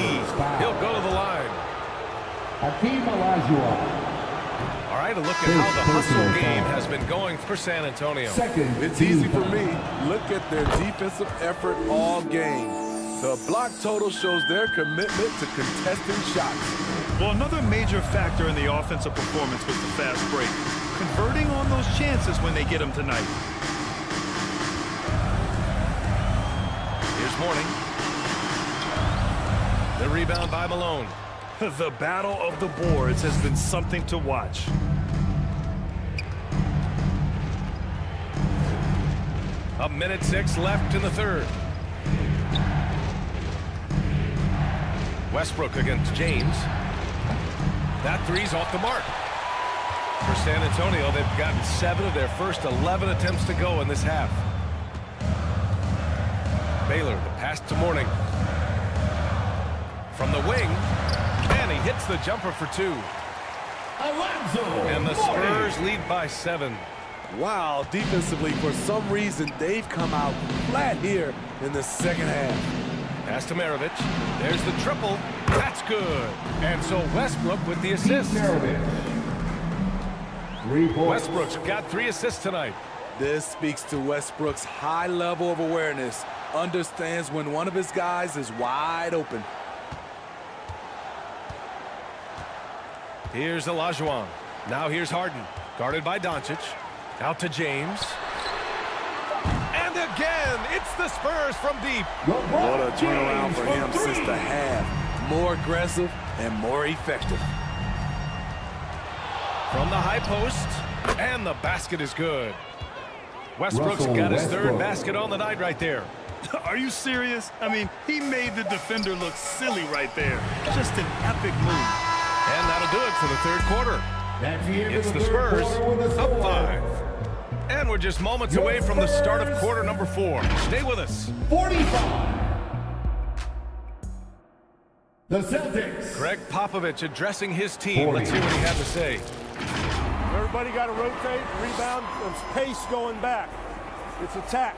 He'll go to the line. Hakeem Olajuwon. All right, a look at how the hustle game has been going for San Antonio. It's easy for me. Look at their defensive effort all game. The block total shows their commitment to contesting shots. Well, another major factor in the offensive performance was the fast break. Converting on those chances when they get them tonight. Here's Morning. The rebound by Malone. The battle of the boards has been something to watch. A minute 6 left in the third. Westbrook against James. That 3's off the mark. For San Antonio, they've gotten 7 of their first 11 attempts to go in this half. Baylor, the pass to Morning. From the wing, and he hits the jumper for 2. And the Spurs lead by 7. Wow, defensively, for some reason, they've come out flat here in the second half. Pass to Maravich. There's the triple. That's good. And so Westbrook with the assist. Westbrook's got 3 assists tonight. This speaks to Westbrook's high level of awareness. Understands when one of his guys is wide open. Here's Olajuwon. Now here's Harden. Guarded by Doncic. Out to James. And again, it's the Spurs from deep. What a turnaround for him since the half. More aggressive and more effective. From the high post. And the basket is good. Westbrook's got his 3rd basket on the night right there. Are you serious? I mean, he made the defender look silly right there. Just an epic move. And that'll do it for the third quarter. It's the Spurs up 5. And we're just moments away from the start of quarter number 4. Stay with us. 45. The Celtics. Greg Popovich addressing his team. Let's hear what he had to say. Everybody got to rotate, rebound, there's pace going back. It's attack.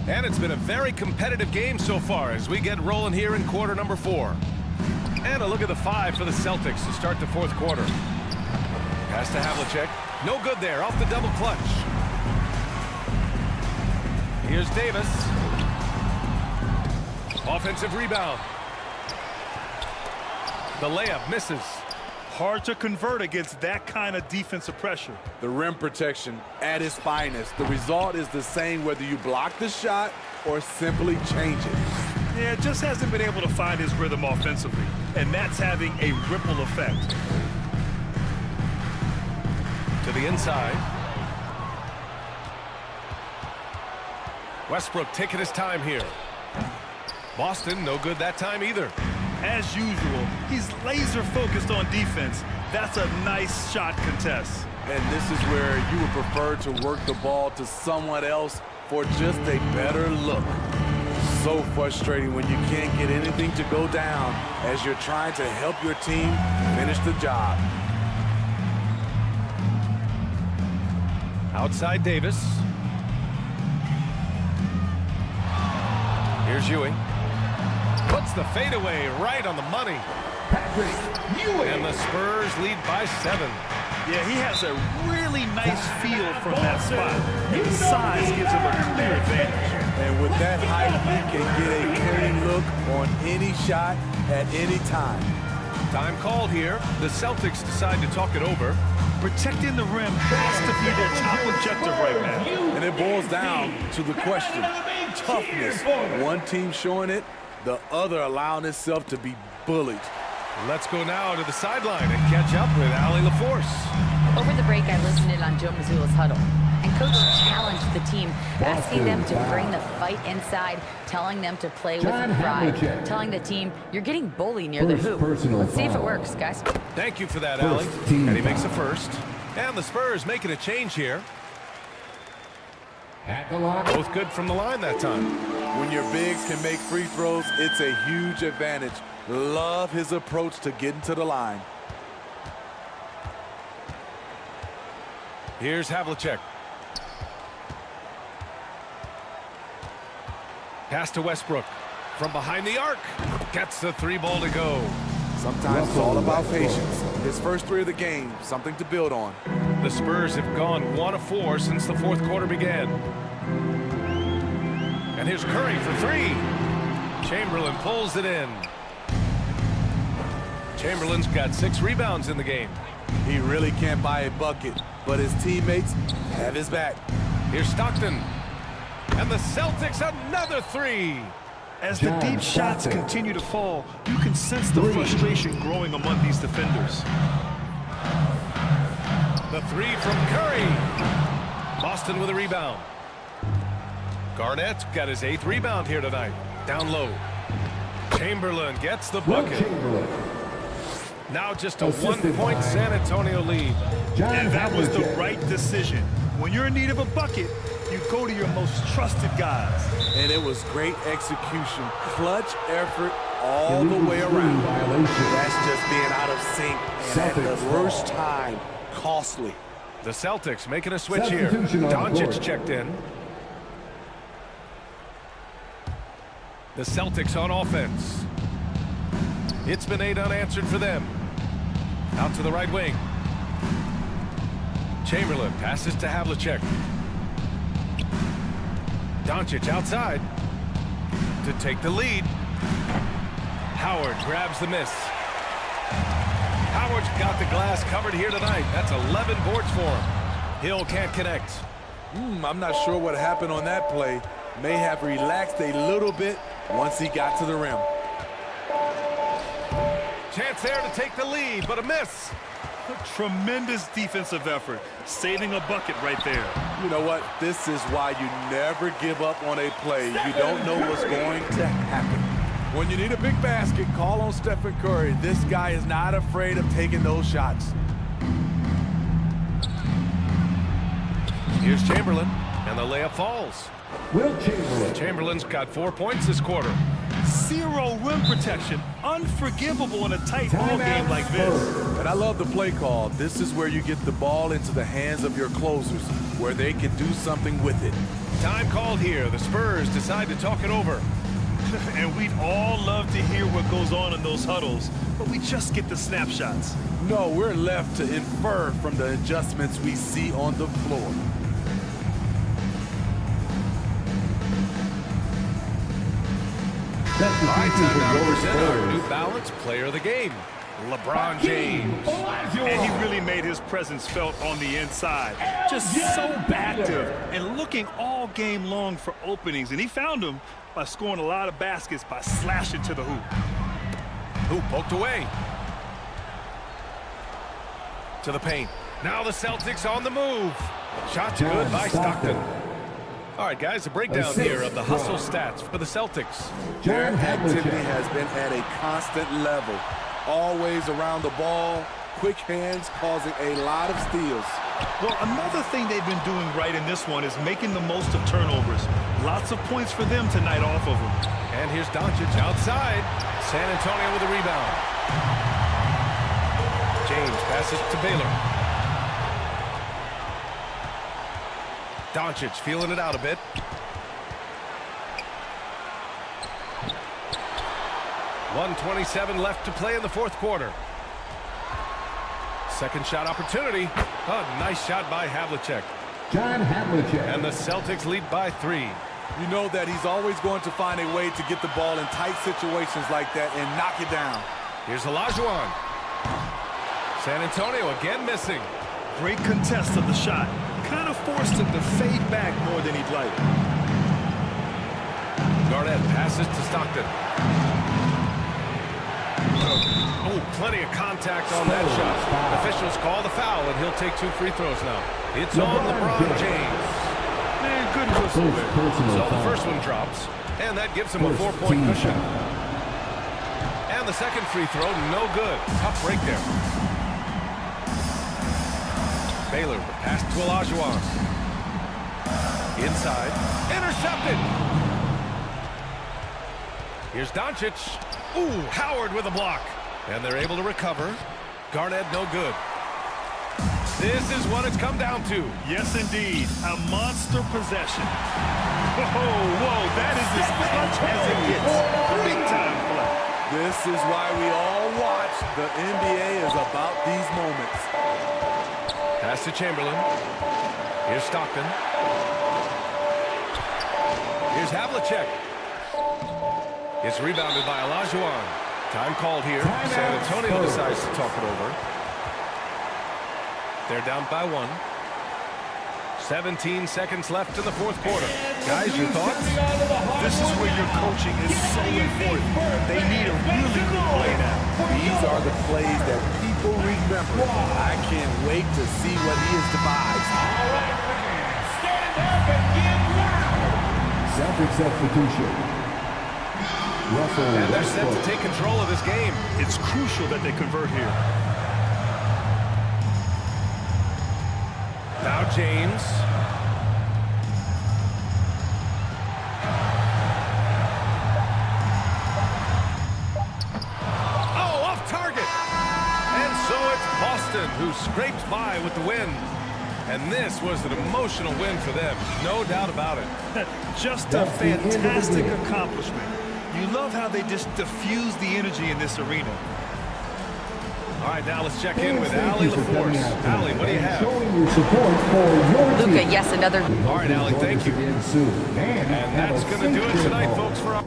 And it's been a very competitive game so far as we get rolling here in quarter number 4. And a look at the 5 for the Celtics to start the 4th quarter. Pass to Havlicek. No good there. Off the double clutch. Here's Davis. Offensive rebound. The layup misses. Hard to convert against that kind of defensive pressure. The rim protection at its finest. The result is the same whether you block the shot or simply change it. Yeah, just hasn't been able to find his rhythm offensively, and that's having a ripple effect. To the inside. Westbrook taking his time here. Boston, no good that time either. As usual, he's laser focused on defense. That's a nice shot contest. And this is where you would prefer to work the ball to someone else for just a better look. So frustrating when you can't get anything to go down as you're trying to help your team finish the job. Outside Davis. Here's Ewing. Puts the fadeaway right on the money. And the Spurs lead by 7. Yeah, he has a really nice feel from that spot. His size gives him a clear advantage. And with that height, he can get a clean look on any shot at any time. Time called here. The Celtics decide to talk it over. Protecting the rim has to be their top objective right now. And it boils down to the question. Toughness. One team showing it, the other allowing itself to be bullied. Let's go now to the sideline and catch up with Allie LaForce. Over the break, I listened in on Joe Mazzulla's huddle. And Coach challenged the team, asking them to bring the fight inside, telling them to play with pride, telling the team, you're getting bullied near the hoop. Let's see if it works, guys. Thank you for that, Allie. And he makes a first. And the Spurs making a change here. Both good from the line that time. When your bigs can make free throws, it's a huge advantage. Love his approach to getting to the line. Here's Havlicek. Pass to Westbrook. From behind the arc. Gets the 3-ball to go. Sometimes it's all about patience. His first 3 of the game, something to build on. The Spurs have gone 1 of 4 since the 4th quarter began. And here's Curry for 3. Chamberlain pulls it in. Chamberlain's got 6 rebounds in the game. He really can't buy a bucket, but his teammates have his back. Here's Stockton. And the Celtics another 3. As the deep shots continue to fall, you can sense the frustration growing among these defenders. The 3 from Curry. Boston with a rebound. Garnett's got his 8th rebound here tonight. Down low. Chamberlain gets the bucket. Now just a 1-point San Antonio lead. And that was the right decision. When you're in need of a bucket, you go to your most trusted guys. And it was great execution. Clutch effort all the way around. That's just being out of sync. And at the worst time, costly. The Celtics making a switch here. Doncic checked in. The Celtics on offense. It's been 8 unanswered for them. Out to the right wing. Chamberlain passes to Havlicek. Doncic outside to take the lead. Howard grabs the miss. Howard's got the glass covered here tonight. That's 11 boards for him. Hill can't connect. I'm not sure what happened on that play. May have relaxed a little bit once he got to the rim. Chance there to take the lead, but a miss. A tremendous defensive effort, saving a bucket right there. You know what? This is why you never give up on a play. You don't know what's going to happen. When you need a big basket, call on Stephen Curry. This guy is not afraid of taking those shots. Here's Chamberlain, and the layup falls. Will Chamberlain. Chamberlain's got 4 points this quarter. 0 rim protection. Unforgivable in a tight ball game like this. And I love the play call. This is where you get the ball into the hands of your closers, where they can do something with it. Time called here. The Spurs decide to talk it over. And we'd all love to hear what goes on in those huddles, but we just get the snapshots. No, we're left to infer from the adjustments we see on the floor. All right, time now to present our New Balance Player of the Game, LeBron James. And he really made his presence felt on the inside. Just so active and looking all game long for openings. And he found them by scoring a lot of baskets by slashing to the hoop. Hoop poked away. To the paint. Now the Celtics on the move. Shot good by Stockton. All right, guys, a breakdown here of the hustle stats for the Celtics. Their activity has been at a constant level. Always around the ball, quick hands causing a lot of steals. Well, another thing they've been doing right in this one is making the most of turnovers. Lots of points for them tonight off of them. And here's Doncic outside. San Antonio with a rebound. James passes to Baylor. Doncic feeling it out a bit. .127 left to play in the fourth quarter. Second shot opportunity. A nice shot by Havlicek. John Havlicek. And the Celtics lead by 3. You know that he's always going to find a way to get the ball in tight situations like that and knock it down. Here's Olajuwon. San Antonio again missing. Great contest of the shot. Kind of forced him to fade back more than he'd like. Garnett passes to Stockton. Oh, plenty of contact on that shot. Officials call the foul, and he'll take 2 free throws now. It's on LeBron James. Man, good whistle there. So the first one drops, and that gives him a 4-point cushion. And the second free throw, no good. Tough break there. Baylor, the pass to Olajuwon. Inside. Intercepted. Here's Doncic. Ooh, Howard with a block. And they're able to recover. Garnett, no good. This is what it's come down to. Yes, indeed. A monster possession. Whoa, that is as clutch as it gets. Big time play. This is why we all watch. The NBA is about these moments. Pass to Chamberlain. Here's Stockton. Here's Havlicek. It's rebounded by Olajuwon. Time called here. San Antonio decides to talk it over. They're down by 1. 17 seconds left in the fourth quarter. Guys, your thoughts? This is where your coaching is so important. They need a really good play now. These are the plays that people remember. I can't wait to see what he has devised. All right, stand up and get loud. Celtic substitution. And they're set to take control of this game. It's crucial that they convert here. Now James. Oh, off target. And so it's Boston who scrapes by with the win. And this was an emotional win for them. No doubt about it. Just a fantastic accomplishment. You love how they just diffuse the energy in this arena. All right, now let's check in with Allie LaForce. Allie, what do you have? Showing your support for your Luka, team. yes, another. All right, Allie, thank you. And that's going to do it tonight, folks, for our